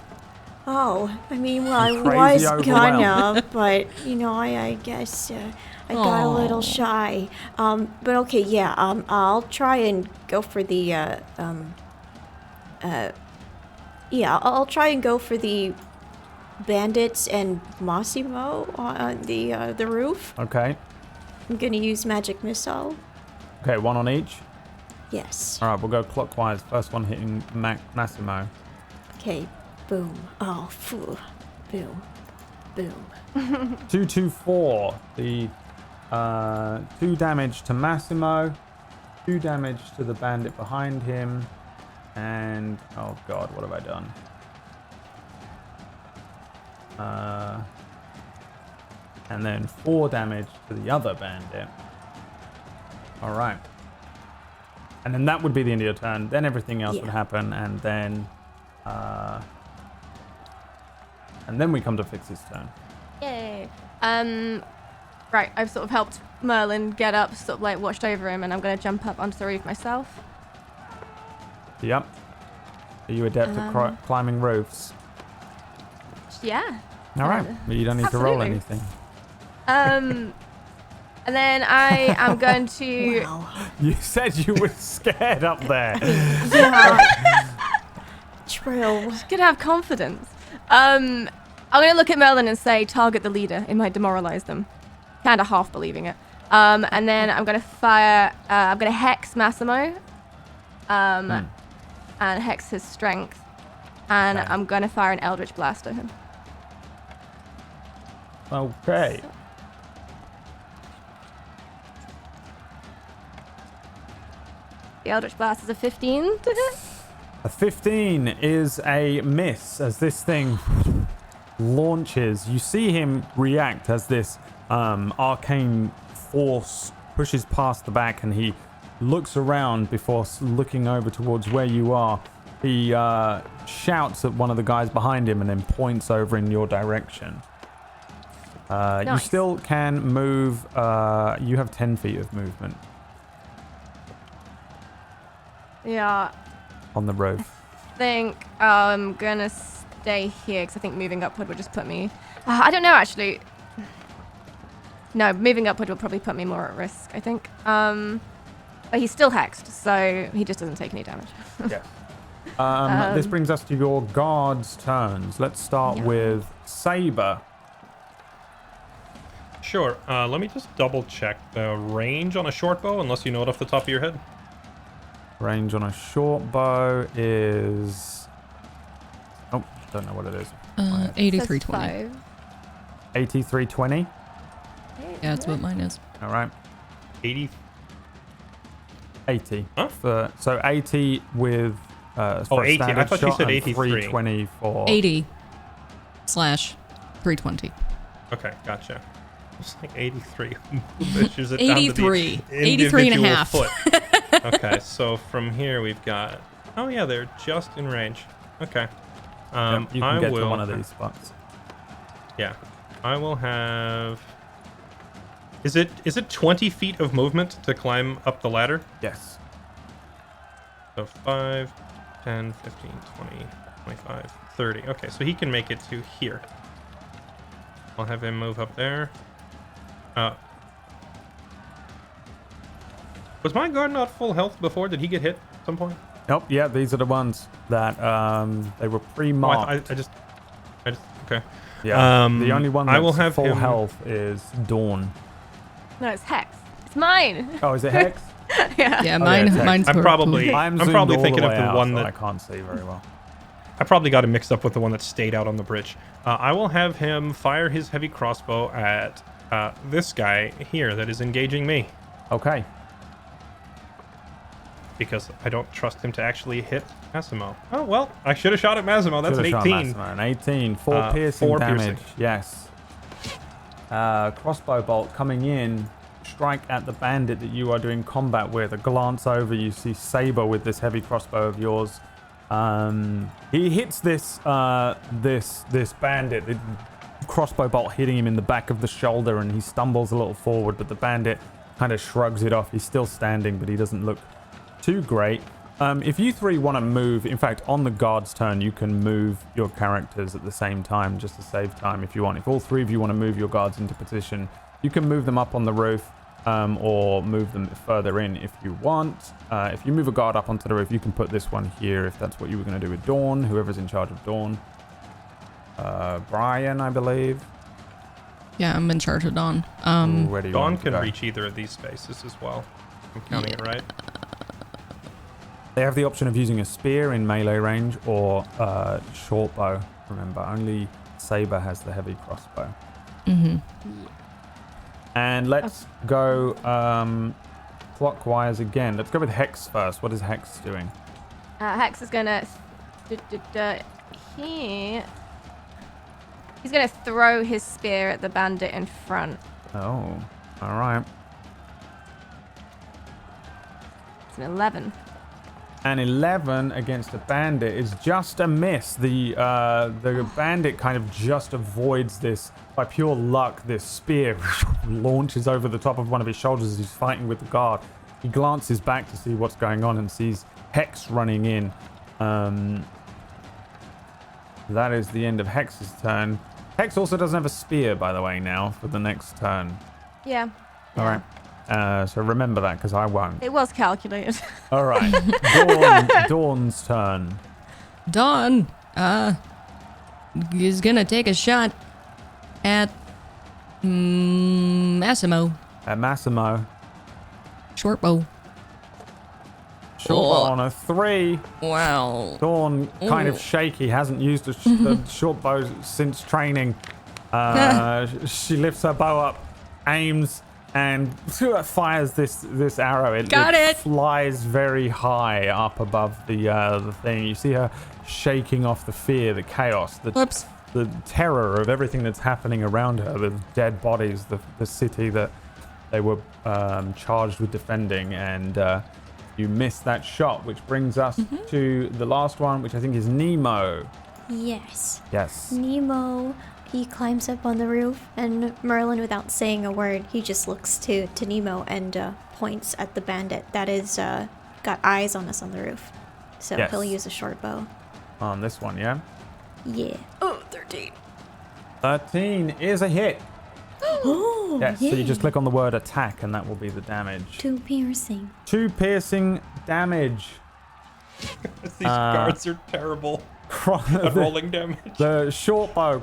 Oh, I mean, well, I Crazy was gonna, overwhelmed. but, you know, I guess I got a little shy. But okay, yeah, I'll try and go for the, I'll try and go for the bandits and Massimo on the roof. Okay. I'm gonna use magic missile. Okay, 1 on each. Yes. All right, we'll go clockwise. First one hitting Massimo. Okay, boom. Oh, phew. Boom. Boom. 2, 2, 4. The 2 damage to Massimo, 2 damage to the bandit behind him, and oh god, what have I done? And then 4 damage to the other bandit. All right. And then that would be the end of your turn. Then everything else would happen, and then we come to Fix's turn. Yay. Right, I've sort of helped Merlin get up, sort of like watched over him, and I'm going to jump up onto the roof myself. Yep. Are you adept at climbing roofs? Yeah. All right. But you don't need to roll Absolutely. anything. And then I am going to... Wow. You said you were scared up there. Yeah. True. Could have confidence. I'm going to look at Merlin and say, target the leader. It might demoralize them. Kind of half believing it. And then I'm going to fire... I'm going to hex Massimo. And hex his strength. And Okay. I'm going to fire an Eldritch Blast at him. Okay. The Eldritch Blast is a 15 to hit. A 15 is a miss as this thing launches. You see him react as this arcane force pushes past the back, and he looks around before looking over towards where you are. He shouts at one of the guys behind him and then points over in your direction. You Nice. still can move. You have 10 feet of movement Yeah. on the roof. I think I'm going to stay here because I think moving upward would just put me... I don't know, actually. No, moving upward will probably put me more at risk, I think. But he's still hexed, so he just doesn't take any damage. Yeah. This brings us to your guards' turns. Let's start with Saber. Sure. Let me just double check the range on a short bow, unless you know it off the top of your head. Range on a short bow is... Oh, don't know what it is. 8320. 8320. Yeah, that's what mine is. All right. 80. 80. Huh? So 80 with... for a 80. I standard thought you shot said and 83. 320 for... 80/320. Okay, gotcha. It's like 83. Measures it down to the 83. 83 and a individual half. foot. Okay, so from here we've got... Oh yeah, they're just in range. Okay. Yep, you can get to one of these spots. Yeah. I will have... Is it 20 feet of movement to climb up the ladder? Yes. So 5, 10, 15, 20, 25, 30. Okay, so he can make it to here. I'll have him move up there. Was my guard not full health before? Did he get hit at some point? Nope, yeah, these are the ones that they were Oh, pre-marked. I just okay. Yeah, the only one that's I will have full him- health is Dawn. No, it's hex. It's mine. Oh, is it Hex? Yeah. Yeah, yeah, mine. it's Mine's I'm purple. probably I'm I'm zoomed probably all thinking the of way the out, one so that I can't see very well. I probably got it mixed up with the one that stayed out on the bridge. I will have him fire his heavy crossbow at this guy here that is engaging me, Okay. because I don't trust him to actually hit Massimo. Oh, well, I should have shot at Massimo. That's an Should've shot 18. Massimo. An 18. 4 piercing 4 damage. piercing. Yes. Crossbow bolt coming in. Strike at the bandit that you are doing combat with. A glance over, you see Saber with this heavy crossbow of yours. He hits this bandit. The crossbow bolt hitting him in the back of the shoulder, and he stumbles a little forward, but the bandit kind of shrugs it off. He's still standing, but he doesn't look too great. If you three want to move, in fact, on the guard's turn, you can move your characters at the same time, just to save time if you want. If all three of you want to move your guards into position, you can move them up on the roof, or move them further in if you want. If you move a guard up onto the roof, you can put this one here if that's what you were going to do with Dawn, whoever's in charge of Dawn. Brian, I believe. Yeah, I'm in charge of Dawn. Where do you Dawn want to can go? reach either of these spaces as well. I'm counting it right. They have the option of using a spear in melee range or short bow. Remember, only Saber has the heavy crossbow. Mm-hmm. And let's go clockwise again. Let's go with Hex first. What is Hex doing? Hex is gonna. He's gonna throw his spear at the bandit in front. Oh, all right. It's an 11. An 11 against a bandit is just a miss. The bandit kind of just avoids this. By pure luck, this spear launches over the top of one of his shoulders as he's fighting with the guard. He glances back to see what's going on and sees Hex running in. That is the end of Hex's turn. Hex also doesn't have a spear, by the way, now for the next turn. Yeah. All right. So remember that, because I won't. It was calculated. All right. Dawn's turn. Dawn, is gonna take a shot at Massimo. At Massimo. Short bow. Short bow on a 3. Wow. Dawn, kind of shaky, hasn't used a short bow since training. She lifts her bow up, aims, and fires this arrow. It flies very high up above the thing. You see her shaking off the fear, the chaos, the terror of everything that's happening around her, the dead bodies, the city that they were charged with defending, and you miss that shot, which brings us to the last one, which I think is Nemo. Yes. Yes. Nemo, he climbs up on the roof, and Merlin, without saying a word, he just looks to Nemo and points at the bandit that is got eyes on us on the roof. So Yes. he'll use a short bow. On this one, yeah? Yeah. Oh, 13. 13 is a hit. Oh, Yes, so yay. you just click on the word attack and that will be the damage. 2 piercing. 2 piercing damage. These guards are terrible at the, rolling damage. the short bow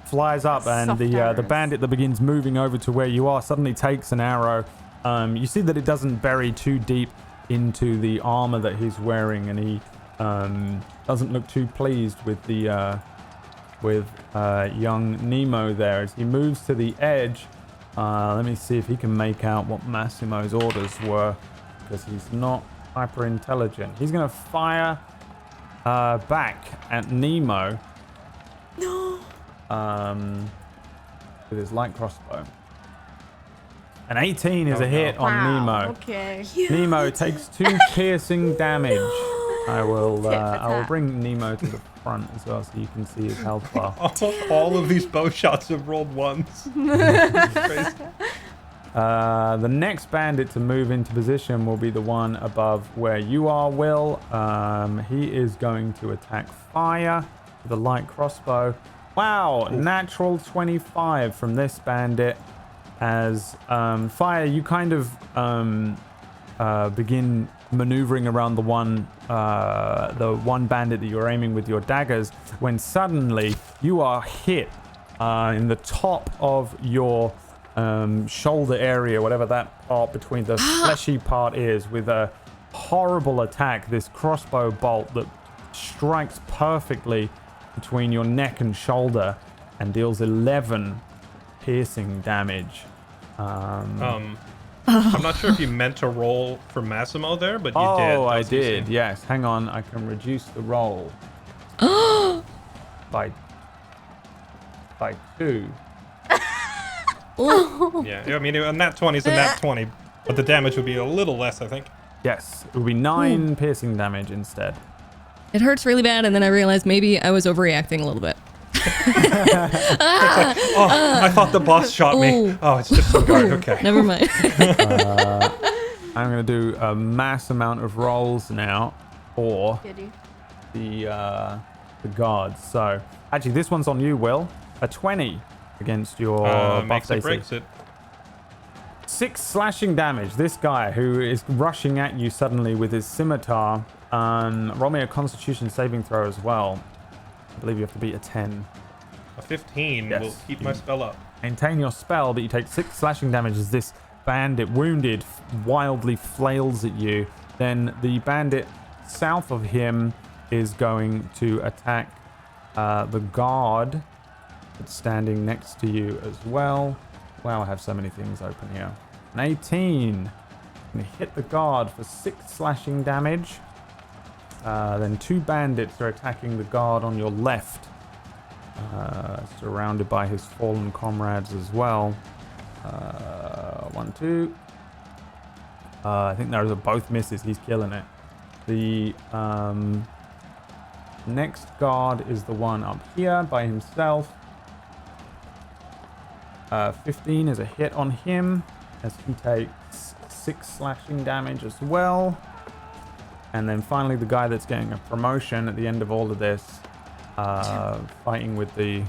flies up and Soft the arrows. bandit that begins moving over to where you are suddenly takes an arrow. You see that it doesn't bury too deep into the armor that he's wearing, and he doesn't look too pleased with the young Nemo there as he moves to the edge. Let me see if he can make out what Massimo's orders were, because he's not hyper intelligent. He's going to fire back at Nemo. No. With his light crossbow. An 18 is a hit on Nemo. Okay. Nemo takes 2 piercing damage. I will bring Nemo to the front as well so you can see his health bar. All of these bow shots have rolled ones. Crazy. The next bandit to move into position will be the one above where you are, Will. He is going to attack Fire with a light crossbow. Wow, natural 25 from this bandit. As Fire, you kind of begin maneuvering around the one bandit that you're aiming with your daggers, when suddenly you are hit in the top of your shoulder area, whatever that part between the fleshy part is, with a horrible attack, this crossbow bolt that strikes perfectly between your neck and shoulder and deals 11 piercing damage. I'm not sure if you meant to roll for Massimo there, but you did. Oh, I did. Yes. Hang on. I can reduce the roll by 2. Yeah, I mean, a nat 20 is a nat 20, but the damage would be a little less, I think. Yes, it will be 9 piercing damage instead. It hurts really bad, and then I realized maybe I was overreacting a little bit. I thought the boss shot me. Ooh. Oh, it's just some guard. Okay. Never mind. I'm going to do a mass amount of rolls now for Giddy. the guards. So, actually, this one's on you, Will. A 20 against your Makes buff it, AC. breaks it. 6 slashing damage. This guy who is rushing at you suddenly with his scimitar. Roll me a Constitution saving throw as well. I believe you have to beat a 10. A 15 Yes, will keep my spell up. Maintain your spell, but you take 6 slashing damage as this bandit, wounded, wildly flails at you. Then the bandit south of him is going to attack the guard that's standing next to you as well. Wow, I have so many things open here. An 18. Going to hit the guard for 6 slashing damage. Then 2 bandits are attacking the guard on your left. Surrounded by his fallen comrades as well. 1, 2. I think those are both misses. He's killing it. The next guard is the one up here by himself. 15 is a hit on him as he takes 6 slashing damage as well. And then finally the guy that's getting a promotion at the end of all of this, fighting with the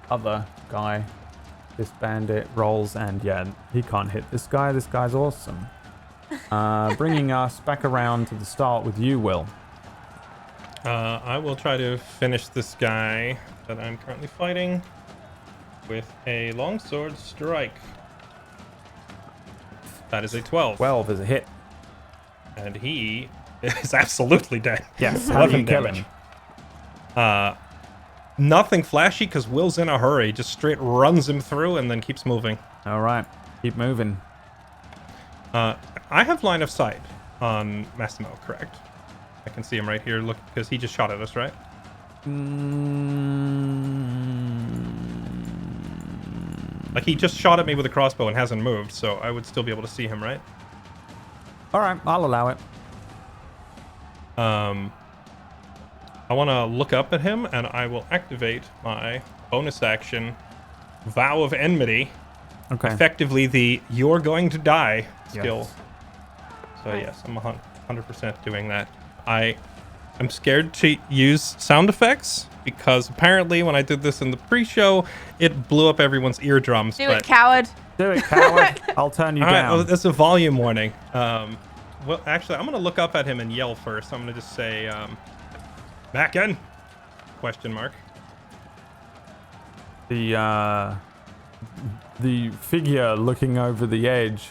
other guy. This bandit rolls, and yeah, he can't hit this guy. This guy's awesome. Bringing us back around to the start with you, Will. I will try to finish this guy that I'm currently fighting with a longsword strike. That is a 12. 12 is a hit. And he is absolutely dead. Yes, how do you kill him? Nothing flashy because Will's in a hurry. Just straight runs him through and then keeps moving. All right, keep moving. I have line of sight on Massimo, correct? I can see him right here. Look, because he just shot at us, right? Like he just shot at me with a crossbow and hasn't moved, so I would still be able to see him, right? All right, I'll allow it. I want to look up at him, and I will activate my bonus action, Vow of Enmity. Okay. Effectively the "you're going to die" skill. Yes. So yes, I'm 100% doing that. I'm scared to use sound effects because apparently when I did this in the pre-show, it blew up everyone's eardrums. Do it, coward. Do it, coward. I'll turn you All right, down. well, that's a volume warning. Well, actually, I'm going to look up at him and yell first. I'm going to just say, back in? Question mark. The figure looking over the edge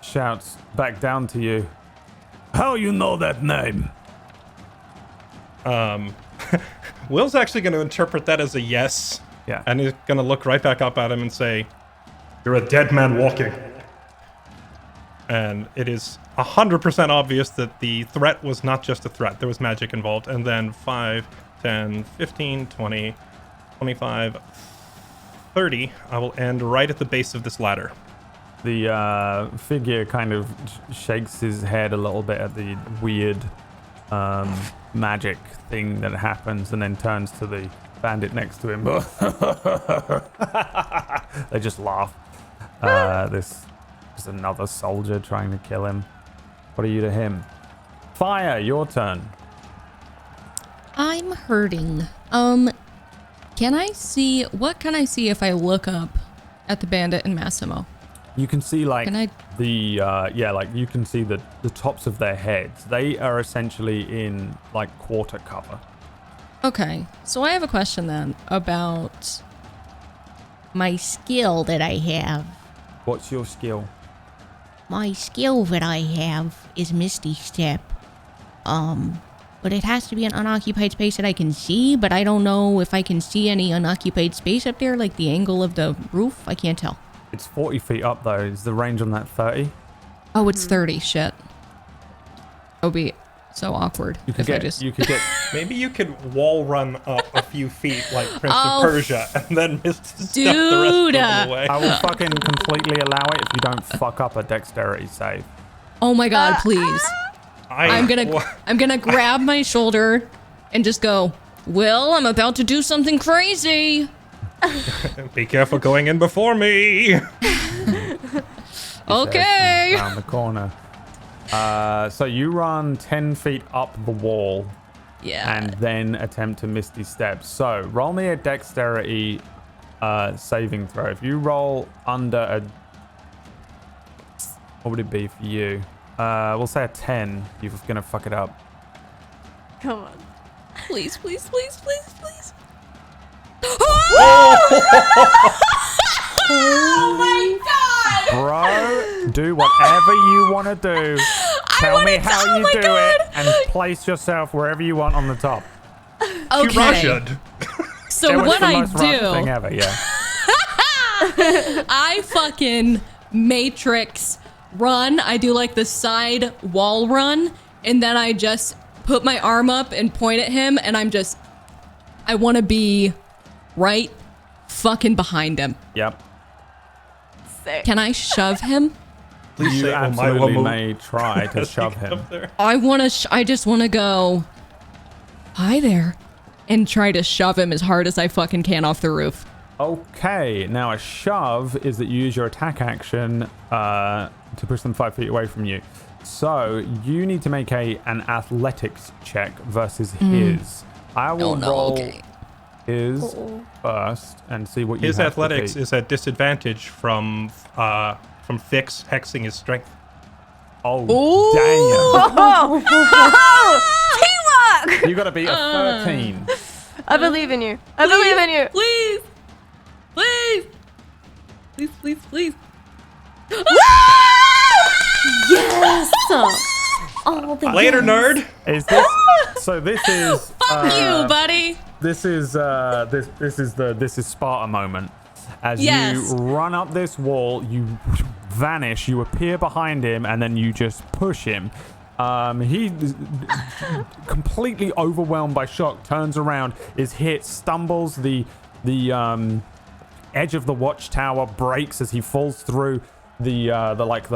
shouts back down to you. How you know that name? Will's actually going to interpret that as a yes. Yeah. And he's going to look right back up at him and say, "You're a dead man walking." And it is 100% obvious that the threat was not just a threat. There was magic involved. And then 5, 10, 15, 20, 25, 30. I will end right at the base of this ladder. The figure kind of shakes his head a little bit at the weird magic thing that happens and then turns to the bandit next to him. They just laugh. This is another soldier trying to kill him. What are you to him? Fire, your turn. I'm hurting. Can I see, what can I see if I look up at the bandit and Massimo? You can see like Can I- like you can see the tops of their heads. They are essentially in like quarter cover. Okay, so I have a question then about my skill that I have. What's your skill? My skill that I have is Misty Step. But it has to be an unoccupied space that I can see, but I don't know if I can see any unoccupied space up there, like the angle of the roof. I can't tell. It's 40 feet up though. Is the range on that 30? Oh, it's 30. Shit. That would be so awkward if I just... You could get... Maybe you could wall run up a few feet like Prince of Persia and then miss step the Dude. rest of the way. I will fucking completely allow it if you don't fuck up a dexterity save. Oh my god, please. I'm gonna grab my shoulder and just go, Will, I'm about to do something crazy. Be careful going in before me. Okay. Around the corner. So you run 10 feet up the wall Yeah. and then attempt to Misty Step. So roll me a dexterity saving throw. If you roll under a... What would it be for you? We'll say a 10. You're gonna fuck it up. Come on. Please, please, please, please, please. Oh my god! Bro, do whatever you want to do. Tell me how you do it and place yourself wherever you want on the top. Okay. Russian. So It was what the I most Russian do, thing ever, yeah. I fucking Matrix run. I do like the side wall run, and then I just put my arm up and point at him, and I want to be right fucking behind him. Yep. Sick. Can I shove him? Please You say, "Oh, my absolutely woman." may try to As he shove gets him. up there. I just want to go, hi there, and try to shove him as hard as I fucking can off the roof. Okay, now a shove is that you use your attack action to push them 5 feet away from you. So you need to make an athletics check versus his. I will roll his first and see what you His have to athletics beat. is at disadvantage from Fix hexing his strength. Oh, Teamwork! damn. You got to beat a 13. I believe in you. I believe in you. Please, please, please, please, please. Yes! Oh, the Later, nerd. Is this? So this is. Fuck you, buddy. This is this is Sparta moment. As Yes. you run up this wall, you vanish, you appear behind him, and then you just push him. He's completely overwhelmed by shock, turns around, is hit, stumbles, the edge of the watchtower breaks as he falls through the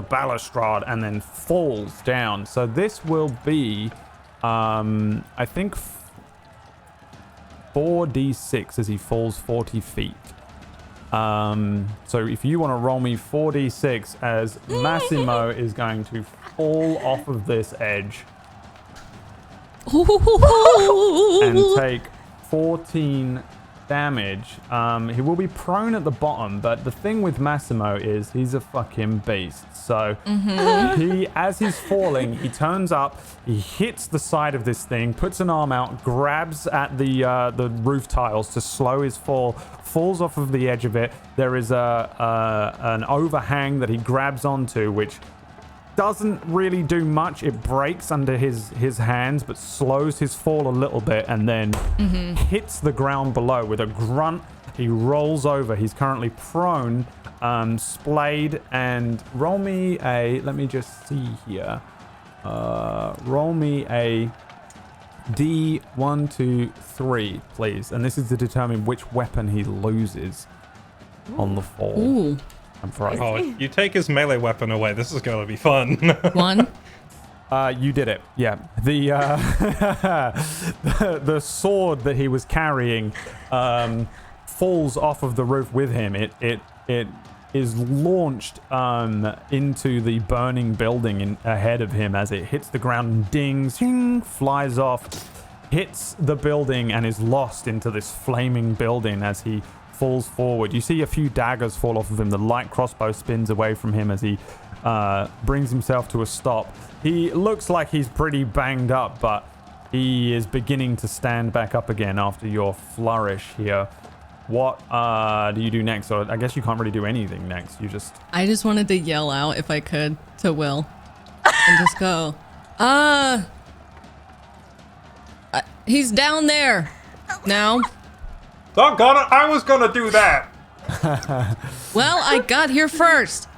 balustrade and then falls down. So this will be I think 4d6 as he falls 40 feet. So if you want to roll me 4d6 as Massimo is going to fall off of this edge and take 14 damage. He will be prone at the bottom, but the thing with Massimo is he's a fucking beast. So as he's falling, he turns up, he hits the side of this thing, puts an arm out, grabs at the roof tiles to slow his fall, falls off of the edge of it. There is an overhang that he grabs onto, which doesn't really do much. It breaks under his hands, but slows his fall a little bit, and then hits the ground below with a grunt. He rolls over. He's currently prone, splayed, and roll me a... Let me just see here. Roll me a D1, 2, 3, please. And this is to determine which weapon he loses on the fall. Ooh. I'm afraid. Oh, you take his melee weapon away. This is gonna be fun. One. You did it. Yeah. The the sword that he was carrying falls off of the roof with him. It is launched into the burning building ahead of him as it hits the ground and dings, flies off, hits the building and is lost into this flaming building as he falls forward. You see a few daggers fall off of him. The light crossbow spins away from him as he brings himself to a stop. He looks like he's pretty banged up, but he is beginning to stand back up again after your flourish here. What do you do next? Or I guess you can't really do anything next. You just... I just wanted to yell out, if I could, to Will. And just go, he's down there now. Doggone it, I was gonna do that. Well, I got here first.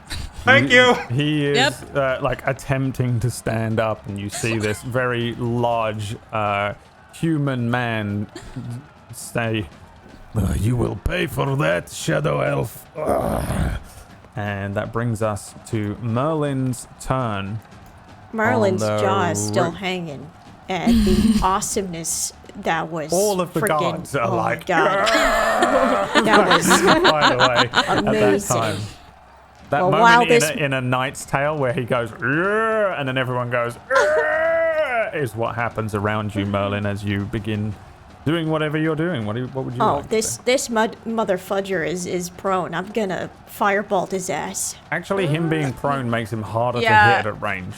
Thank you. He is like attempting to stand up, and you see this very large human man say, "You will pay for that, Shadow Elf." And that brings us to Merlin's turn. Merlin's on the jaw is still roof. hanging at the awesomeness that was. All of the friggin- gods are oh my like, God. That was by the way, at that amazing. time. That Well, while moment this- in a Knight's Tale where he goes, "Rrr," and then everyone goes, "Rrr," is what happens around you, Merlin, as you begin doing whatever you're doing. What would you Oh, like to this mother fudger is prone. I'm gonna firebolt his ass. Actually, him being prone makes him harder Yeah. to hit at range.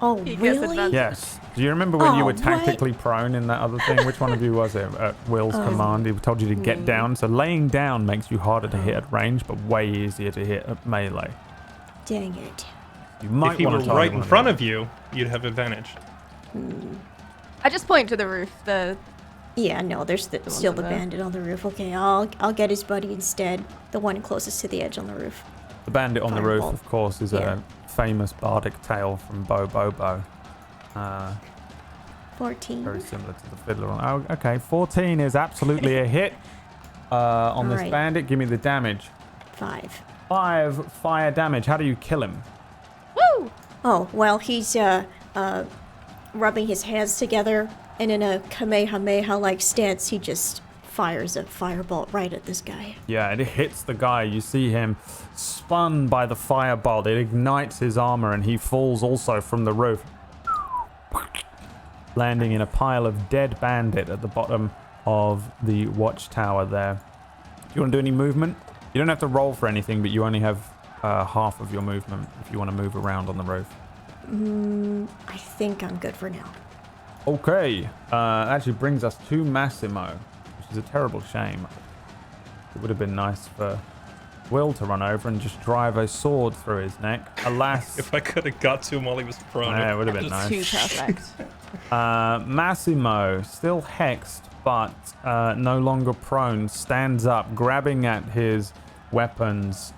Oh, He gets really? advantage. Yes. Do you remember when you Oh, were what? tactically prone in that other thing? Which one of you was it? At Will's command, he told you to get down. So laying down makes you harder to hit at range, but way easier to hit at melee. Dang it. You might If he were want to right in front of you, you'd have advantage. I just point to the roof. Yeah, no, there's still the there. bandit on the roof. Okay, I'll get his buddy instead. The one closest to the edge on the roof. The bandit on the roof, Firebolt. of course, is Yeah. a famous bardic tale from Bo Bobo. 14. Very similar to the fiddler. Oh, okay, 14 is absolutely a hit on this Alright. bandit. Give me the damage. 5. 5 fire damage. How do you kill him? Woo! Oh, well, he's rubbing his hands together, and in a Kamehameha-like stance, he just fires a firebolt right at this guy. Yeah, it hits the guy. You see him spun by the firebolt. It ignites his armor, and he falls also from the roof, landing in a pile of dead bandit at the bottom of the watchtower there. Do you want to do any movement? You don't have to roll for anything, but you only have half of your movement if you want to move around on the roof. I think I'm good for now. Okay, actually brings us to Massimo, which is a terrible shame. It would have been nice for Will to run over and just drive a sword through his neck. Alas, If I could have got to him while he was prone. yeah, it would have been Too nice. perfect. Massimo, still hexed, but no longer prone, stands up, grabbing at his weapons.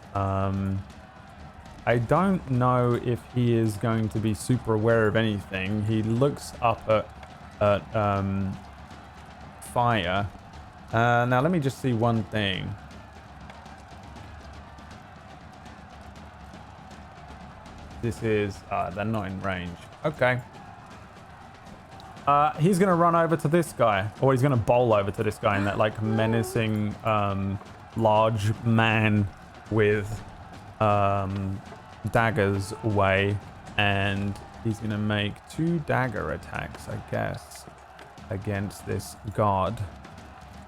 I don't know if he is going to be super aware of anything. He looks up at fire. Now let me just see one thing. This is they're not in range. Okay. He's gonna run over to this guy, or he's gonna bowl over to this guy in that like menacing large man with daggers way, and he's gonna make 2 dagger attacks, I guess, against this guard.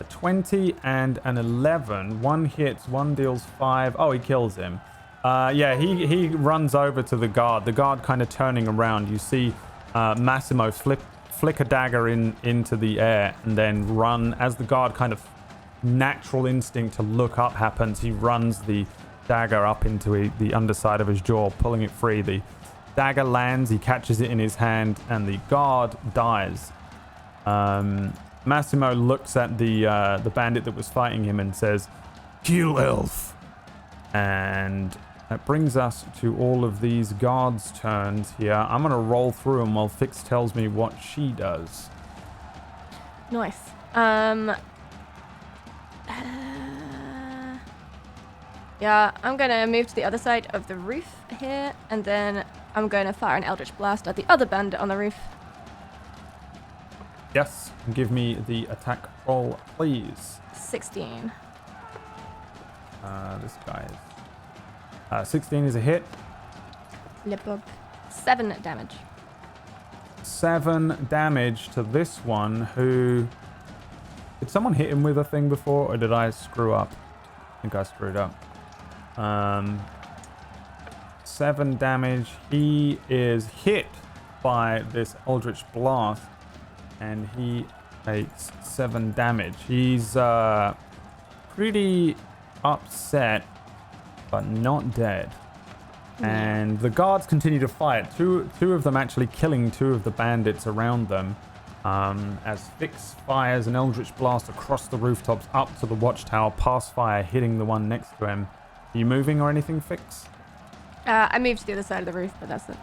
A 20 and an 11. One hits, one deals 5. Oh, he kills him. Yeah, he runs over to the guard. The guard kind of turning around. You see Massimo flick a dagger into the air and then run. As the guard kind of natural instinct to look up happens, he runs the dagger up into the underside of his jaw, pulling it free. The dagger lands, he catches it in his hand, and the guard dies. Massimo looks at the bandit that was fighting him and says, "Kill elf." And that brings us to all of these guards' turns here. I'm going to roll through them while Fix tells me what she does. Nice. Yeah, I'm gonna move to the other side of the roof here, and then I'm gonna fire an Eldritch Blast at the other bandit on the roof. Yes, give me the attack roll, please. 16. This guy is... 16 is a hit. Lip up. 7 damage. 7 damage to this one who... Did someone hit him with a thing before, or did I screw up? I think I screwed up. 7 damage. He is hit by this Eldritch Blast, and he takes 7 damage. He's pretty upset, but not dead. And the guards continue to fight. Two of them actually killing two of the bandits around them. As Fix fires an Eldritch Blast across the rooftops up to the watchtower, past Fire hitting the one next to him. Are you moving or anything, Fix? I moved to the other side of the roof, but that's it.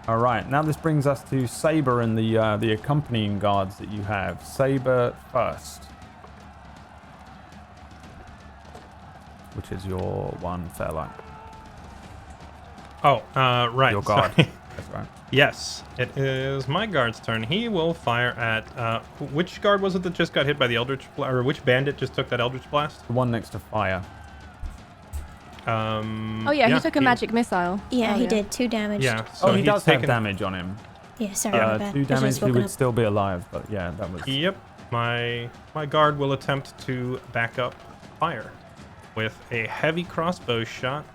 All right, now this brings us to Saber and the accompanying guards that you have. Saber first, which is your one Fairlight. Oh, right. Your guard. Sorry. That's right. Yes, it is my guard's turn. He will fire at which guard was it that just got hit by the Eldritch or which bandit just took that Eldritch Blast? The one next to Fire. Oh yeah, he took a magic missile. Yeah, Oh, he did 2 damage. Yeah, so he he's does taken have damage on him. Yeah, sorry about that. 2 I should've damage, he spoken would up. still be alive, but yeah, that was... Yep, my guard will attempt to back up Fire with a heavy crossbow shot.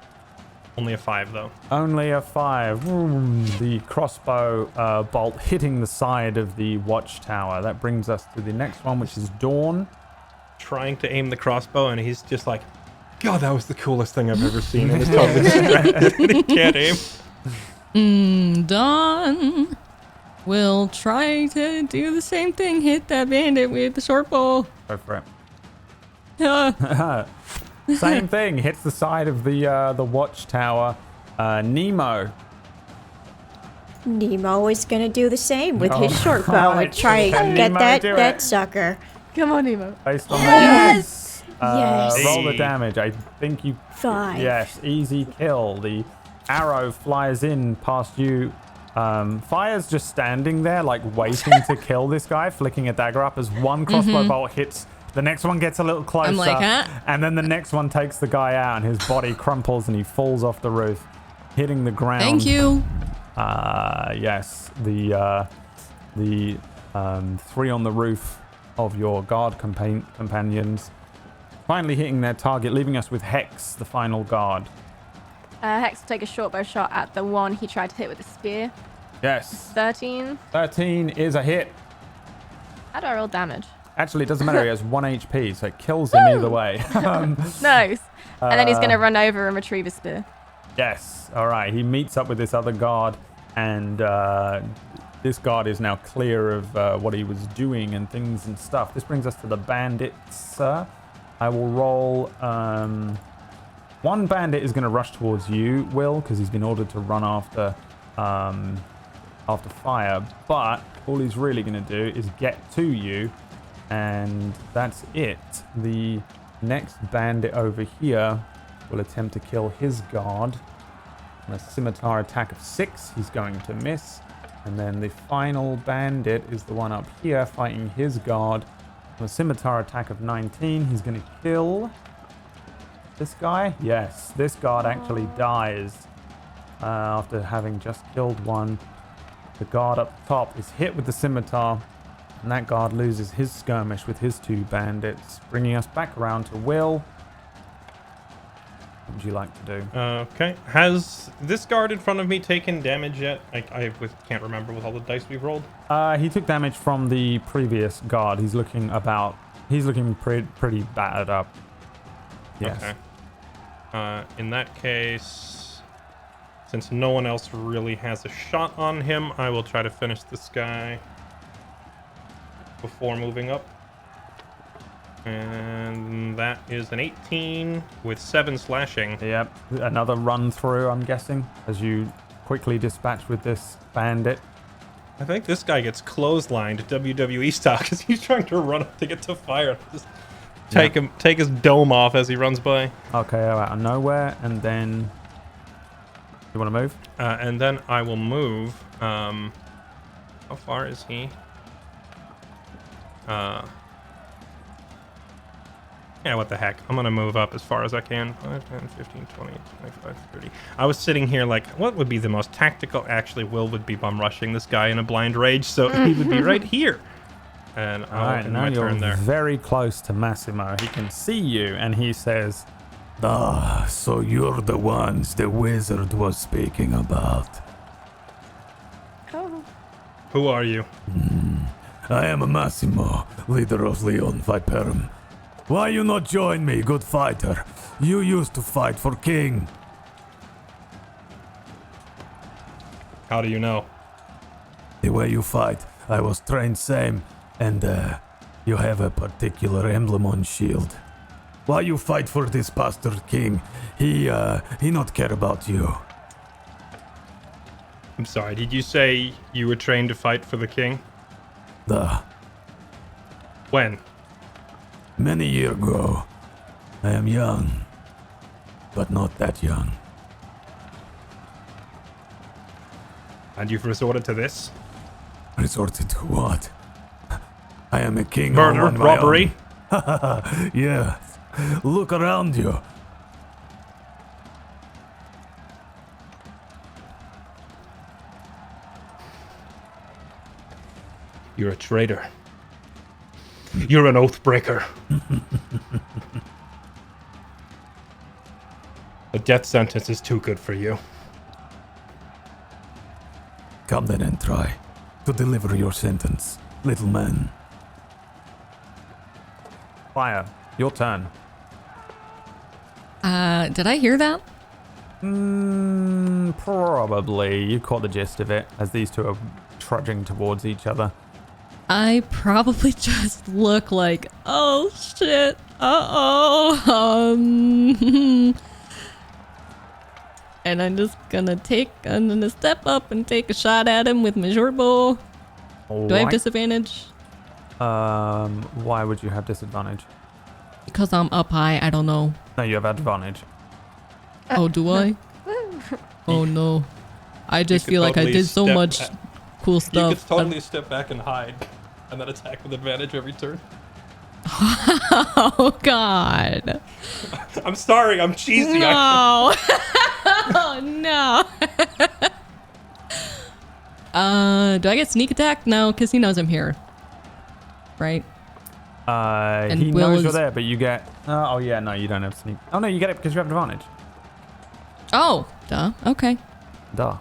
Only a 5 though. Only a 5. Vroom. The crossbow bolt hitting the side of the watchtower. That brings us to the next one, which is Dawn. Trying to aim the crossbow, and he's just like, God, that was the coolest thing I've ever seen. And it's totally distracted. He can't aim. Dawn will try to do the same thing. Hit that bandit with the short bow. Go for it. Same thing. Hits the side of the watchtower. Nemo. Nemo is gonna do the same with his short bow right. and try Can and get Nemo that do that it? sucker. Come on, Nemo. Based on Yes! yes. Roll the Hey. damage. I think you... 5. Yes, easy kill. The arrow flies in past you. Fire's just standing there, like waiting to kill this guy, flicking a dagger up as one crossbow bolt hits. The next one gets a little closer. I'm like, huh? And then the next one takes the guy out, and his body crumples, and he falls off the roof, hitting the ground. Thank you. Yes, the 3 on the roof of your guard companions finally hitting their target, leaving us with Hex, the final guard. Hex will take a short bow shot at the one he tried to hit with a spear. Yes. 13. 13 is a hit. How do I roll damage? Actually, it doesn't matter. He has 1 HP, so it kills him either way. Nice. And then he's going to run over and retrieve his spear. Yes. All right. He meets up with this other guard, and this guard is now clear of what he was doing and things and stuff. This brings us to the bandits. I will roll... one bandit is going to rush towards you, Will, because he's been ordered to run after Fire. But all he's really going to do is get to you, and that's it. The next bandit over here will attempt to kill his guard. On a scimitar attack of 6, he's going to miss. And then the final bandit is the one up here fighting his guard. On a scimitar attack of 19, he's going to kill this guy. Yes, this guard actually dies after having just killed one. The guard up top is hit with the scimitar, and that guard loses his skirmish with his 2 bandits, bringing us back around to Will. What would you like to do? Okay. Has this guard in front of me taken damage yet? I can't remember with all the dice we've rolled. He took damage from the previous guard. He's looking pretty battered up. Yes. Okay. In that case, since no one else really has a shot on him, I will try to finish this guy before moving up. And that is an 18 with 7 slashing. Yep. Another run through, I'm guessing, as you quickly dispatch with this bandit. I think this guy gets clotheslined WWE style because he's trying to run up to get to Fire. Just take his dome off as he runs by. Okay, out of nowhere, and then you want to move? And then I will move. How far is he? Yeah, what the heck. I'm going to move up as far as I can. 5, 10, 15, 20, 25, 30. I was sitting here like, what would be the most tactical? Actually, Will would be bum rushing this guy in a blind rage, so he would be right here. And I'll end now my you're turn there. very close to Massimo. He can see you, and he says, Ah, so you're the ones the wizard was speaking about. Oh. Who are you? I am a Massimo, leader of Leon Viperum. Why you not join me, good fighter? You used to fight for king. How do you know? The way you fight, I was trained same, and you have a particular emblem on shield. Why you fight for this bastard king? He not care about you. I'm sorry, did you say you were trained to fight for the king? When? Many years ago. I am young, but not that young. And you've resorted to this? Resorted to what? I am a king. Murder, on my robbery? own. Yeah. Look around you. You're a traitor. You're an oath breaker. A death sentence is too good for you. Come then and try to deliver your sentence, little man. Fire, your turn. Did I hear that? Probably. You caught the gist of it as these two are trudging towards each other. I probably just look like, oh shit, and I'm just gonna step up and take a shot at him with my short bow. Do I have disadvantage? Why would you have disadvantage? Because I'm up high, I don't know. No, you have advantage. Oh, do I? Oh no. I just feel like I did so much cool You stuff. could totally step back and hide, and then attack with advantage every turn. Oh god. I'm sorry, I'm cheesy. No. Oh no. Do I get sneak attack? No, because he knows I'm here. Right? He Will knows you're is- there, but you get... oh, yeah, no, you don't have sneak. Oh, no, you get it because you have advantage. Oh, duh. Okay. Duh.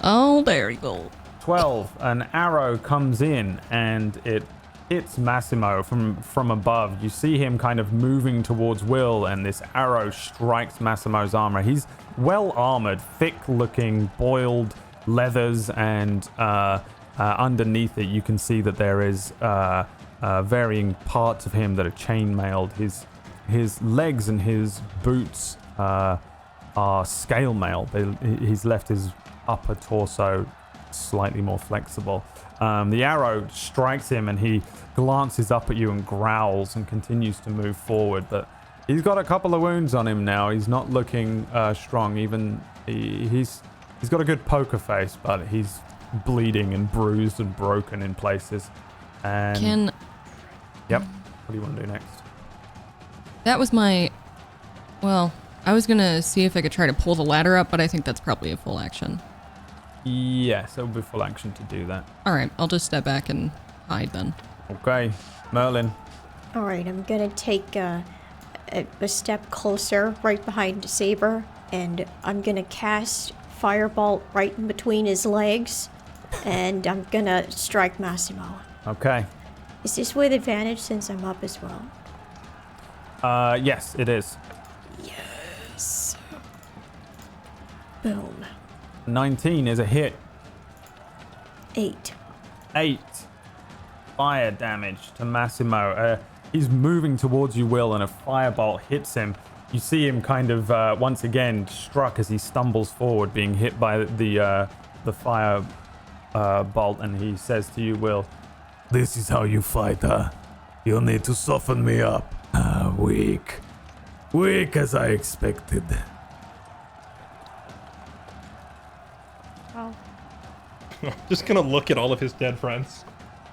Oh, there you go. 12. An arrow comes in, and it hits Massimo from above. You see him kind of moving towards Will, and this arrow strikes Massimo's armor. He's well armored, thick-looking, boiled leathers, and underneath it, you can see that there is... varying parts of him that are chainmailed. His legs and his boots are scale mailed. He's left his upper torso slightly more flexible. The arrow strikes him and he glances up at you and growls and continues to move forward. But he's got a couple of wounds on him now. He's not looking strong. Even he's got a good poker face, but he's bleeding and bruised and broken in places. And Yep. What do you want to do next? That was my... Well, I was going to see if I could try to pull the ladder up, but I think that's probably a full action. Yes, it will be full action to do that. All right, I'll just step back and hide then. Okay. Merlin. All right, I'm gonna take a step closer right behind Saber, and I'm gonna cast Firebolt right in between his legs, and I'm gonna strike Massimo. Okay. Is this with advantage since I'm up as well? Yes, it is. Yes. Boom. 19 is a hit. 8. 8 fire damage to Massimo. He's moving towards you, Will, and a firebolt hits him. You see him kind of once again struck as he stumbles forward, being hit by the fire bolt, and he says to you, Will, This is how you fight, huh? You need to soften me up. Weak. Weak as I expected. Just gonna look at all of his dead friends.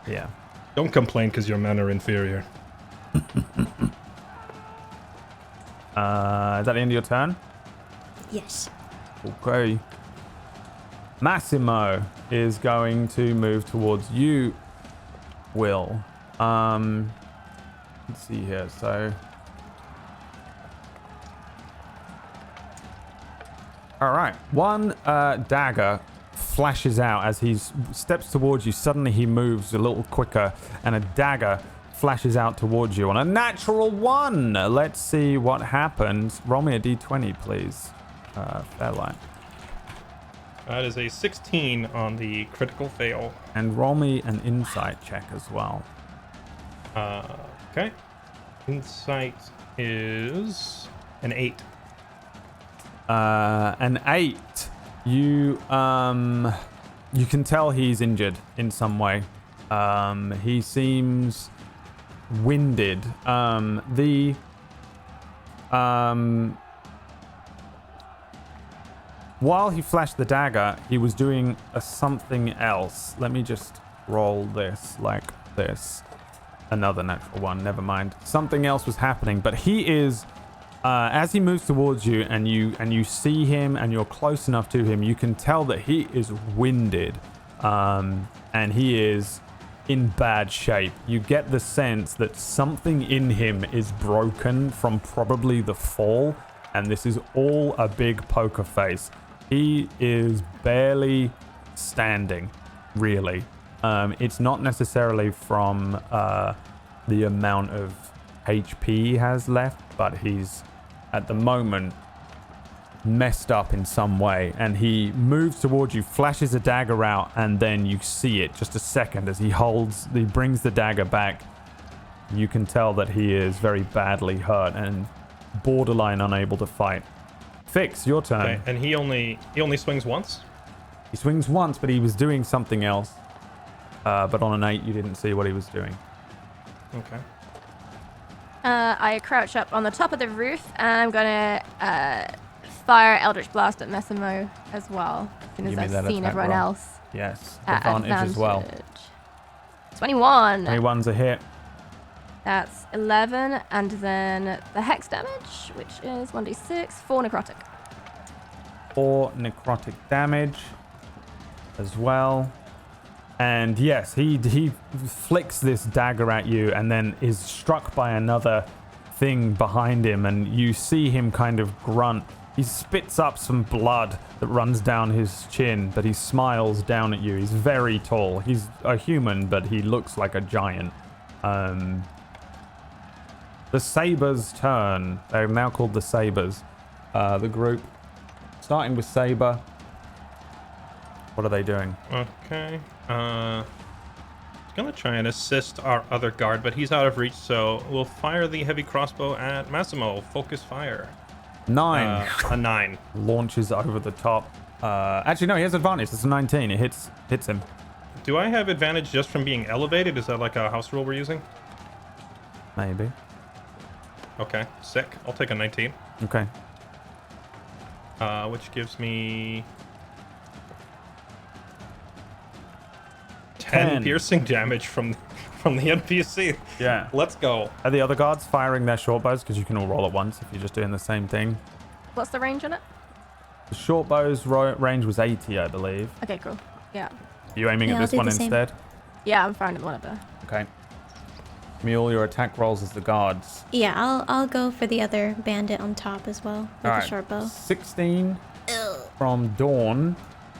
yeah. Don't complain because your men are inferior. Is that the end of your turn? Yes. Okay. Massimo is going to move towards you, Will. Let's see here. So, all right. One dagger flashes out as he steps towards you. Suddenly, he moves a little quicker, and a dagger flashes out towards you on a natural 1. Let's see what happens. Roll me a d20, please. Fairlight. That is a 16 on the critical fail. And roll me an insight check as well. Okay. Insight is an 8. An 8. You can tell he's injured in some way. He seems winded. While he flashed the dagger, he was doing something else. Let me just roll this like this. Another natural 1, never mind. Something else was happening, but he is, as he moves towards you and you see him and you're close enough to him, you can tell that he is winded, and he is in bad shape. You get the sense that something in him is broken from probably the fall, and this is all a big poker face. He is barely standing, really. It's not necessarily from the amount of HP he has left, but he's, at the moment, messed up in some way. And he moves towards you, flashes a dagger out, and then you see it just a second as he brings the dagger back. You can tell that he is very badly hurt and borderline unable to fight. Fix, your turn. Okay, and he only swings once? He swings once, but he was doing something else. But on an 8, you didn't see what he was doing. Okay. I crouch up on the top of the roof, and I'm gonna fire Eldritch Blast at Massimo as well, as soon as I've seen everyone else. Yes, At advantage as well. 21. 21's a hit. That's 11, and then the hex damage, which is 1d6, 4 necrotic. 4 necrotic damage as well. And yes, he flicks this dagger at you and then is struck by another thing behind him, and you see him kind of grunt. He spits up some blood that runs down his chin, but he smiles down at you. He's very tall. He's a human, but he looks like a giant. The Sabers' turn. They're now called the Sabers. The group, starting with Saber. What are they doing? Okay. Gonna try and assist our other guard, but he's out of reach, so we'll fire the heavy crossbow at Massimo. Focus fire. 9. A 9. Launches over the top. Actually, no, he has advantage. It's a 19. It hits him. Do I have advantage just from being elevated? Is that like a house rule we're using? Maybe. Okay, sick. I'll take a 19. Okay. Which gives me 10 piercing damage from the NPC. Yeah. Let's go. Are the other guards firing their short bows? Because you can all roll at once if you're just doing the same thing. What's the range on it? The short bow's range was 80, I believe. Okay, cool. Yeah. Are you aiming at this one instead? Yeah, I'm firing at one of them. Okay. Give me all your attack rolls as the guards. Yeah, I'll go for the other bandit on top as well with the short bow. 16 from Dawn,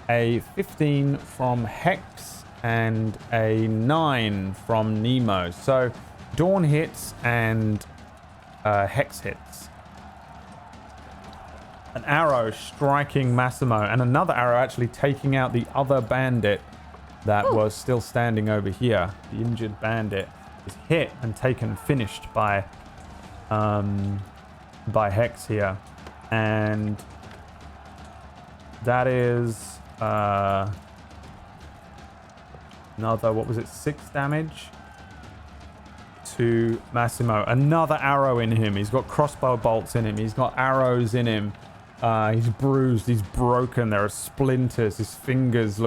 a 15 from Hex, and a 9 from Nemo. So Dawn hits and Hex hits. An arrow striking Massimo, and another arrow actually taking out the other bandit that was still standing over here. The injured bandit is hit and finished by Hex here, and that is another, what was it, 6 damage to Massimo. Another arrow in him. He's got crossbow bolts in him. He's got arrows in him. He's bruised. He's broken. There are splinters. His fingers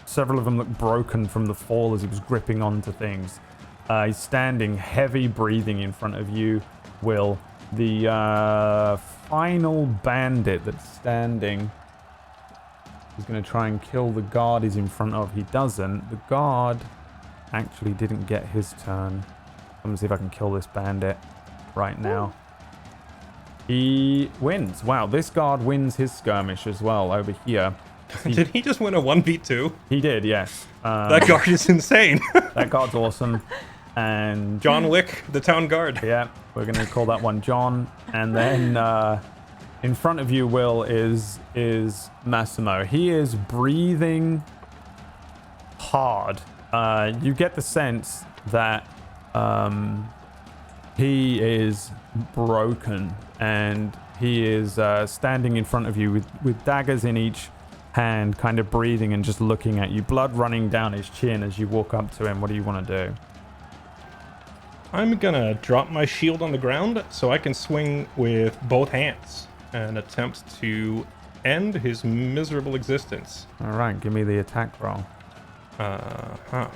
several of them look broken from the fall as he was gripping onto things. He's standing, heavy breathing in front of you, Will. The final bandit that's standing is going to try and kill the guard he's in front of. He doesn't. The guard actually didn't get his turn. Let me see if I can kill this bandit right now. He wins. Wow, this guard wins his skirmish as well over here. Did he just win a 1v2? He did, yes. That guard is insane. That guard's awesome. And John Wick, the town guard. yeah, we're gonna call that one John. And then in front of you, Will, is Massimo. He is breathing hard. You get the sense that he is broken, and he is standing in front of you with daggers in each hand, kind of breathing and just looking at you, blood running down his chin as you walk up to him. What do you want to do? I'm gonna drop my shield on the ground so I can swing with both hands and attempt to end his miserable existence. All right, give me the attack roll. That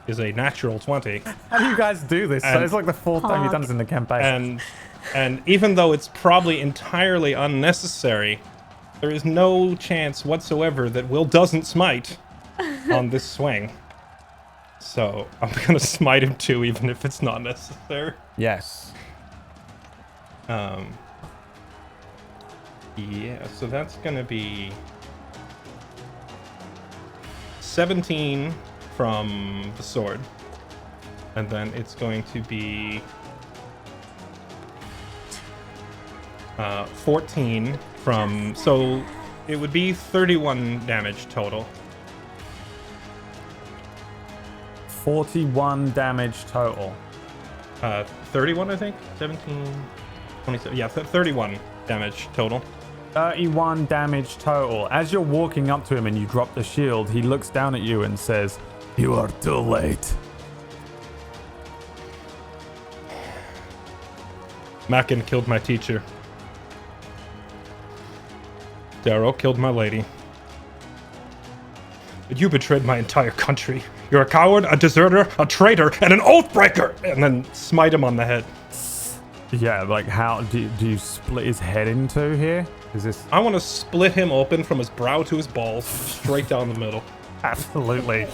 is a natural 20. How do you guys do this? And- It's like the fourth time you've done this in the campaign. And even though it's probably entirely unnecessary, there is no chance whatsoever that Will doesn't smite on this swing. So I'm gonna smite him too, even if it's not necessary. Yes. Yeah, so that's gonna be 17 from the sword. And then it's going to be 14 from... So it would be 31 damage total. 41 damage total. 31, I think? 17, 27. Yeah, 31 damage total. 31 damage total. As you're walking up to him and you drop the shield, he looks down at you and says, You are too late. Mackin killed my teacher. Darrow killed my lady. But you betrayed my entire country. You're a coward, a deserter, a traitor, and an oathbreaker! And then smite him on the head. yeah, like how do you split his head into here? Is this... I want to split him open from his brow to his balls, straight down the middle. Absolutely.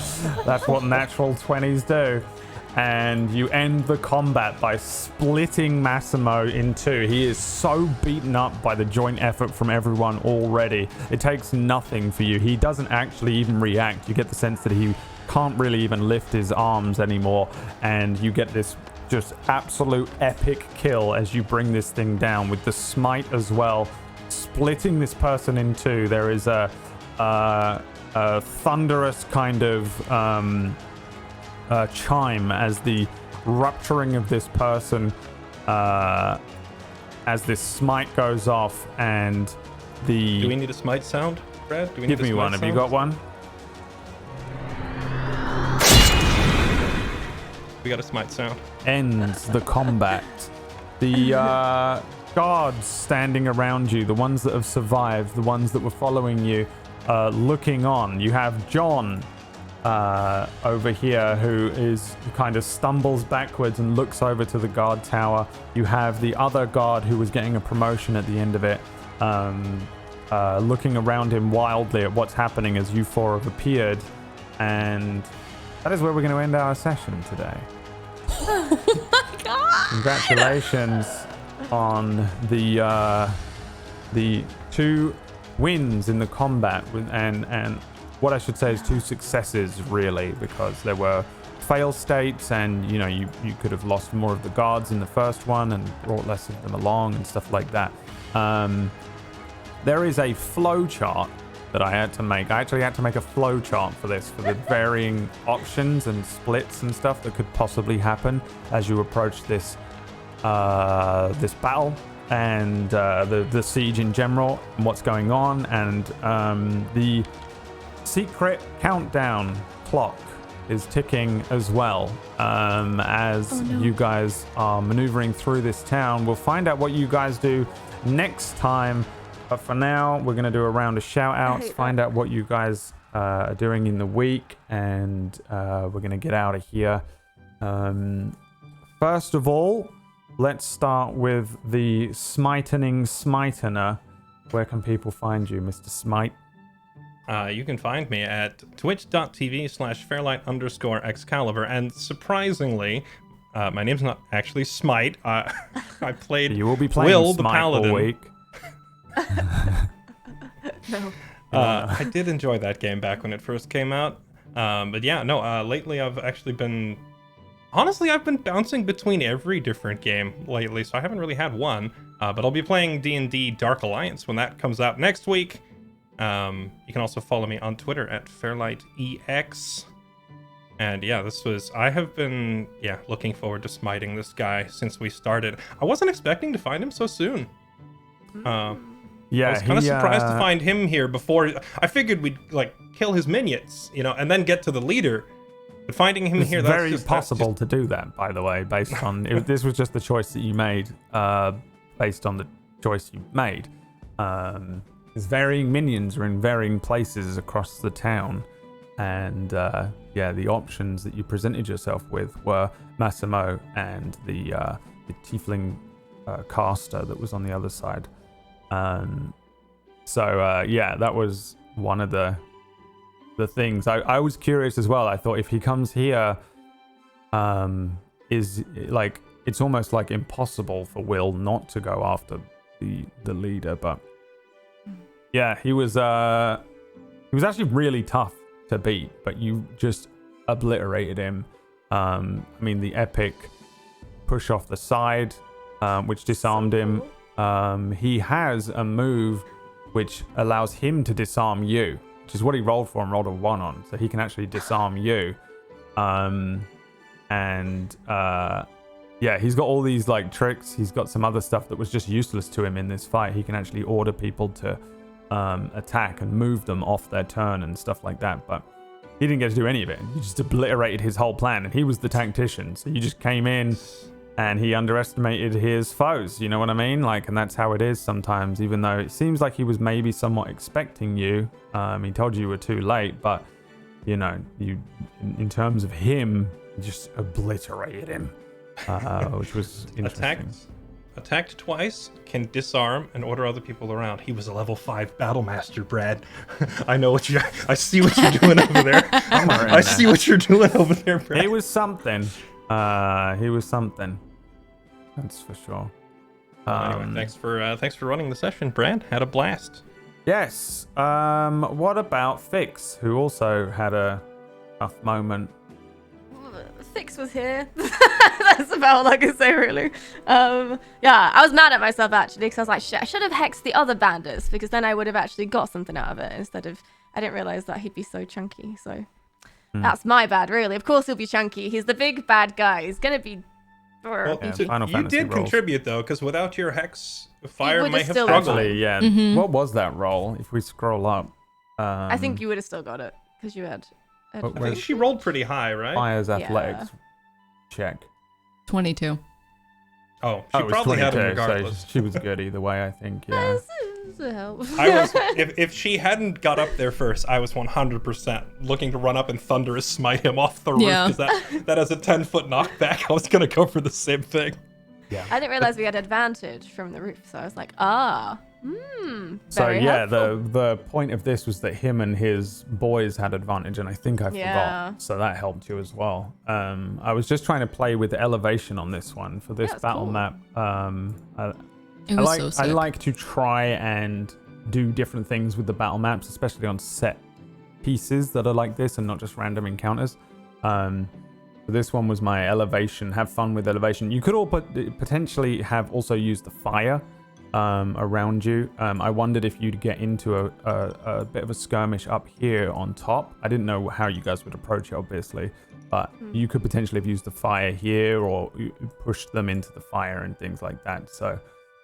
That's what natural 20s do. And you end the combat by splitting Massimo in two. He is so beaten up by the joint effort from everyone already. It takes nothing for you. He doesn't actually even react. You get the sense that he can't really even lift his arms anymore. And you get this just absolute epic kill as you bring this thing down with the smite as well. Splitting this person in two. There is a thunderous kind of chime as the rupturing of this person, as this smite goes off, and the... Do we need a smite sound, Brad? Do we Give need a me smite one. sound? Have you got one? We got a smite sound. Ends the combat. The guards standing around you, the ones that have survived, the ones that were following you, looking on. You have John over here, who kind of stumbles backwards and looks over to the guard tower. You have the other guard who was getting a promotion at the end of it, looking around him wildly at what's happening as you four have appeared. And that is where we're going to end our session today. Oh my god! Congratulations on the 2 wins in the combat, and what I should say is 2 successes, really, because there were fail states, and you could have lost more of the guards in the first one and brought less of them along and stuff like that. There is a flow chart that I had to make. I actually had to make a flow chart for this, for the varying options and splits and stuff that could possibly happen as you approach this battle and the siege in general and what's going on, and the secret countdown clock is ticking as well, as you guys are maneuvering through this town. We'll find out what you guys do next time, but for now we're going to do a round of shout outs, find out what you guys are doing in the week, and we're going to get out of here. First of all, let's start with the smitening smitener. Where can people find you, Mr. Smite? You can find me at twitch.tv/Fairlight_Excalibur, and surprisingly, my name's not actually Smite. I played You will be playing Will the Smite Paladin. all week. No. I did enjoy that game back when it first came out. But yeah, no, lately I've actually been honestly, I've been bouncing between every different game lately, so I haven't really had one. But I'll be playing D&D Dark Alliance when that comes out next week. You can also follow me on Twitter at FairlightEX. And yeah, I have been, looking forward to smiting this guy since we started. I wasn't expecting to find him so soon. I was kind of surprised to find him here before. I figured we'd, kill his minions, and then get to the leader. But finding him here, that's very possible to do that, by the way, based on... this was just the choice that you made, based on the choice you made. There's varying minions are in varying places across the town. And, the options that you presented yourself with were Massimo and the tiefling caster that was on the other side. That was one of the things. I was curious as well. I thought if he comes here, it's almost like impossible for Will not to go after the leader. But yeah, he was actually really tough to beat, but you just obliterated him. The epic push off the side, which disarmed him. He has a move which allows him to disarm you, which is what he rolled for and rolled a 1 on, so he can actually disarm you. He's got all these tricks. He's got some other stuff that was just useless to him in this fight. He can actually order people to attack and move them off their turn and stuff like that, but he didn't get to do any of it. You just obliterated his whole plan, and he was the tactician, so you just came in and he underestimated his foes, you know what I mean? And that's how it is sometimes, even though it seems like he was maybe somewhat expecting you. He told you were too late, but you in terms of him, you just obliterated him, which was interesting. Attacked twice, can disarm and order other people around. He was a level 5 battle master, Brad. I see what you're doing over there. I see what you're doing over there, Brad. He was something. That's for sure. Anyway, thanks for running the session, Brad. Had a blast. Yes. What about Fix, who also had a tough moment? Fix was here. That's about all I can say, really. I was mad at myself, actually, because I was like, shit, I should have hexed the other bandits, because then I would have actually got something out of it, instead of... I didn't realize that he'd be so chunky, so... That's my bad, really. Of course he'll be chunky. He's the big bad guy. He's gonna be... Well, Final you Fantasy did rolls. contribute, though, because without your hex, fire would've might have still struggled. Actually, yeah. What was that roll? If we scroll up... I think you would have still got it, because you had... I think she rolled pretty high, right? Fire's athletics check. 22. Oh, she it was probably had 22, him regardless. so she was good either way, I think, yeah. If she hadn't got up there first, I was 100% looking to run up and thunderous smite him off the roof, because that has a 10-foot knockback. I was gonna go for the same thing. Yeah. I didn't realize we had advantage from the roof, so I was like, So yeah, helpful. the point of this was that him and his boys had advantage, and I think I forgot, so that helped you as well. I was just trying to play with elevation on this one for this battle cool. map. So sick. I like to try and do different things with the battle maps, especially on set pieces that are like this and not just random encounters. This one was my elevation. Have fun with elevation. You could all potentially have also used the fire around you. I wondered if you'd get into a bit of a skirmish up here on top. I didn't know how you guys would approach it, obviously, but you could potentially have used the fire here, or push them into the fire and things like that. So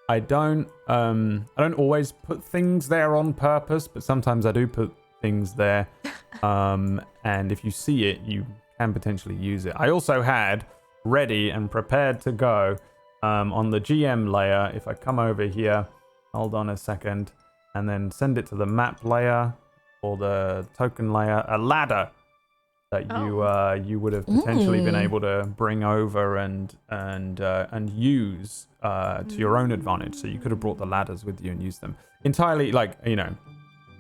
I don't always put things there on purpose, but sometimes I do put things there. And if you see it, you can potentially use it. I also had ready and prepared to go on the GM layer. If I come over here, hold on a second, and then send it to the map layer or the token layer, a ladder that you would have potentially been able to bring over and use to your own advantage. So you could have brought the ladders with you and used them entirely.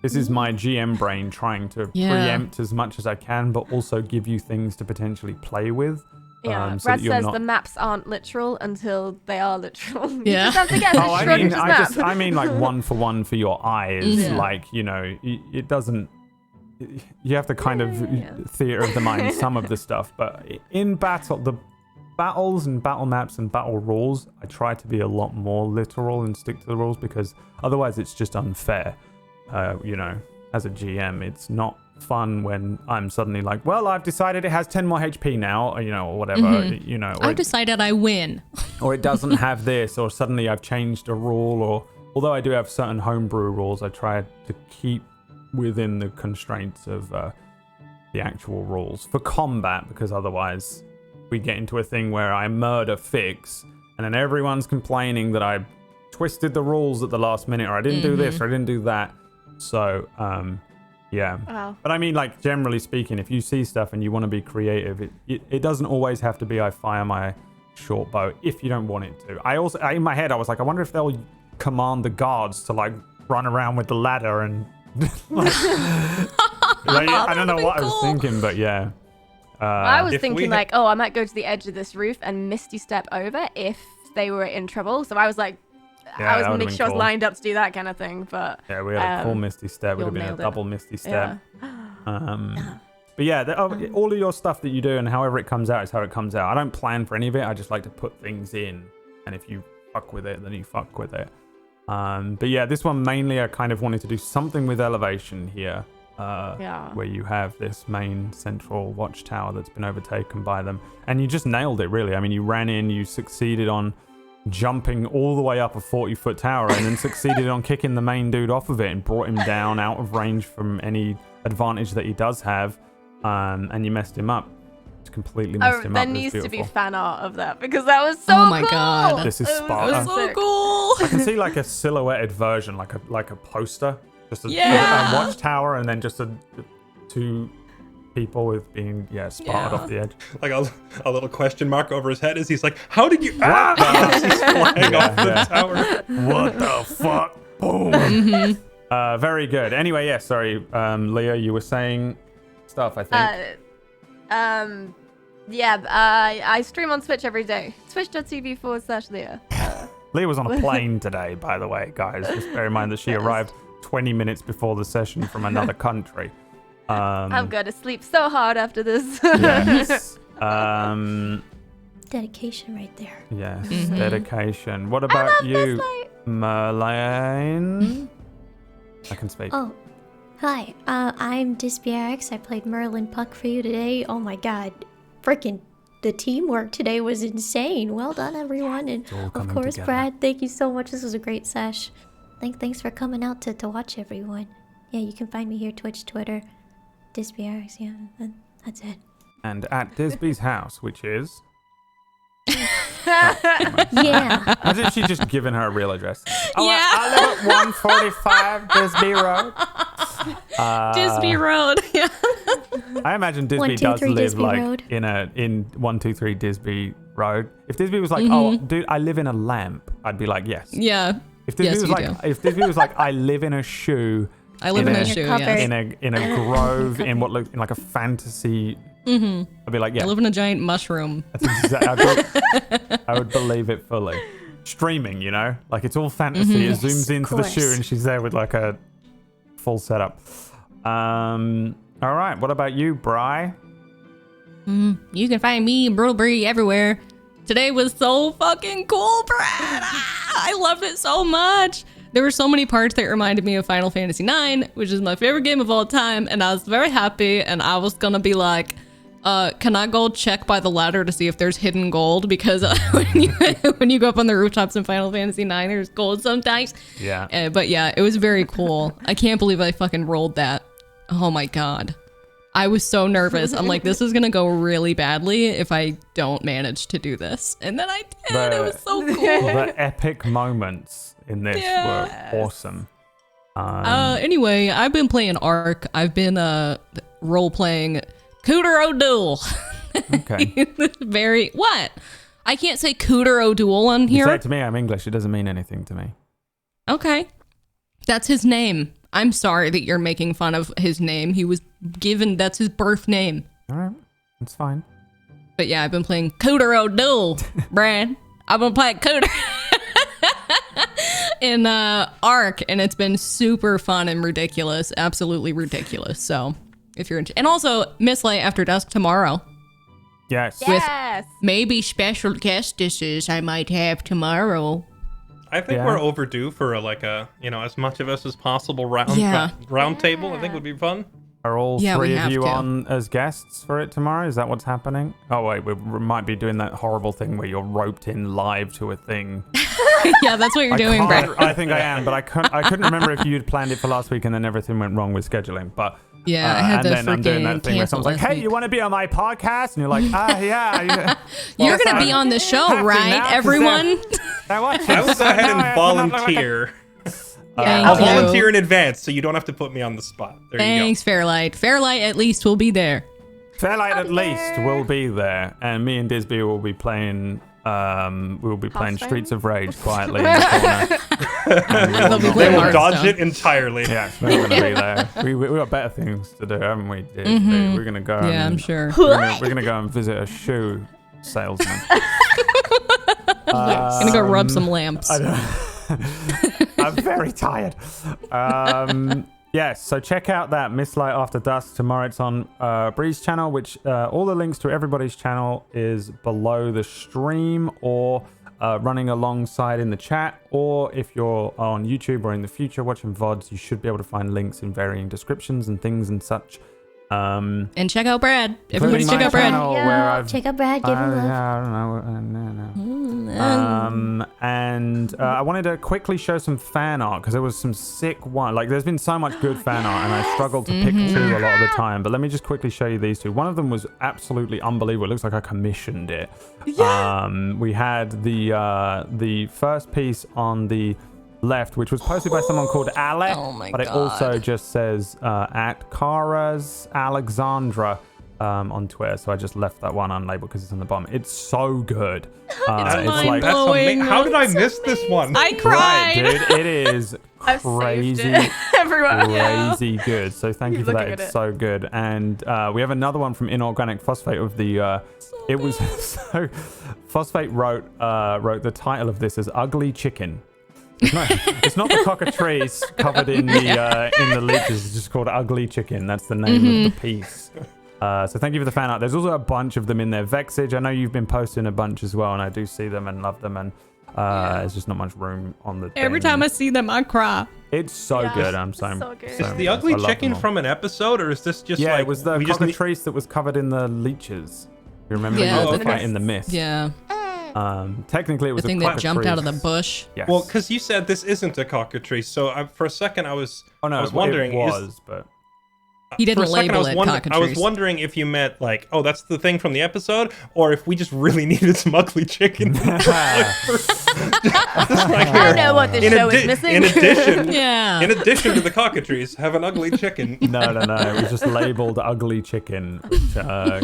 This is my GM brain trying to preempt as much as I can, but also give you things to potentially play with. Yeah, so Brad says the maps aren't literal until they are literal. Yeah. You just have to get I mean like 1-for-1 for your eyes. It doesn't. You have to kind of theater of the mind some of the stuff, but in battle, battles and battle maps and battle rules, I try to be a lot more literal and stick to the rules, because otherwise it's just unfair. You know, as a GM, it's not fun when I'm suddenly like, well, I've decided it has 10 more HP now, or, you know, or whatever, you know. I've decided I win. Or it doesn't have this, or suddenly I've changed a rule, or although I do have certain homebrew rules, I try to keep within the constraints of the actual rules for combat, because otherwise we get into a thing where I murder Fix, and then everyone's complaining that I twisted the rules at the last minute, or I didn't do this, or I didn't do that. So, yeah. Wow. But I mean, like, generally speaking, if you see stuff and you want to be creative, it doesn't always have to be I fire my short bow if you don't want it to. In my head, I was like, I wonder if they'll command the guards to, like, run around with the ladder and... like, I don't know what I was thinking, but yeah. I was thinking like, oh, I might go to the edge of this roof and misty step over if they were in trouble. So I was like, Yeah, I was making sure I cool. was lined up to do that kind of thing. But yeah, we had a cool misty step. Would have been a double misty step. But yeah, all of your stuff that you do and however it comes out is how it comes out. I don't plan for any of it. I just like to put things in, and if you fuck with it, then you fuck with it. But yeah, this one mainly I kind of wanted to do something with elevation here. Where you have this main central watchtower that's been overtaken by them, and you just nailed it, really. I mean, you ran in, you succeeded on jumping all the way up a 40-foot tower, and then succeeded on kicking the main dude off of it and brought him down out of range from any advantage that he does have, and you messed him up. Just completely messed him up. There needs to be fan art of that, because that was so cool. Oh my god. This is Sparta. That was so cool. I can see like a silhouetted version, like a poster. Just a watchtower, and then just two people with being spotted off the edge. Like a little question mark over his head as he's like, how did you... As he's flying off the tower. What the fuck? Boom. Very good. Anyway, sorry, Leah, you were saying stuff, I think. I stream on Twitch every day. Twitch.tv/Leah. Leah was on a plane today, by the way, guys. Just bear in mind that she arrived 20 minutes before the session from another country. I'm going to sleep so hard after this. Yes. Dedication right there. Yes, dedication. What about you, Merlin? I can speak. Oh, hi. I'm DisBRX. I played Merlin Puck for you today. Oh my god. Freaking the teamwork today was insane. Well done, everyone. And of course, together. Brad, thank you so much. This was a great sesh. Thanks for coming out to watch everyone. Yeah, you can find me here, Twitch, Twitter, DisBRX. Yeah, that's it. And at Disby's house, which is... Yeah. Hasn't she just given her a real address? I live at 145 Disby Road. Disby Road. Yeah. I imagine Disby does live Disby like Road. in 123 Disby Road. If Disby was like, oh, dude, I live in a lamp, I'd be like, yes. Yeah. If Disby was like, I live in a shoe. I live in a shoe. Yes. In a grove in what looked like a fantasy. I'd be like, yeah. I live in a giant mushroom. That's exactly. I would believe it fully. Streaming, you know, like it's all fantasy. It zooms into the shoe, and she's there with like a full setup. All right. What about you, Bri? You can find me, Brutal Bree, everywhere. Today was so fucking cool, Brad. I loved it so much. There were so many parts that reminded me of Final Fantasy IX, which is my favorite game of all time, and I was very happy, and I was gonna be like, can I go check by the ladder to see if there's hidden gold? Because when you go up on the rooftops in Final Fantasy IX, there's gold sometimes. Yeah. But yeah, it was very cool. I can't believe I fucking rolled that. Oh my god. I was so nervous. I'm like, this is going to go really badly if I don't manage to do this. And then I did. It was so cool. The epic moments in this were awesome. Anyway, I've been playing Ark. I've been role-playing Cooter O'Duel. Okay. What? I can't say Cooter O'Duel on here. You say it to me, I'm English. It doesn't mean anything to me. Okay. That's his name. I'm sorry that you're making fun of his name. He was given, that's his birth name. All right. It's fine. But yeah, I've been playing Cooter O'Duel, Brad. I've been playing Cooter in Ark, and it's been super fun and ridiculous. Absolutely ridiculous. So if you're into, and also Mistlight After Dusk tomorrow. Yes. Yes. Maybe special guestesses I might have tomorrow. I think Yeah. we're overdue for as much of us as possible round table. I think would be fun. Are all Yeah, we three of have you to. on as guests for it tomorrow? Is that what's happening? Oh, wait, we might be doing that horrible thing where you're roped in live to a thing. Yeah, that's what you're doing, Brett. I think I am, but I couldn't remember if you'd planned it for last week and then everything went wrong with scheduling. But Yeah, I had and to then I'm doing that freaking thing where cancel someone's like, last "Hey, week. you want to be on my podcast?" And you're like, yeah. You're going to be on the show, Have to right, now, 'cause everyone? I I will go ahead and volunteer. Thank I'll you. volunteer in advance, so you don't have to put me on the spot. There Thanks, Fairlight. Fairlight at least will be there. Fairlight at least will be there, and me and Disby will be playing. We'll be playing Hearthstone? Streets of Rage quietly in the corner. They'll be They playing will dodge Hearthstone. it entirely. Yeah, we're not gonna be there. We got better things to do, haven't we? Disby? We're gonna go. Yeah, and, I'm sure. We're gonna go and visit a shoe salesman. Gonna go rub some lamps. I don't. I'm very tired. Yes, so check out that Mistlight After Dusk tomorrow. It's on Bree's channel, which all the links to everybody's channel is below the stream or running alongside in the chat. Or if you're on YouTube or in the future watching VODs, you should be able to find links in varying descriptions and things and such. And check out Brad. Everybody Including check my out Brad. channel where I've Check out Brad, give him love. I don't know. And I wanted to quickly show some fan art because there was some sick one. Like, there's been so much good fan art, and I struggled to pick two a lot of the time. But let me just quickly show you these two. One of them was absolutely unbelievable. It looks like I commissioned it. Yeah. We had the first piece on the left, which was posted by someone called Alec, Oh my but it God. also just says at Kara's Alexandra on Twitter. So I just left that one unlabeled because it's on the bottom. It's so good. It's like That's Blowing. how did I miss this one? I cried. dude, it is I've saved crazy, it. Everyone. crazy good. So thank you for that. Looking at It's it. so good. And we have another one from Inorganic Phosphate of the. It was so. Phosphate wrote the title of this as "Ugly Chicken." It's not the cockatrice covered in the leeches. It's just called Ugly Chicken. That's the name of the piece. So thank you for the fan art. There's also a bunch of them in there. Vexage, I know you've been posting a bunch as well, and I do see them and love them. And there's just not much room on the. Every thing. time I see them, I cry. It's so Yeah. good. I'm so. So good. Is the ugly I love chicken them all. from an episode, or is this just Yeah, like it was the we just need- cockatrice that was covered in the leeches. You remember Yeah, the the fight in the mist? Yeah, Technically, it was the thing a that jumped out of the cockatrice. bush. Yes. Well, because you said this isn't a cockatrice, so for a second I was wondering. it was, but He didn't for a second, label it I was cockatrice. wondering if you meant like, oh, that's the thing from the episode, or if we just really needed some ugly chicken. I know what this show is missing. In addition, Yeah. in addition to the cockatrice, have an ugly chicken. no. It was just labeled "ugly chicken," which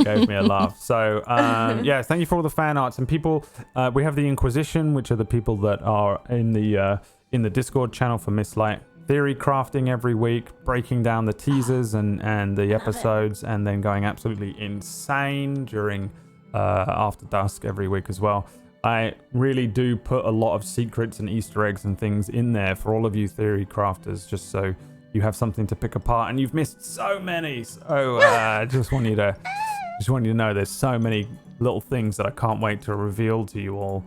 gave me a laugh. So, yeah, thank you for all the fan arts and people. We have the Inquisition, which are the people that are in the Discord channel for Mistlight. Theory crafting every week, breaking down the teasers and the episodes, and then going absolutely insane during After Dusk every week as well. I really do put a lot of secrets and Easter eggs and things in there for all of you theory crafters, just so you have something to pick apart. And you've missed so many. So I just want you to know there's so many little things that I can't wait to reveal to you all.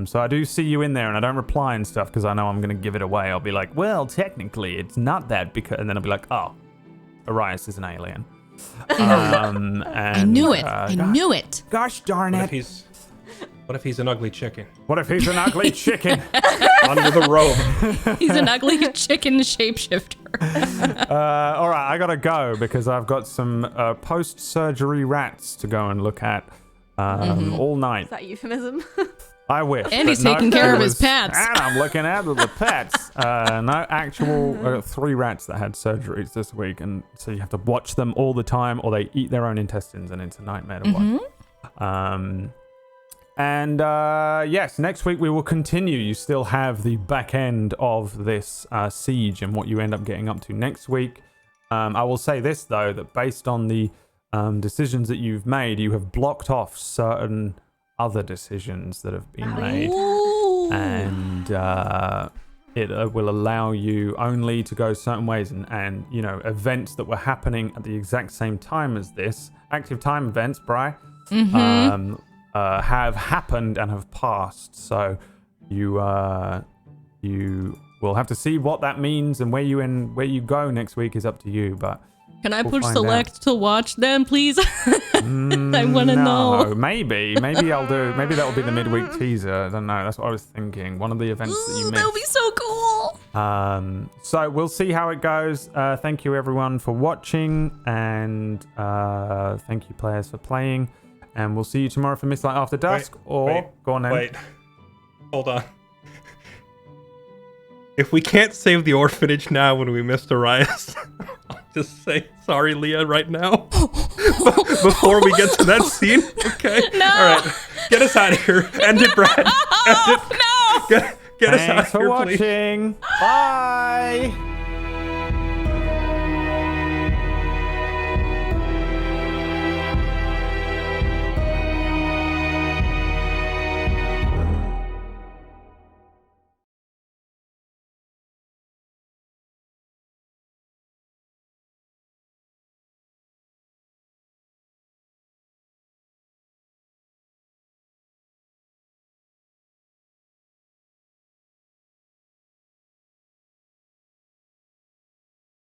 So I do see you in there, and I don't reply and stuff because I know I'm going to give it away. I'll be like, well, technically, it's not that, because, and then I'll be like, oh, Arias is an alien. And, I knew it. I knew it. Gosh darn What it. if he's an ugly chicken What if he's an ugly chicken? under the robe? He's an ugly chicken shapeshifter. All right, I got to go because I've got some post-surgery rats to go and look at all night. Is that euphemism? I wish. And he's but no, taking care it of his was- pets. And I'm looking at the pets. No, actual 3 rats that had surgeries this week, and so you have to watch them all the time, or they eat their own intestines, and it's a nightmare to watch. And yes, next week we will continue. You still have the back end of this siege and what you end up getting up to next week. I will say this though, that based on the decisions that you've made, you have blocked off certain other decisions that have been made, and it will allow you only to go certain ways, and you know, events that were happening at the exact same time as this active time events, Bri, have happened and have passed. So you will have to see what that means, and where you go next week is up to you. But Can I we'll push find select out. to watch them, please? I want to know. No, maybe I'll do. Maybe that will be the midweek teaser. I don't know. That's what I was thinking. One of the events that you Ooh, missed. that would be so cool. So we'll see how it goes. Thank you everyone for watching, and thank you players for playing. And we'll see you tomorrow for Mistlight After Dusk. Go on then. Wait, hold on. If we can't save the orphanage now when we missed Arias, I'll just say sorry, Leah, right now. Before we get to that scene. Okay. No. All right. Get us out of here. End it, Brad. End it. No. Get us out Thanks of for here, please. watching. Bye.